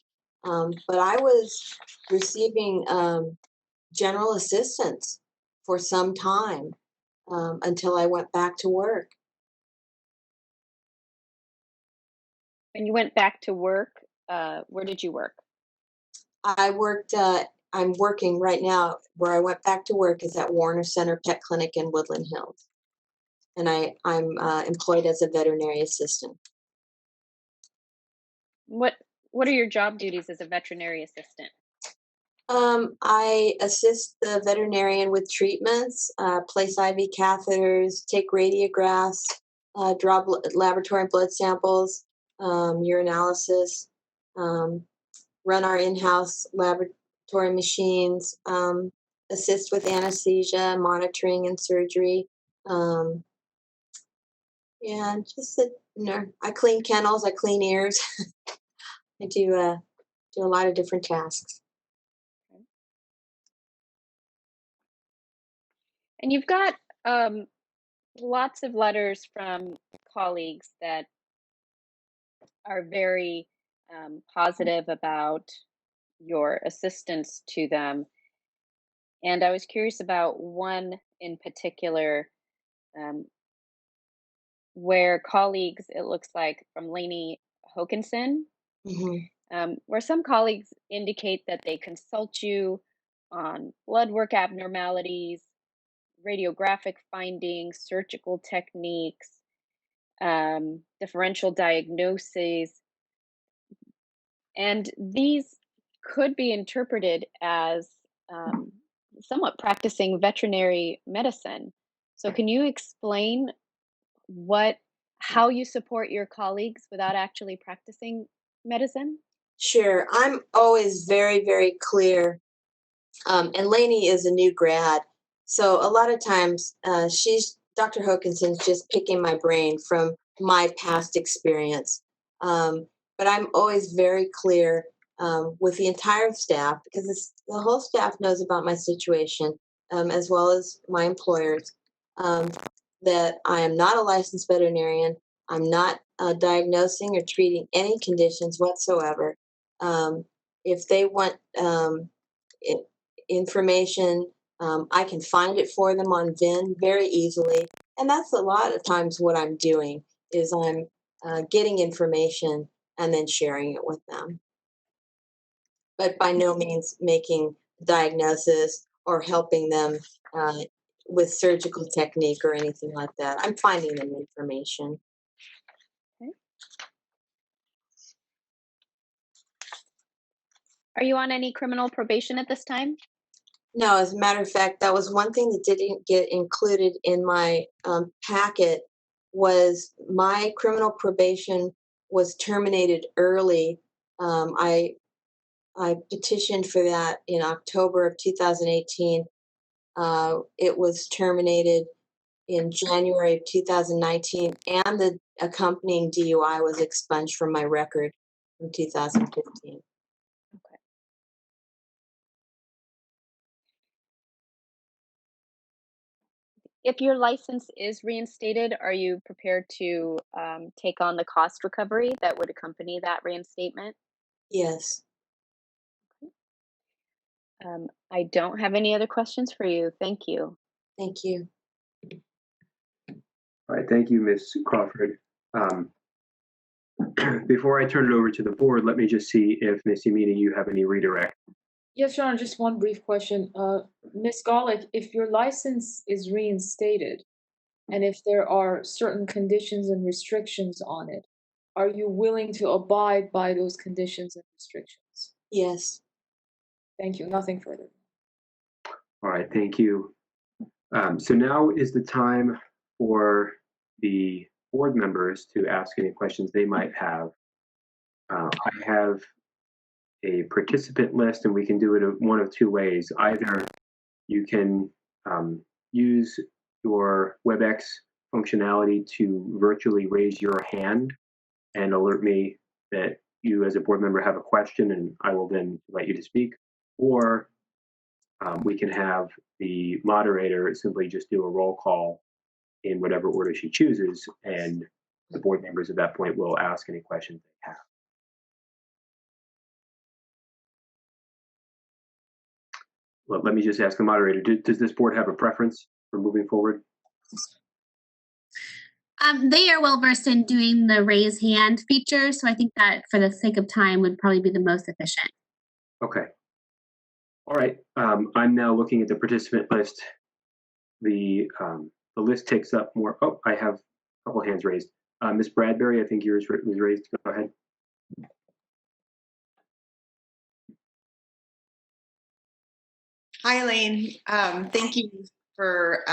Speaker 3: but I was receiving general assistance for some time until I went back to work.
Speaker 8: When you went back to work, where did you work?
Speaker 3: I worked. I'm working right now. Where I went back to work is at Warner Center Pet Clinic in Woodland Hills, and I'm employed as a veterinary assistant.
Speaker 8: What are your job duties as a veterinary assistant?
Speaker 3: I assist the veterinarian with treatments, place IV catheters, take radiographs, draw laboratory and blood samples, urinalysis, run our in-house laboratory machines, assist with anesthesia, monitoring, and surgery. And just I clean kennels, I clean ears. I do a lot of different tasks.
Speaker 8: And you've got lots of letters from colleagues that are very positive about your assistance to them. And I was curious about one in particular where colleagues, it looks like from Lainey Hokinson, where some colleagues indicate that they consult you on blood work abnormalities, radiographic findings, surgical techniques, differential diagnoses, and these could be interpreted as somewhat practicing veterinary medicine. So can you explain how you support your colleagues without actually practicing medicine?
Speaker 3: Sure. I'm always very, very clear. And Lainey is a new grad. So a lot of times Dr. Hokinson's just picking my brain from my past experience. But I'm always very clear with the entire staff, because the whole staff knows about my situation, as well as my employers, that I am not a licensed veterinarian. I'm not diagnosing or treating any conditions whatsoever. If they want information, I can find it for them on VIN very easily. And that's a lot of times what I'm doing is I'm getting information and then sharing it with them. But by no means making diagnosis or helping them with surgical technique or anything like that. I'm finding them information.
Speaker 8: Okay. Are you on any criminal probation at this time?
Speaker 3: No, as a matter of fact, that was one thing that didn't get included in my packet was my criminal probation was terminated early. I petitioned for that in October of 2018. It was terminated in January of 2019, and the accompanying DUI was expunged from my record in 2015.
Speaker 8: Okay. If your license is reinstated, are you prepared to take on the cost recovery that would accompany that reinstatement?
Speaker 3: Yes.
Speaker 8: I don't have any other questions for you. Thank you.
Speaker 3: Thank you.
Speaker 4: All right, thank you, Ms. Crawford. Before I turn it over to the board, let me just see if Ms. Yamini, you have any redirect.
Speaker 7: Yes, Your Honor, just one brief question. Ms. Golick, if your license is reinstated, and if there are certain conditions and restrictions on it, are you willing to abide by those conditions and restrictions?
Speaker 3: Yes.
Speaker 7: Thank you. Nothing further.
Speaker 4: All right, thank you. So now is the time for the board members to ask any questions they might have. I have a participant list, and we can do it one of two ways. Either you can use your WebEx functionality to virtually raise your hand and alert me that you as a board member have a question, and I will then invite you to speak. Or we can have the moderator simply just do a roll call in whatever order she chooses, and the board members at that point will ask any questions they have. Well, let me just ask the moderator, does this board have a preference for moving forward?
Speaker 2: They are well versed in doing the raise hand feature, so I think that for the sake of time would probably be the most efficient.
Speaker 4: Okay. All right. I'm now looking at the participant list. The list takes up more. Oh, I have a couple hands raised. Ms. Bradbury, I think yours was raised. Go ahead.
Speaker 11: Hi, Elaine. Thank you for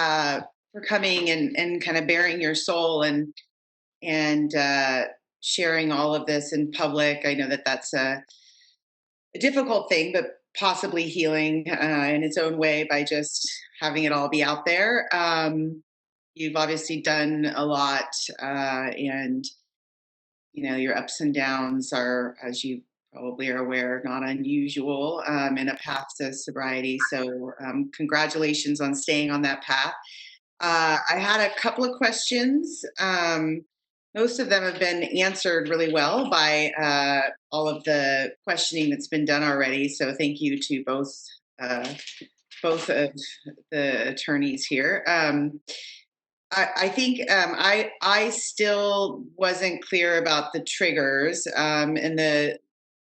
Speaker 11: coming and kind of bearing your soul and sharing all of this in public. I know that that's a difficult thing, but possibly healing in its own way by just having it all be out there. You've obviously done a lot, and your ups and downs are, as you probably are aware, not unusual in a path to sobriety. So congratulations on staying on that path. I had a couple of questions. Most of them have been answered really well by all of the questioning that's been done already. So thank you to both of the attorneys here. I think I still wasn't clear about the triggers and the.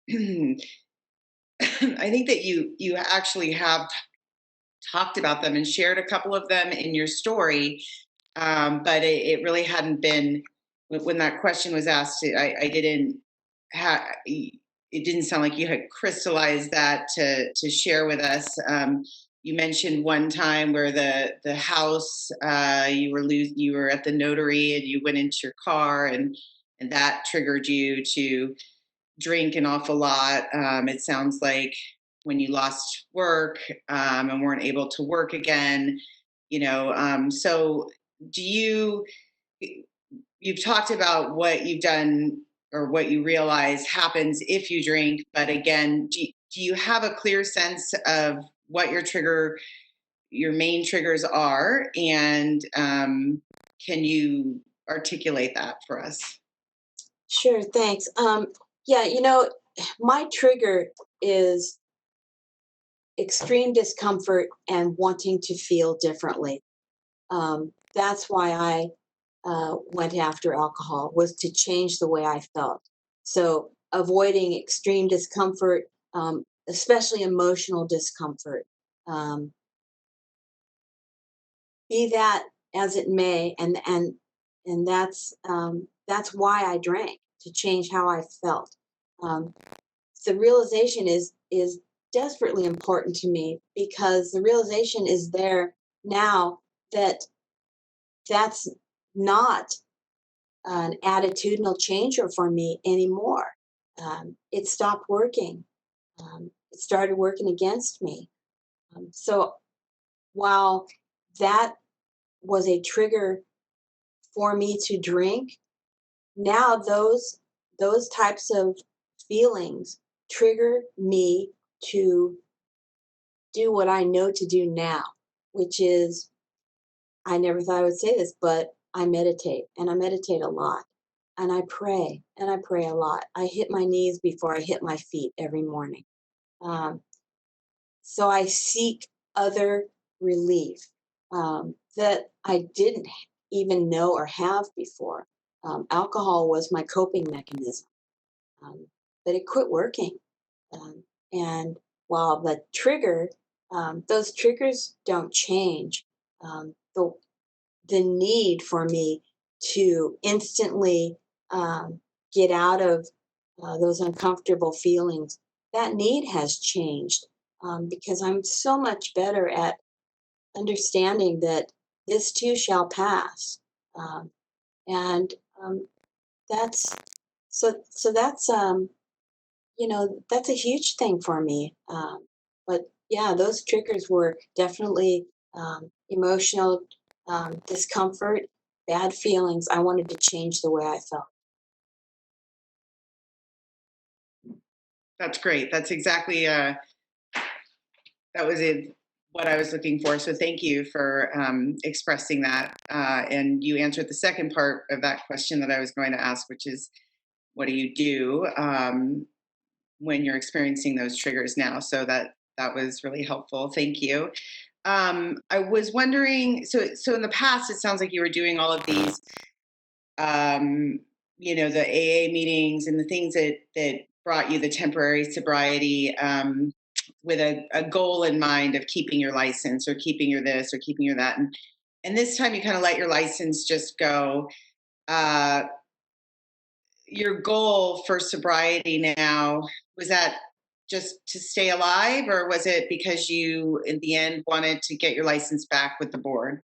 Speaker 11: I think that you actually have talked about them and shared a couple of them in your story, but it really hadn't been when that question was asked. I didn't have. It didn't sound like you had crystallized that to share with us. You mentioned one time where the house you were at the notary and you went into your car and that triggered you to drink an awful lot. It sounds like when you lost work and weren't able to work again, so you've talked about what you've done or what you realize happens if you drink, but again, do you have a clear sense of what your main triggers are, and can you articulate that for us?
Speaker 3: Sure, thanks. Yeah, my trigger is extreme discomfort and wanting to feel differently. That's why I went after alcohol, was to change the way I felt. So avoiding extreme discomfort, especially emotional discomfort. Be that as it may, and that's why I drank, to change how I felt. The realization is desperately important to me, because the realization is there now that that's not an attitudinal changer for me anymore. It stopped working. It started working against me. So while that was a trigger for me to drink, now those types of feelings trigger me to do what I know to do now, which is, I never thought I would say this, but I meditate, and I meditate a lot, and I pray, and I pray a lot. I hit my knees before I hit my feet every morning. So I seek other relief that I didn't even know or have before. Alcohol was my coping mechanism, but it quit working. And while the trigger, those triggers don't change, the need for me to instantly get out of those uncomfortable feelings, that need has changed, because I'm so much better at understanding that this too shall pass. And that's that's that's a huge thing for me. But yeah, those triggers were definitely emotional discomfort, bad feelings. I wanted to change the way I felt.
Speaker 11: That's great. That's exactly that was it, what I was looking for. So thank you for expressing that. And you answered the second part of that question that I was going to ask, which is, what do you do when you're experiencing those triggers now? So that was really helpful. Thank you. I was wondering, so in the past, it sounds like you were doing all of these, the AA meetings and the things that brought you the temporary sobriety, with a goal in mind of keeping your license or keeping your this or keeping your that. And this time you kind of let your license just go. Your goal for sobriety now, was that just to stay alive, or was it because you, in the end, wanted to get your license back with the board?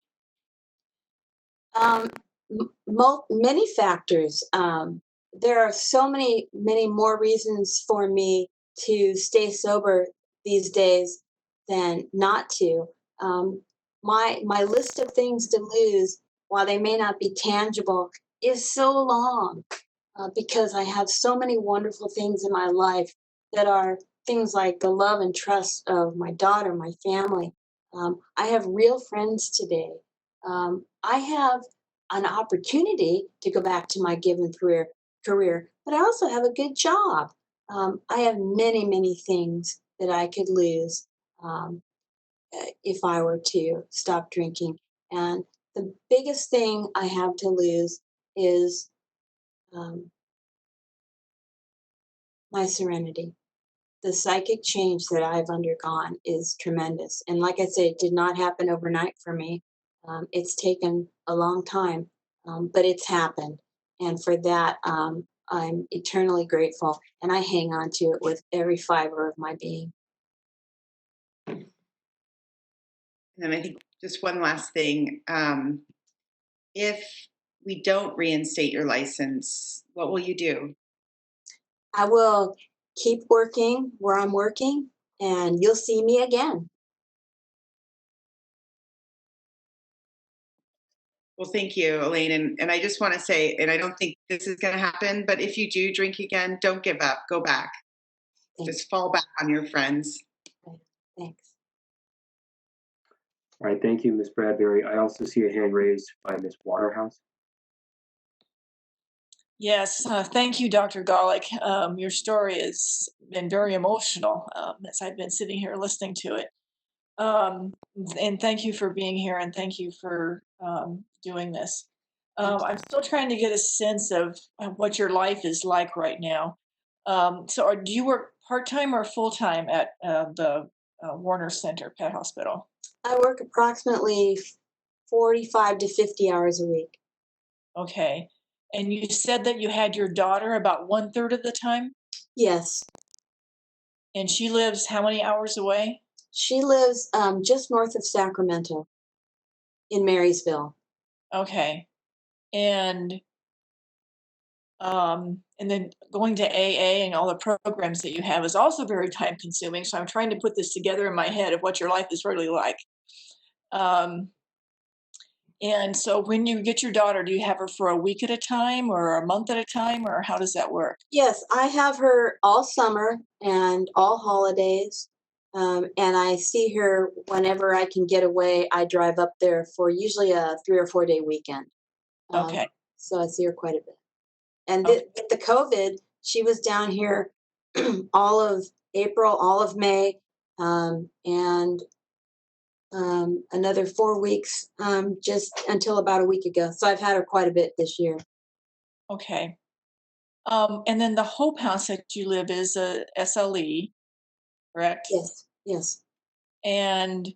Speaker 3: Many factors. There are so many more reasons for me to stay sober these days than not to. My list of things to lose, while they may not be tangible, is so long, because I have so many wonderful things in my life that are things like the love and trust of my daughter, my family. I have real friends today. I have an opportunity to go back to my given career, but I also have a good job. I have many things that I could lose if I were to stop drinking. And the biggest thing I have to lose is my serenity. The psychic change that I've undergone is tremendous. And like I said, it did not happen overnight for me. It's taken a long time, but it's happened. And for that, I'm eternally grateful. And I hang on to it with every fiber of my being.
Speaker 11: And I think just one last thing. If we don't reinstate your license, what will you do?
Speaker 3: I will keep working where I'm working, and you'll see me again.
Speaker 11: Well, thank you, Elaine. And I just want to say, and I don't think this is going to happen, but if you do drink again, don't give up. Go back.
Speaker 3: Thanks.
Speaker 11: Just fall back on your friends.
Speaker 3: Thanks.
Speaker 4: All right, thank you, Ms. Bradbury. I also see a hand raised by Ms. Waterhouse.
Speaker 10: Yes, thank you, Dr. Golick. Your story has been very emotional as I've been sitting here listening to it. And thank you for being here, and thank you for doing this. I'm still trying to get a sense of what your life is like right now. So do you work part-time or full-time at the Warner Center Pet Hospital?
Speaker 3: I work approximately 45 to 50 hours a week.
Speaker 10: Okay. And you said that you had your daughter about 1/3 of the time?
Speaker 3: Yes.
Speaker 10: And she lives how many hours away?
Speaker 3: She lives just north of Sacramento in Marysville.
Speaker 10: Okay. And then going to AA and all the programs that you have is also very time consuming. So I'm trying to put this together in my head of what your life is really like. And so when you get your daughter, do you have her for a week at a time or a month at a time, or how does that work?
Speaker 3: Yes, I have her all summer and all holidays. And I see her whenever I can get away. I drive up there for usually a 3 or 4 day weekend.
Speaker 10: Okay.
Speaker 3: So I see her quite a bit. And
Speaker 10: Okay.
Speaker 3: with the COVID, she was down here all of April, all of May, and another 4 weeks just until about a week ago. So I've had her quite a bit this year.
Speaker 10: Okay. And then the Hope House that you live is a SLE, correct?
Speaker 3: Yes, yes.
Speaker 10: And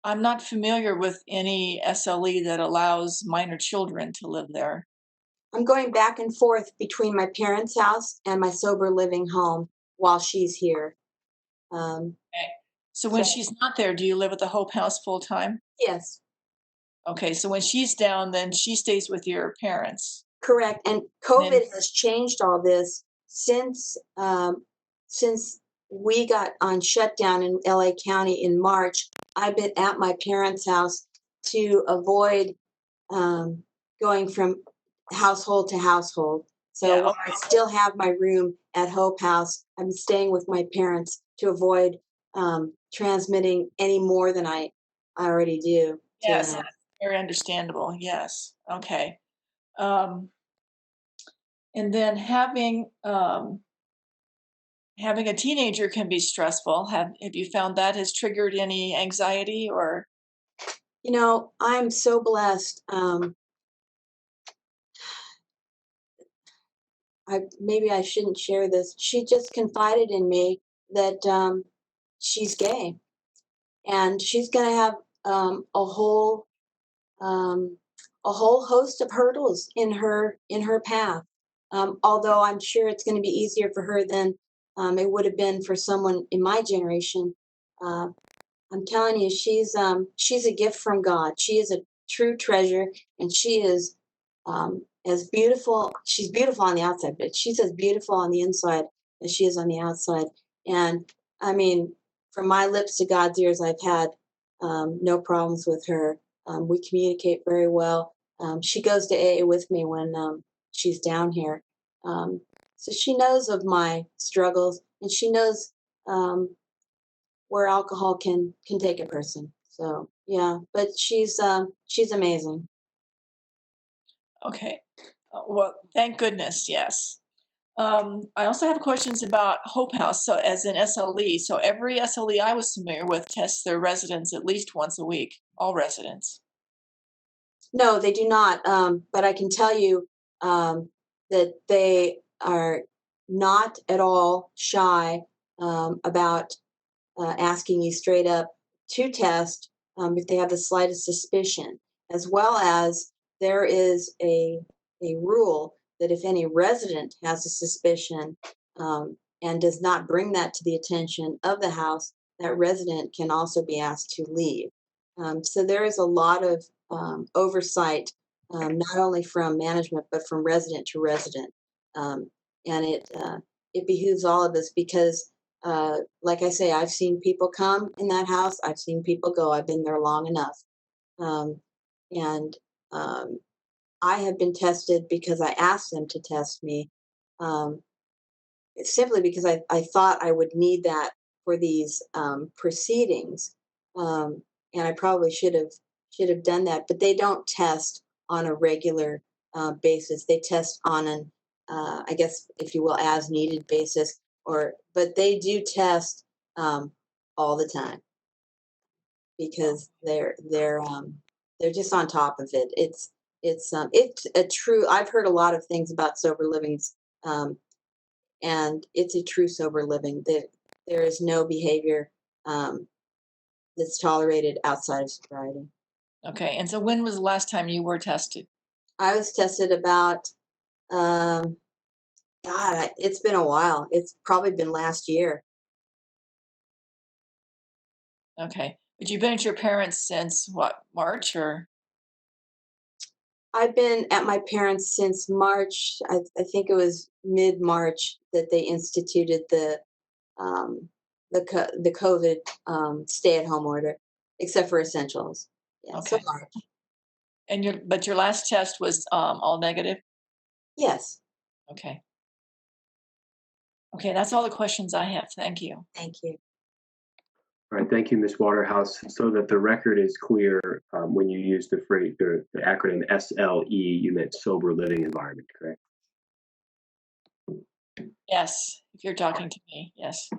Speaker 10: I'm not familiar with any SLE that allows minor children to live there.
Speaker 3: I'm going back and forth between my parents' house and my sober living home while she's here.
Speaker 10: Okay. So when she's not there, do you live at the Hope House full time?
Speaker 3: Yes,
Speaker 10: Okay, so when she's down, then she stays with your parents.
Speaker 3: correct. And COVID has changed all this since we got on shutdown in LA County in March. I've been at my parents' house to avoid going from household to household. So while I still have my room at Hope House, I'm staying with my parents to avoid transmitting any more than I already do.
Speaker 10: Yes, very understandable. Yes. Okay. And then having a teenager can be stressful. Have you found that has triggered any anxiety or?
Speaker 3: You know, I'm so blessed. Maybe I shouldn't share this. She just confided in me that she's gay, and she's going to have a whole host of hurdles in her path. Although I'm sure it's going to be easier for her than it would have been for someone in my generation. I'm telling you, she's a gift from God. She is a true treasure, and she is as beautiful. She's beautiful on the outside, but she's as beautiful on the inside as she is on the outside. And I mean, from my lips to God's ears, I've had no problems with her. We communicate very well. She goes to AA with me when she's down here. So she knows of my struggles, and she knows where alcohol can take a person. So yeah, but she's amazing.
Speaker 10: Okay. Well, thank goodness. Yes. I also have questions about Hope House. So as an SLE, so every SLE I was familiar with tests their residents at least once a week, all residents.
Speaker 3: No, they do not. But I can tell you that they are not at all shy about asking you straight up to test if they have the slightest suspicion, as well as there is a rule that if any resident has a suspicion and does not bring that to the attention of the house, that resident can also be asked to leave. So there is a lot of oversight, not only from management but from resident to resident, and it behooves all of us because. Like I say, I've seen people come in that house. I've seen people go. I've been there long enough. And I have been tested because I asked them to test me. Simply because I thought I would need that for these proceedings. And I probably should have done that, but they don't test on a regular basis. They test on an, I guess, if you will, as needed basis. But they do test all the time because they're just on top of it. It's a true. I've heard a lot of things about sober living's and it's a true sober living. There is no behavior that's tolerated outside of sobriety.
Speaker 10: Okay, and so when was the last time you were tested?
Speaker 3: I was tested about, it's been a while. It's probably been last year.
Speaker 10: Okay, but you've been at your parents since what, March or?
Speaker 3: I've been at my parents since March. I think it was mid-March that they instituted the COVID stay-at-home order, except for essentials. Yeah, so
Speaker 10: Okay.
Speaker 3: March.
Speaker 10: And but your last test was all negative?
Speaker 3: Yes,
Speaker 10: Okay. Okay, that's all the questions I have. Thank you.
Speaker 3: thank you.
Speaker 4: All right, thank you, Ms. Waterhouse. So that the record is clear, when you use the phrase, the acronym SLE, you meant sober living environment, correct?
Speaker 10: Yes, if you're talking to me, yes.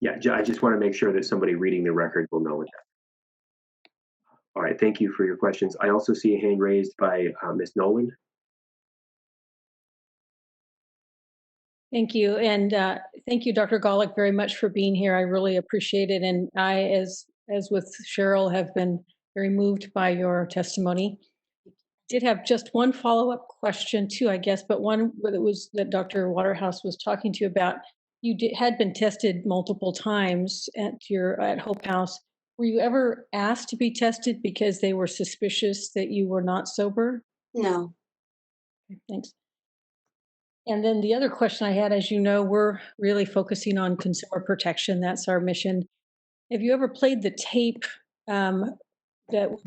Speaker 4: Yeah, I just want to make sure that somebody reading the record will know what that. All right, thank you for your questions. I also see a hand raised by Ms. Nolan.
Speaker 1: Thank you. And thank you, Dr. Golick, very much for being here. I really appreciate it. And I, as with Cheryl, have been very moved by your testimony. Did have just one follow-up question too, I guess, but one that was that Dr. Waterhouse was talking to you about. You had been tested multiple times at Hope House. Were you ever asked to be tested because they were suspicious that you were not sober?
Speaker 3: No.
Speaker 1: Okay, thanks. And then the other question I had, as you know, we're really focusing on consumer protection. That's our mission. Have you ever played the tape that would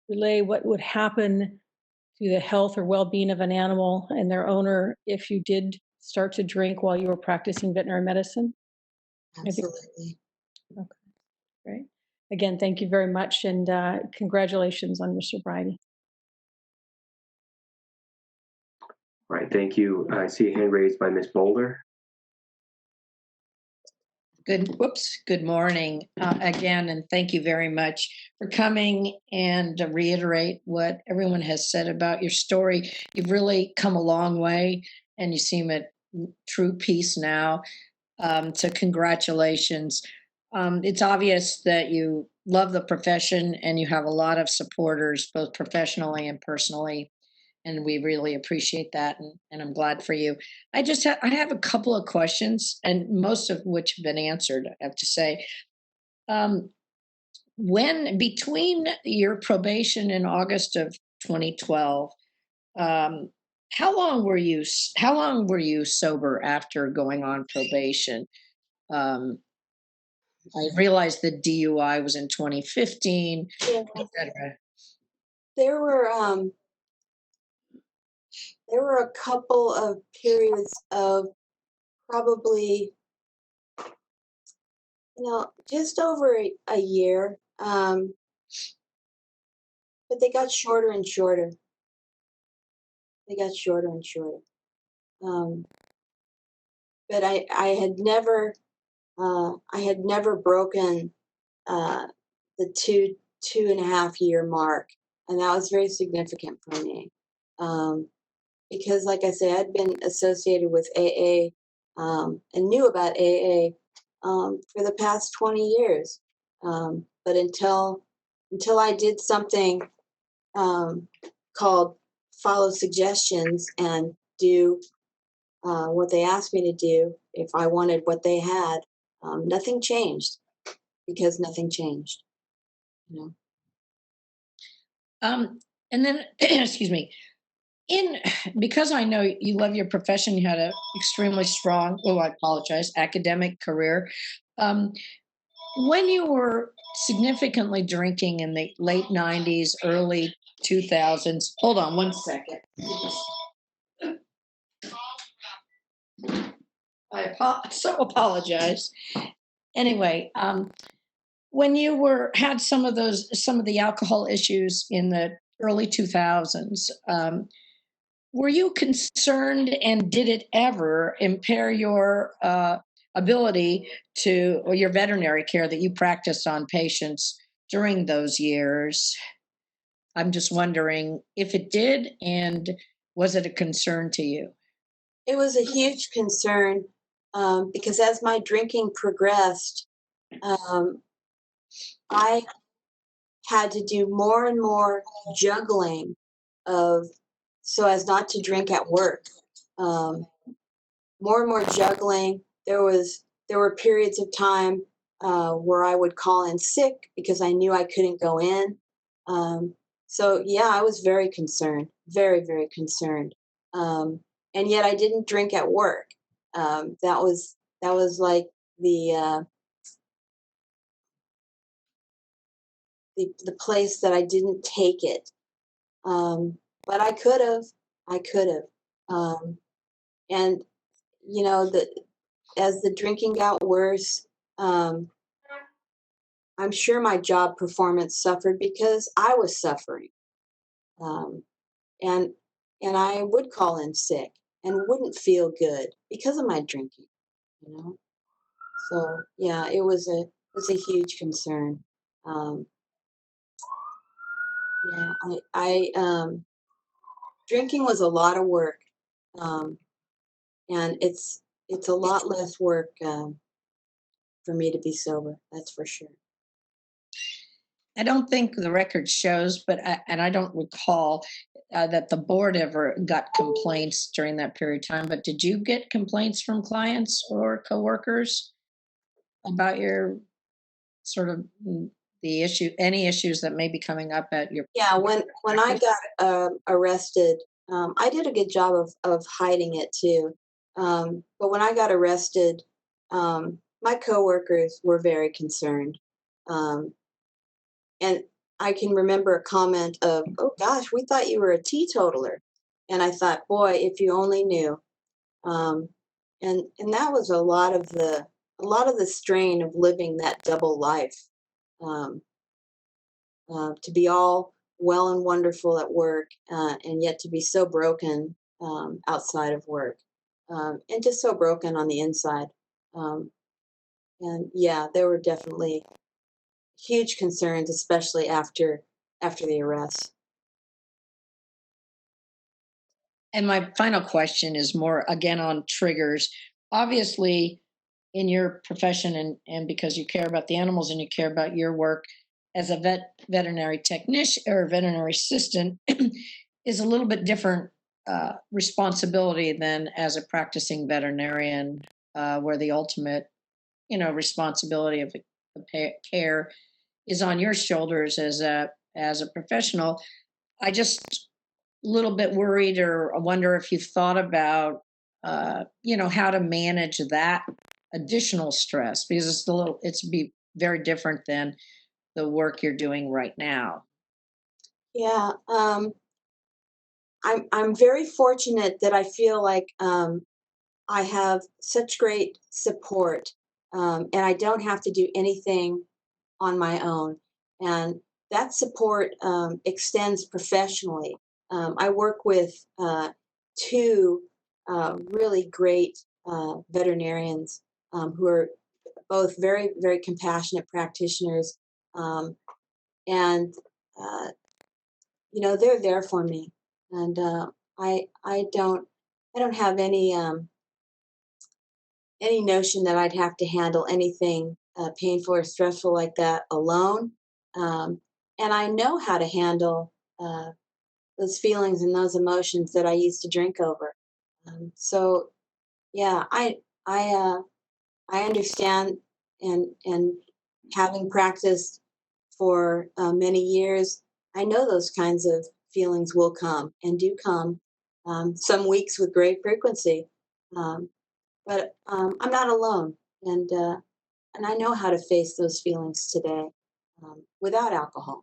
Speaker 1: relay what would happen to the health or well-being of an animal and their owner if you did start to drink while you were practicing veterinary medicine?
Speaker 3: Absolutely.
Speaker 1: Okay, great. Again, thank you very much, and congratulations on your sobriety.
Speaker 4: All right, thank you. I see a hand raised by Ms. Boulder.
Speaker 12: Good morning again, and thank you very much for coming and to reiterate what everyone has said about your story. You've really come a long way, and you seem at true peace now. So congratulations. It's obvious that you love the profession and you have a lot of supporters, both professionally and personally. And we really appreciate that, and I'm glad for you. I have a couple of questions, and most of which have been answered, I have to say. When between your probation in August of 2012, how long were you sober after going on probation? I realized the DUI was in 2015,
Speaker 3: Yeah.
Speaker 12: etc.
Speaker 3: There were a couple of periods of probably, just over a year, but they got shorter and shorter. But I had never broken the 2.5 year mark, and that was very significant for me. Because, like I say, I'd been associated with AA and knew about AA for the past 20 years. But until I did something called follow suggestions and do what they asked me to do, if I wanted what they had, nothing changed, because nothing changed.
Speaker 12: And then, excuse me. Because I know you love your profession, you had an extremely strong, I apologize, academic career. When you were significantly drinking in the late 90s, early 2000s, hold on one second. I so apologize. Anyway, when you had some of the alcohol issues in the early 2000s, were you concerned, and did it ever impair your ability or your veterinary care that you practiced on patients during those years? I'm just wondering if it did, and was it a concern to you?
Speaker 3: It was a huge concern because as my drinking progressed, I had to do more and more juggling of so as not to drink at work. More and more juggling. There were periods of time where I would call in sick because I knew I couldn't go in. So yeah, I was very concerned, very, very concerned. And yet I didn't drink at work. That was like the place that I didn't take it. But I could have. And you know, as the drinking got worse, I'm sure my job performance suffered because I was suffering. Um, and I would call in sick and wouldn't feel good because of my drinking, you know. So yeah, it was a huge concern. Yeah, drinking was a lot of work, and it's a lot less work for me to be sober. That's for sure.
Speaker 12: I don't think the record shows, but I don't recall that the board ever got complaints during that period of time. But did you get complaints from clients or coworkers about your sort of the issue, any issues that may be coming up at your?
Speaker 3: Yeah, when I got arrested, I did a good job of hiding it too. But when I got arrested, my coworkers were very concerned. And I can remember a comment of, "Oh gosh, we thought you were a teetotaler," and I thought, "Boy, if you only knew." And that was a lot of the strain of living that double life. Um, to be all well and wonderful at work, and yet to be so broken outside of work, and just so broken on the inside. Um, and yeah, there were definitely huge concerns, especially after the arrest.
Speaker 12: And my final question is more again on triggers. Obviously, in your profession and because you care about the animals and you care about your work as a veterinary technician or veterinary assistant is a little bit different responsibility than as a practicing veterinarian, where the ultimate, responsibility of the care is on your shoulders as a professional. I just a little bit worried, or I wonder if you've thought about, how to manage that additional stress, because it's be very different than the work you're doing right now.
Speaker 3: Yeah, I'm very fortunate that I feel like I have such great support, and I don't have to do anything on my own. And that support extends professionally. I work with two really great veterinarians who are both very, very compassionate practitioners. And uh, they're there for me. And I don't have any notion that I'd have to handle anything painful or stressful like that alone. And I know how to handle those feelings and those emotions that I used to drink over. So yeah, I understand, and having practiced for many years, I know those kinds of feelings will come and do come. Some weeks with great frequency, but I'm not alone, and I know how to face those feelings today without alcohol.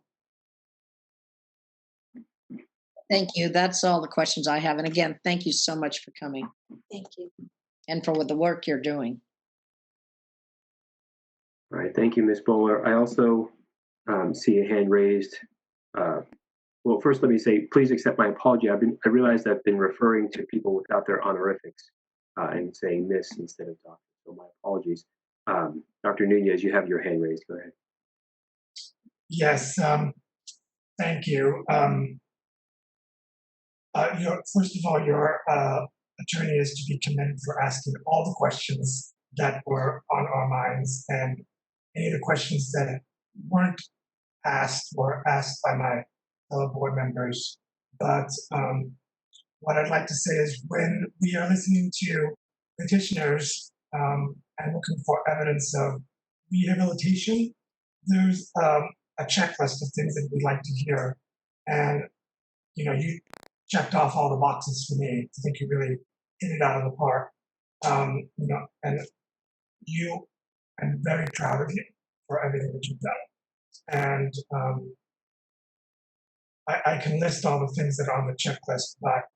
Speaker 12: Thank you. That's all the questions I have. And again, thank you so much for coming
Speaker 3: Thank you.
Speaker 12: and for the work you're doing.
Speaker 4: All right, thank you, Ms. Bowler. I also see a hand raised. Well, first let me say, please accept my apology. I realized I've been referring to people without their honorifics and saying Miss instead of Doctor, so my apologies. Dr. Nunez, you have your hand raised. Go ahead.
Speaker 13: Yes, thank you. First of all, your attorney is to be commended for asking all the questions that were on our minds, and any of the questions that weren't asked were asked by my fellow board members. But what I'd like to say is when we are listening to petitioners and looking for evidence of rehabilitation, there's a checklist of things that we'd like to hear. And, you checked off all the boxes for me. I think you really hit it out of the park. And I'm very proud of you for everything that you've done. And I can list all the things that are on the checklist, but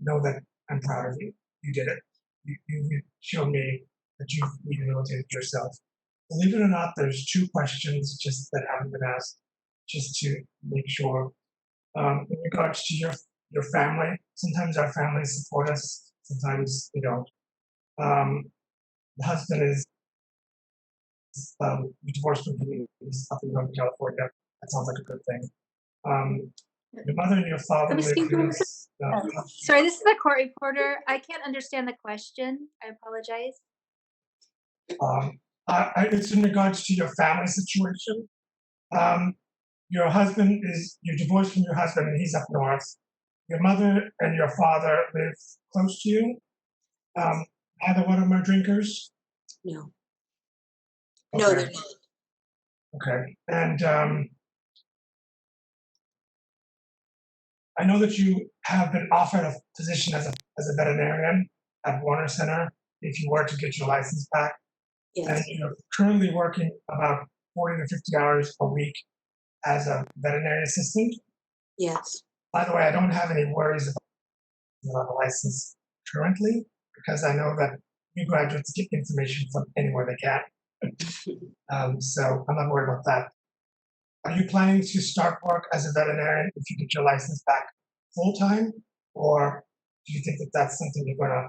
Speaker 13: know that I'm proud of you. You did it. You showed me that you've rehabilitated yourself. Believe it or not, there's 2 questions just that haven't been asked, just to make sure. In regards to your family, sometimes our families support us, sometimes they don't. The husband is divorced from me. He's up in Northern California. That sounds like a good thing. Your mother and your father live in
Speaker 6: Sorry, this is the court reporter. I can't understand the question. I apologize.
Speaker 13: It's in regards to your family situation. You're divorced from your husband and he's up north. Your mother and your father live close to you. Either one of them are drinkers?
Speaker 3: No.
Speaker 13: Okay.
Speaker 3: No, they're not.
Speaker 13: Okay. And I know that you have been offered a position as a veterinarian at Warner Center if you were to get your license back.
Speaker 3: Yes.
Speaker 13: And you're currently working about 40 to 50 hours a week as a veterinary assistant.
Speaker 3: Yes.
Speaker 13: By the way, I don't have any worries about a license currently because I know that new graduates get information from anywhere they can. So I'm not worried about that. Are you planning to start work as a veterinarian if you get your license back full time, or do you think that that's something you're going to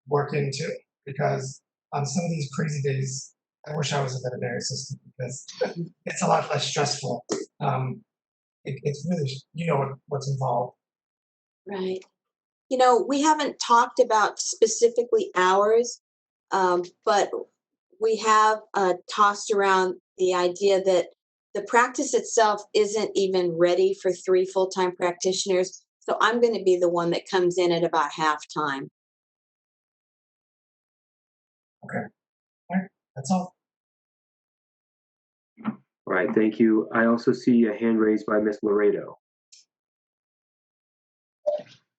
Speaker 13: work into? Because on some of these crazy days, I wish I was a veterinary assistant because it's a lot less stressful. It's really, what's involved.
Speaker 3: Right. We haven't talked about specifically hours, but we have tossed around the idea that the practice itself isn't even ready for 3 full-time practitioners. So I'm going to be the one that comes in at about half time.
Speaker 13: Okay. All right. That's all.
Speaker 4: All right, thank you. I also see a hand raised by Ms. Laredo.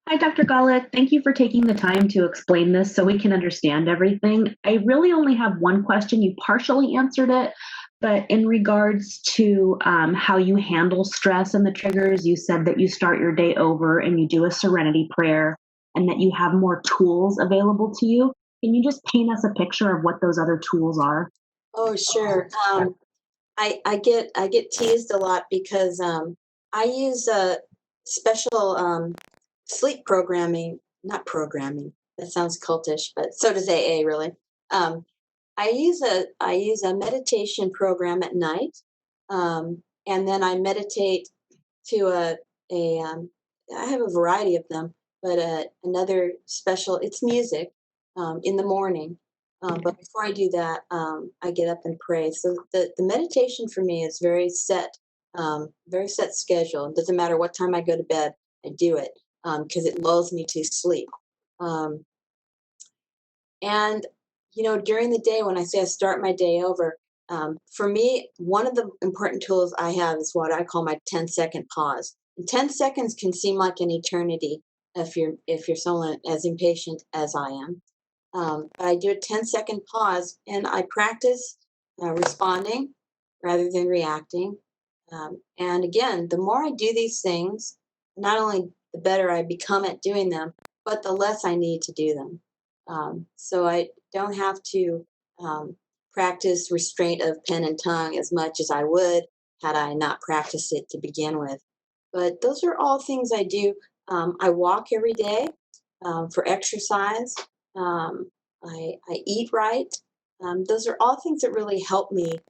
Speaker 14: Hi, Dr. Golick. Thank you for taking the time to explain this so we can understand everything. I really only have one question. You partially answered it, but in regards to how you handle stress and the triggers, you said that you start your day over and you do a serenity prayer and that you have more tools available to you. Can you just paint us a picture of what those other tools are?
Speaker 3: Oh, sure. I get teased a lot because I use a special sleep programming, not programming. That sounds cultish, but so does AA really. I use a meditation program at night, and then I meditate to I have a variety of them, but another special. It's music in the morning. But before I do that, I get up and pray. So the meditation for me is very set schedule. It doesn't matter what time I go to bed, I do it because it lulls me to sleep. And during the day, when I say I start my day over, for me, one of the important tools I have is what I call my 10-second pause. And 10 seconds can seem like an eternity if you're someone as impatient as I am. But I do a 10-second pause and I practice responding rather than reacting. And again, the more I do these things, not only the better I become at doing them, but the less I need to do them. So I don't have to practice restraint of pen and tongue as much as I would had I not practiced it to begin with. But those are all things I do. I walk every day for exercise. I eat right. Those are all things that really help me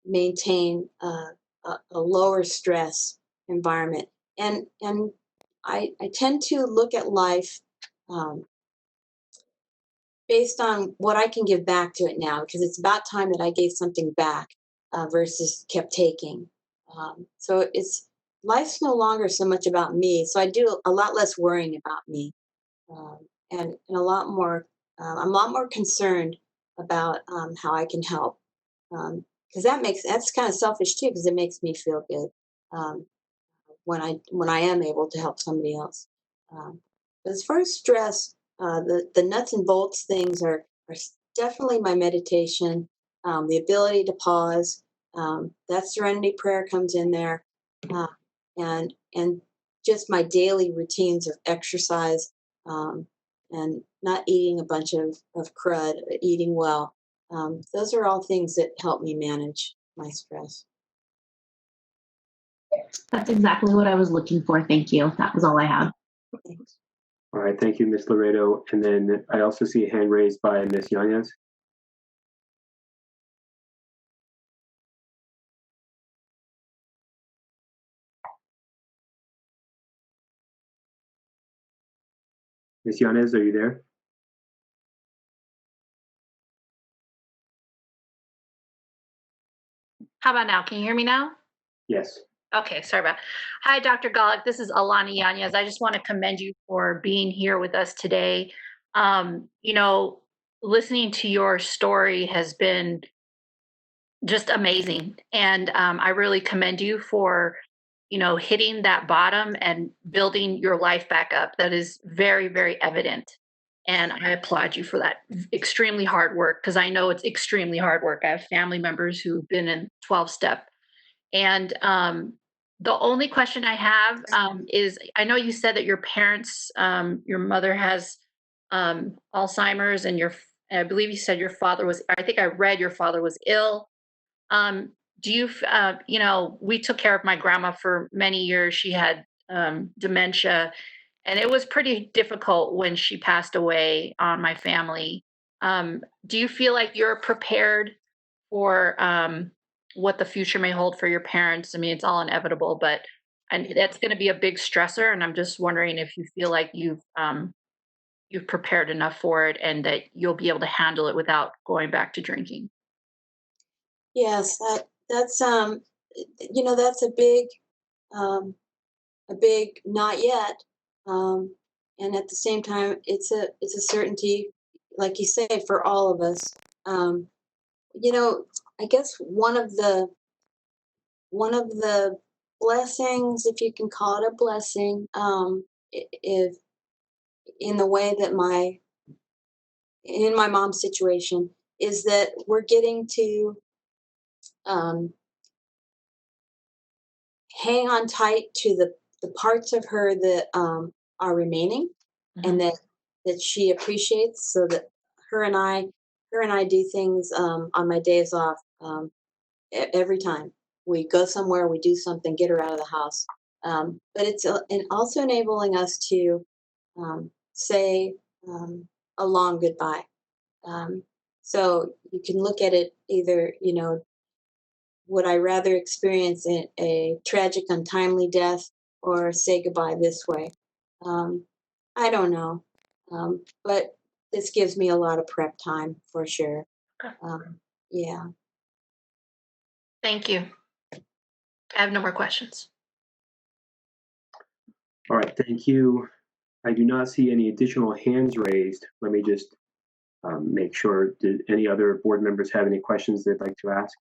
Speaker 3: maintain a lower stress environment. And I tend to look at life based on what I can give back to it now, because it's about time that I gave something back versus kept taking. So it's life's no longer so much about me. So I do a lot less worrying about me, and a lot more. I'm a lot more concerned about how I can help, because that's kind of selfish too, because it makes me feel good when I am able to help somebody else. But as far as stress, the nuts and bolts things are definitely my meditation, the ability to pause. That serenity prayer comes in there, uh, and just my daily routines of exercise, and not eating a bunch of crud, eating well. Those are all things that help me manage my stress.
Speaker 14: That's exactly what I was looking for. Thank you. That was all I have.
Speaker 3: Thanks.
Speaker 4: All right, thank you, Ms. Laredo. And then I also see a hand raised by Ms. Yanez. Ms. Yanez, are you there?
Speaker 15: How about now? Can you hear me now?
Speaker 4: Yes.
Speaker 15: Okay, sorry about. Hi, Dr. Golick. This is Alana Yanez. I just want to commend you for being here with us today. You know, listening to your story has been just amazing, and I really commend you for, hitting that bottom and building your life back up. That is very, very evident, and I applaud you for that extremely hard work, because I know it's extremely hard work. I have family members who've been in 12-step. And the only question I have is, I know you said that your parents, your mother has Alzheimer's, and I believe you said your father was, I think I read your father was ill. Do you, we took care of my grandma for many years. She had dementia, and it was pretty difficult when she passed away on my family. Do you feel like you're prepared for what the future may hold for your parents? I mean, it's all inevitable, but and that's going to be a big stressor. And I'm just wondering if you feel like you've prepared enough for it, and that you'll be able to handle it without going back to drinking.
Speaker 3: Yes, that's that's a big not yet, and at the same time it's a certainty, like you say, for all of us. You know, I guess one of the blessings, if you can call it a blessing, if in the way that in my mom's situation, is that we're getting to um, hang on tight to the parts of her that are remaining, and that she appreciates, so that her and I do things on my days off, every time we go somewhere, we do something, get her out of the house. But it's and also enabling us to say a long goodbye. So you can look at it either, would I rather experience a tragic, untimely death, or say goodbye this way? I don't know. But this gives me a lot of prep time for sure. Yeah.
Speaker 15: Thank you. I have no more questions.
Speaker 4: All right, thank you. I do not see any additional hands raised. Let me just make sure. Did any other board members have any questions they'd like to ask?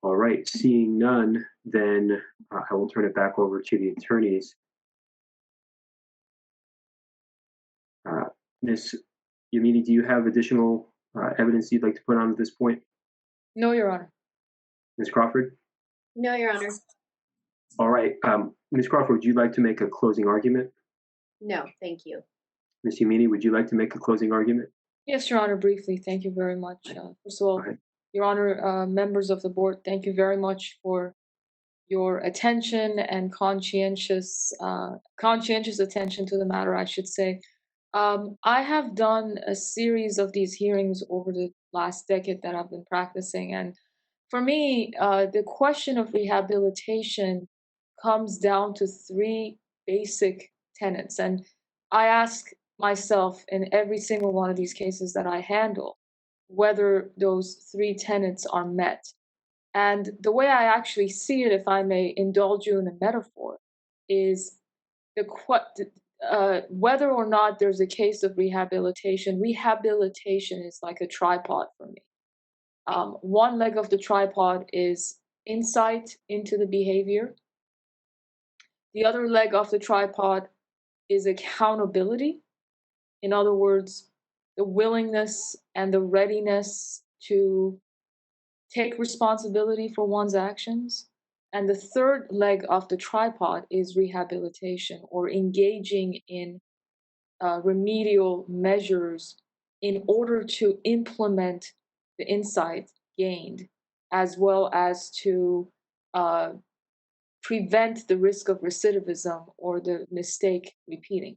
Speaker 4: All right, seeing none, then I will turn it back over to the attorneys. Ms. Yamini, do you have additional evidence you'd like to put on at this point?
Speaker 7: No, Your Honor.
Speaker 4: Ms. Crawford?
Speaker 6: No, Your Honor.
Speaker 4: All right, Ms. Crawford, would you like to make a closing argument?
Speaker 6: No, thank you.
Speaker 4: Ms. Yamini, would you like to make a closing argument?
Speaker 7: Yes, Your Honor, briefly. Thank you very much. First of all, Your Honor, members of the board, thank you very much for your attention and conscientious attention to the matter, I should say. I have done a series of these hearings over the last decade that I've been practicing. And for me, the question of rehabilitation comes down to three basic tenets. And I ask myself in every single one of these cases that I handle whether those three tenets are met. And the way I actually see it, if I may indulge you in a metaphor, is whether or not there's a case of rehabilitation. Rehabilitation is like a tripod for me. One leg of the tripod is insight into the behavior. The other leg of the tripod is accountability. In other words, the willingness and the readiness to take responsibility for one's actions. And the third leg of the tripod is rehabilitation, or engaging in remedial measures in order to implement the insight gained, as well as to prevent the risk of recidivism or the mistake repeating.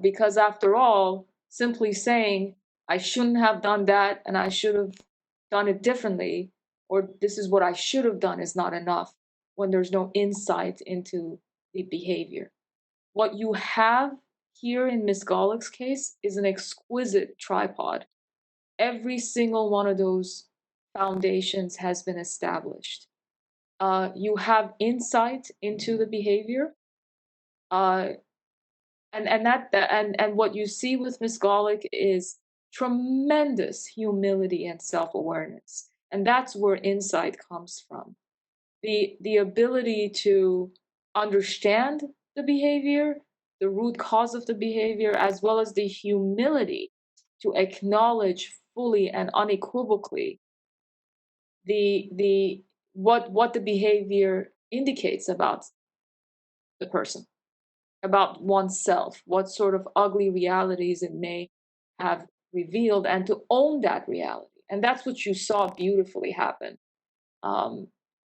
Speaker 7: Because after all, simply saying, I shouldn't have done that and I should have done it differently, or this is what I should have done, is not enough when there's no insight into the behavior. What you have here in Ms. Golick's case is an exquisite tripod. Every single one of those foundations has been established. You have insight into the behavior, and what you see with Ms. Golick is tremendous humility and self-awareness, and that's where insight comes from. The ability to understand the behavior, the root cause of the behavior, as well as the humility to acknowledge fully and unequivocally what the behavior indicates about the person, about oneself, what sort of ugly realities it may have revealed, and to own that reality. And that's what you saw beautifully happen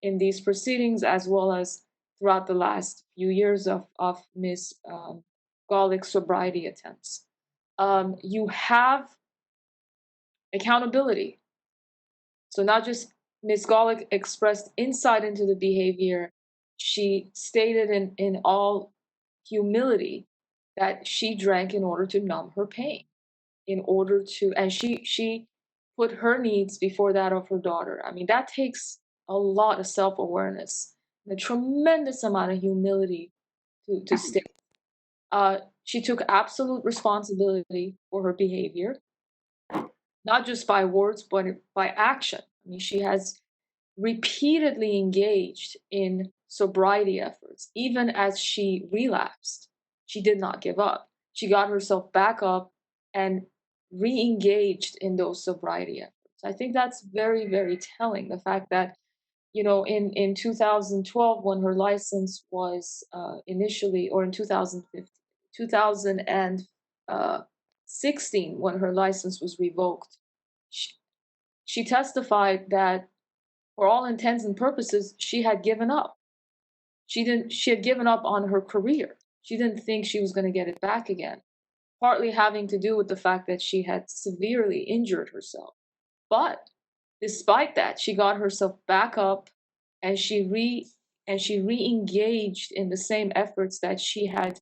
Speaker 7: in these proceedings, as well as throughout the last few years of Ms. Golick's sobriety attempts. You have accountability. So not just Ms. Golick expressed insight into the behavior, she stated in all humility that she drank in order to numb her pain, and she put her needs before that of her daughter. I mean, that takes a lot of self-awareness and a tremendous amount of humility to state. She took absolute responsibility for her behavior, not just by words, but by action. I mean, she has repeatedly engaged in sobriety efforts. Even as she relapsed, she did not give up. She got herself back up and re-engaged in those sobriety efforts. I think that's very, very telling. The fact that, in 2012, when her license was initially, or in 2016, when her license was revoked, she testified that for all intents and purposes, she had given up. She had given up on her career. She didn't think she was going to get it back again, partly having to do with the fact that she had severely injured herself. But despite that, she got herself back up, and she re-engaged in the same efforts that she had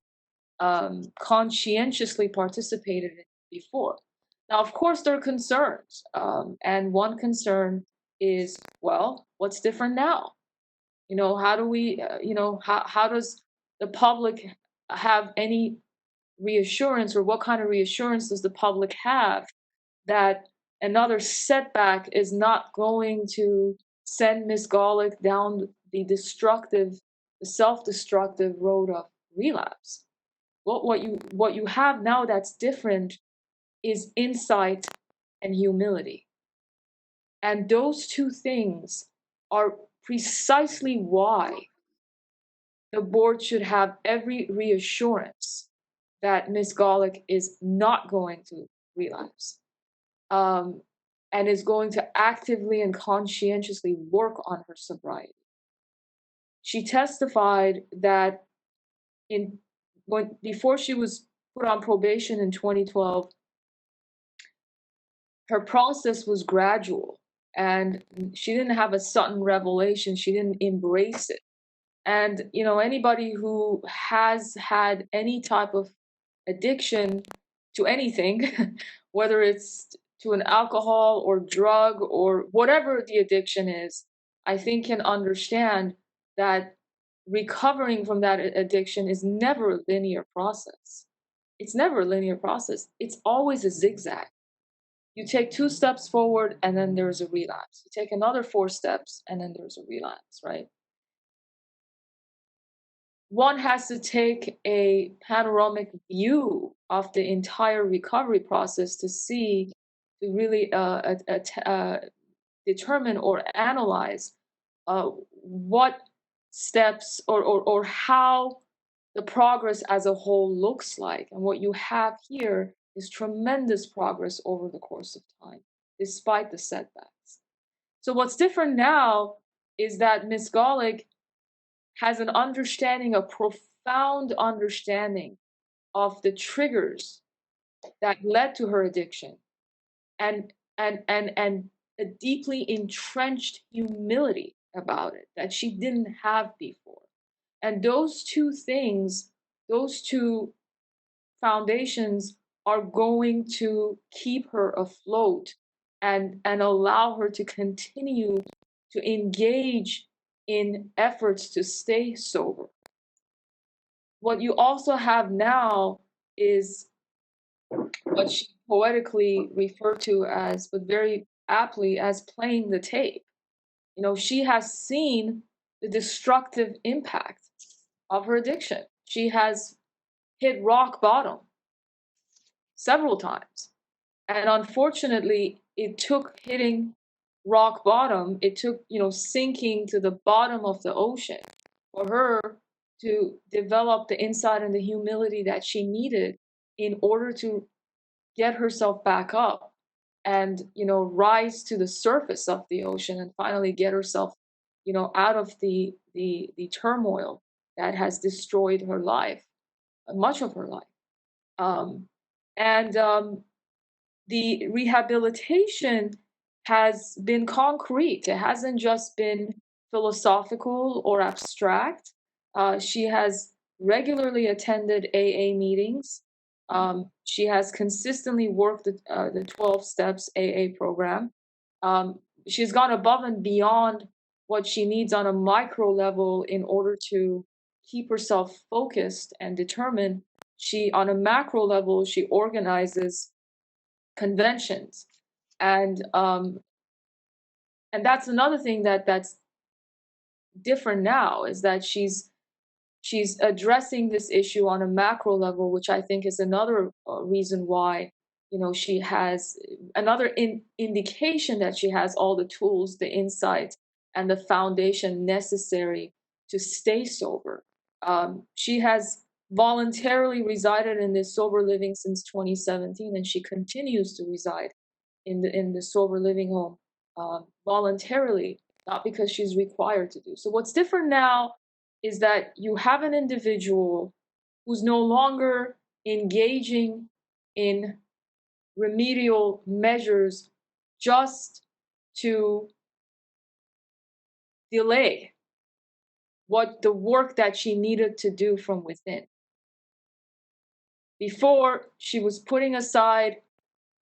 Speaker 7: conscientiously participated in before. Now, of course, there are concerns, and one concern is, well, what's different now? How do we, how does the public have any reassurance, or what kind of reassurance does the public have that another setback is not going to send Ms. Golick down the self-destructive road of relapse? What you have now that's different is insight and humility. And those two things are precisely why the board should have every reassurance that Ms. Golick is not going to relapse, and is going to actively and conscientiously work on her sobriety. She testified that before she was put on probation in 2012, her process was gradual, and she didn't have a sudden revelation. She didn't embrace it. And, you know, anybody who has had any type of addiction to anything, whether it's to an alcohol or drug or whatever the addiction is, I think can understand that recovering from that addiction is never a linear process. It's never a linear process. It's always a zigzag. You take 2 steps forward and then there's a relapse. You take another 4 steps and then there's a relapse, right? One has to take a panoramic view of the entire recovery process to see, to really determine or analyze what steps or how the progress as a whole looks like. And what you have here is tremendous progress over the course of time, despite the setbacks. So what's different now is that Ms. Golick has an understanding, a profound understanding of the triggers that led to her addiction, and a deeply entrenched humility about it that she didn't have before. And those two things, those two foundations are going to keep her afloat and allow her to continue to engage in efforts to stay sober. What you also have now is what she poetically referred to as, but very aptly, as playing the tape. You know, she has seen the destructive impact of her addiction. She has hit rock bottom several times. And unfortunately, it took hitting rock bottom, it took, you know, sinking to the bottom of the ocean for her to develop the insight and the humility that she needed in order to get herself back up and, you know, rise to the surface of the ocean and finally get herself, you know, out of the turmoil that has destroyed her life, much of her life. The rehabilitation has been concrete. It hasn't just been philosophical or abstract. She has regularly attended AA meetings. She has consistently worked the 12 Steps AA program. She's gone above and beyond what she needs on a micro level in order to keep herself focused and determined. On a macro level, she organizes conventions, and that's another thing that's different now, is that she's addressing this issue on a macro level, which I think is another reason why, you know, she has another indication that she has all the tools, the insights, and the foundation necessary to stay sober. She has voluntarily resided in this sober living since 2017, and she continues to reside in the sober living home voluntarily, not because she's required to do so. What's different now is that you have an individual who's no longer engaging in remedial measures just to delay the work that she needed to do from within. Before, she was putting aside,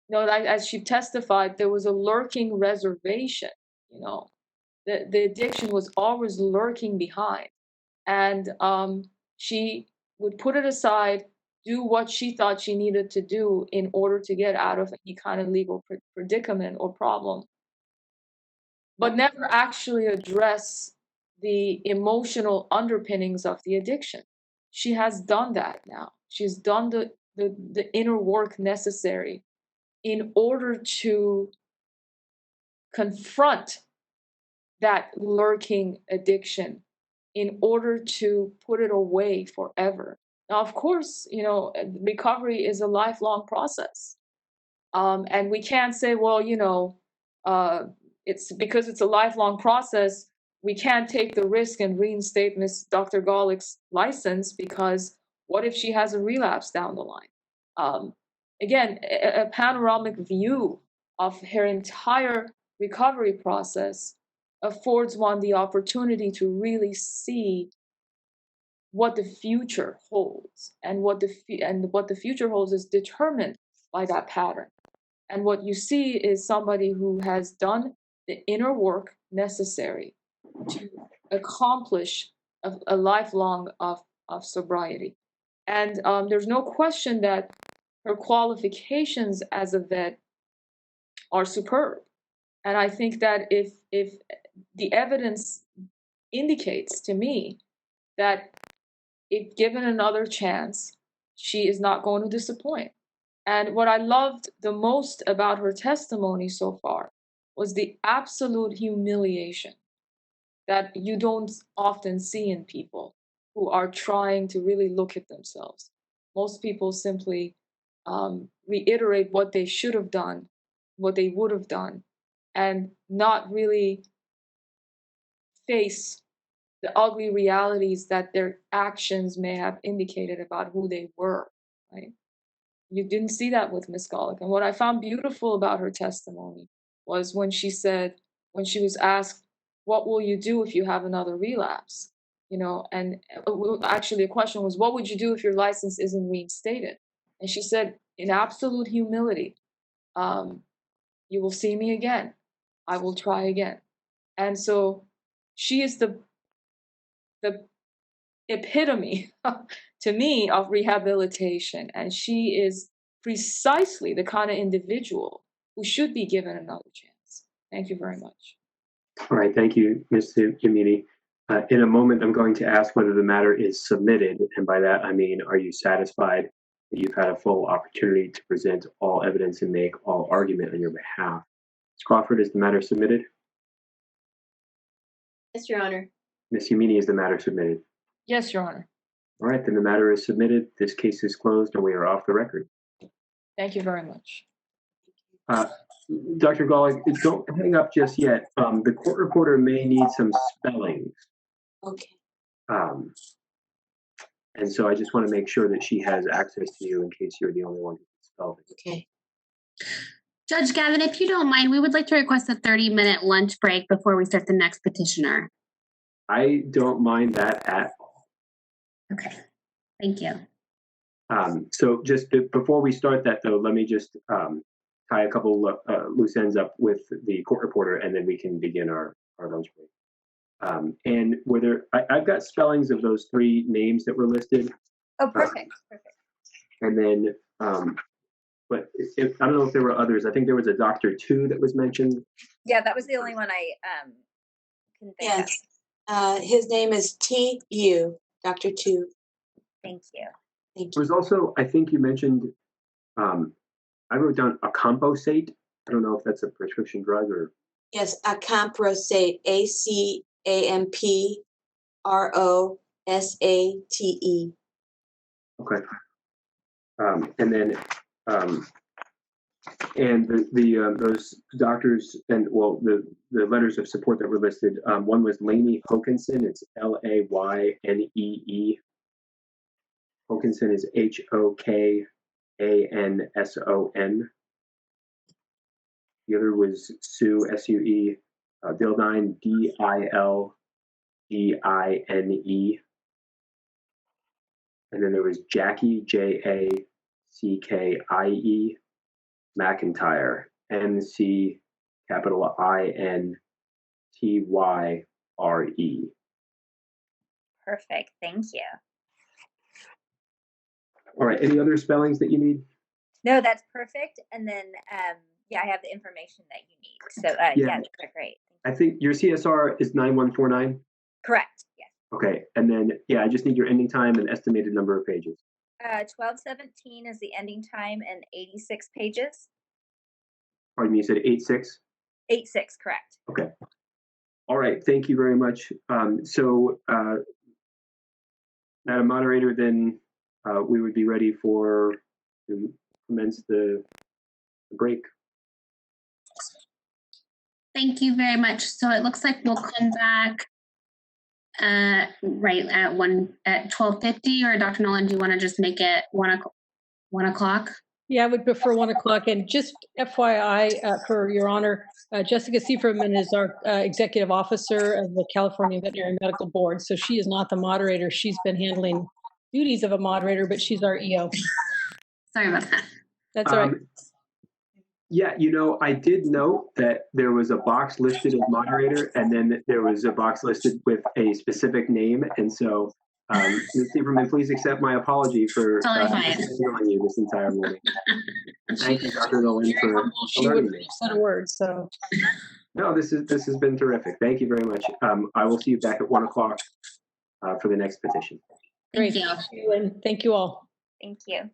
Speaker 7: you know, as she testified, there was a lurking reservation, you know, the addiction was always lurking behind. And she would put it aside, do what she thought she needed to do in order to get out of any kind of legal predicament or problem, but never actually address the emotional underpinnings of the addiction. She has done that now. She's done the inner work necessary in order to confront that lurking addiction, in order to put it away forever. Now, of course, you know, recovery is a lifelong process. And we can't say, well, you know, it's because it's a lifelong process, we can't take the risk and reinstate Miss Dr. Golick's license, because what if she has a relapse down the line? Again, a panoramic view of her entire recovery process affords one the opportunity to really see what the future holds, and what the future holds is determined by that pattern. And what you see is somebody who has done the inner work necessary to accomplish a lifelong of sobriety. And there's no question that her qualifications as a vet are superb. And I think that if the evidence indicates to me that if given another chance, she is not going to disappoint. And what I loved the most about her testimony so far was the absolute humiliation that you don't often see in people who are trying to really look at themselves. Most people simply reiterate what they should have done, what they would have done, and not really face the ugly realities that their actions may have indicated about who they were, right? You didn't see that with Miss Golick. And what I found beautiful about her testimony was when she was asked, what will you do if you have another relapse? You know, and actually the question was, what would you do if your license isn't reinstated? And she said, in absolute humility, you will see me again. I will try again. And so she is the epitome to me of rehabilitation, and she is precisely the kind of individual who should be given another chance. Thank you very much.
Speaker 4: All right, thank you, Ms. Yamini. In a moment, I'm going to ask whether the matter is submitted, and by that I mean, are you satisfied that you've had a full opportunity to present all evidence and make all argument on your behalf? Ms. Crawford, is the matter submitted?
Speaker 3: Yes, Your Honor.
Speaker 4: Ms. Yamini, is the matter submitted?
Speaker 7: Yes, Your Honor.
Speaker 4: All right, then the matter is submitted. This case is closed and we are off the record.
Speaker 7: Thank you very much.
Speaker 4: Dr. Golick, don't hang up just yet. The court reporter may need some spellings.
Speaker 3: Okay.
Speaker 4: And so I just want to make sure that she has access to you in case you're the only one who can spell it.
Speaker 3: Okay.
Speaker 2: Judge Gavin, if you don't mind, we would like to request a 30-minute lunch break before we start the next petitioner.
Speaker 4: I don't mind that at all.
Speaker 2: Okay, thank you.
Speaker 4: So just before we start that, though, let me just tie a couple loose ends up with the court reporter, and then we can begin our lunch break. And whether I've got spellings of those three names that were listed.
Speaker 6: Oh, perfect. Perfect.
Speaker 4: And then, but I don't know if there were others. I think there was a Dr. Tu that was mentioned.
Speaker 6: Yeah, that was the only one I can think of.
Speaker 3: Yes. His name is T.U., Dr. Tu.
Speaker 6: Thank you.
Speaker 3: Thank
Speaker 4: There was also, I think you mentioned, I wrote down acamprosate. I don't know if that's a prescription drug or.
Speaker 3: Yes, acamprosate, ACAMPROSATE.
Speaker 4: Okay. And then, and those doctors and the letters of support that were listed. One was Lainey Hokinson. It's LAYNEE. Hokinson is HOKANSON. The other was Sue, SUE, Dildine, DILDINE. And then there was Jackie, JACKIE, McIntyre, MC capital INTYRE.
Speaker 6: Perfect. Thank you.
Speaker 4: All right. Any other spellings that you need?
Speaker 6: No, that's perfect. And then, yeah, I have the information that you need. So, yeah, that's great.
Speaker 4: I think your CSR is 9149.
Speaker 6: Correct. Yes.
Speaker 4: Okay. And then, yeah, I just need your ending time and estimated number of pages.
Speaker 6: 12:17 is the ending time and 86 pages.
Speaker 4: Pardon me, you said 86?
Speaker 6: 86, correct.
Speaker 4: Okay. All right. Thank you very much. So, Madam Moderator, then we would be ready to commence the break.
Speaker 2: Thank you very much. So it looks like we'll come back right at 12:50, or Dr. Nolan, do you want to just make it 1 o'clock?
Speaker 1: Yeah, I would prefer 1 o'clock. And just FYI, for Your Honor, Jessica Sieferman is our executive officer of the California Veterinary Medical Board. So she is not the moderator. She's been handling duties of a moderator, but she's our EO.
Speaker 2: Sorry about that.
Speaker 1: That's all right.
Speaker 4: Yeah, you know, I did note that there was a box listed as moderator, and then there was a box listed with a specific name. And so, Ms. Sieberman, please accept my apology for hearing you this entire morning. Thank you, Dr. Nolan, for
Speaker 1: she wouldn't have said a word. So,
Speaker 4: no, this has been terrific. Thank you very much. I will see you back at 1 o'clock for the next petition.
Speaker 1: Great. Thank you, and thank you all.
Speaker 6: Thank you.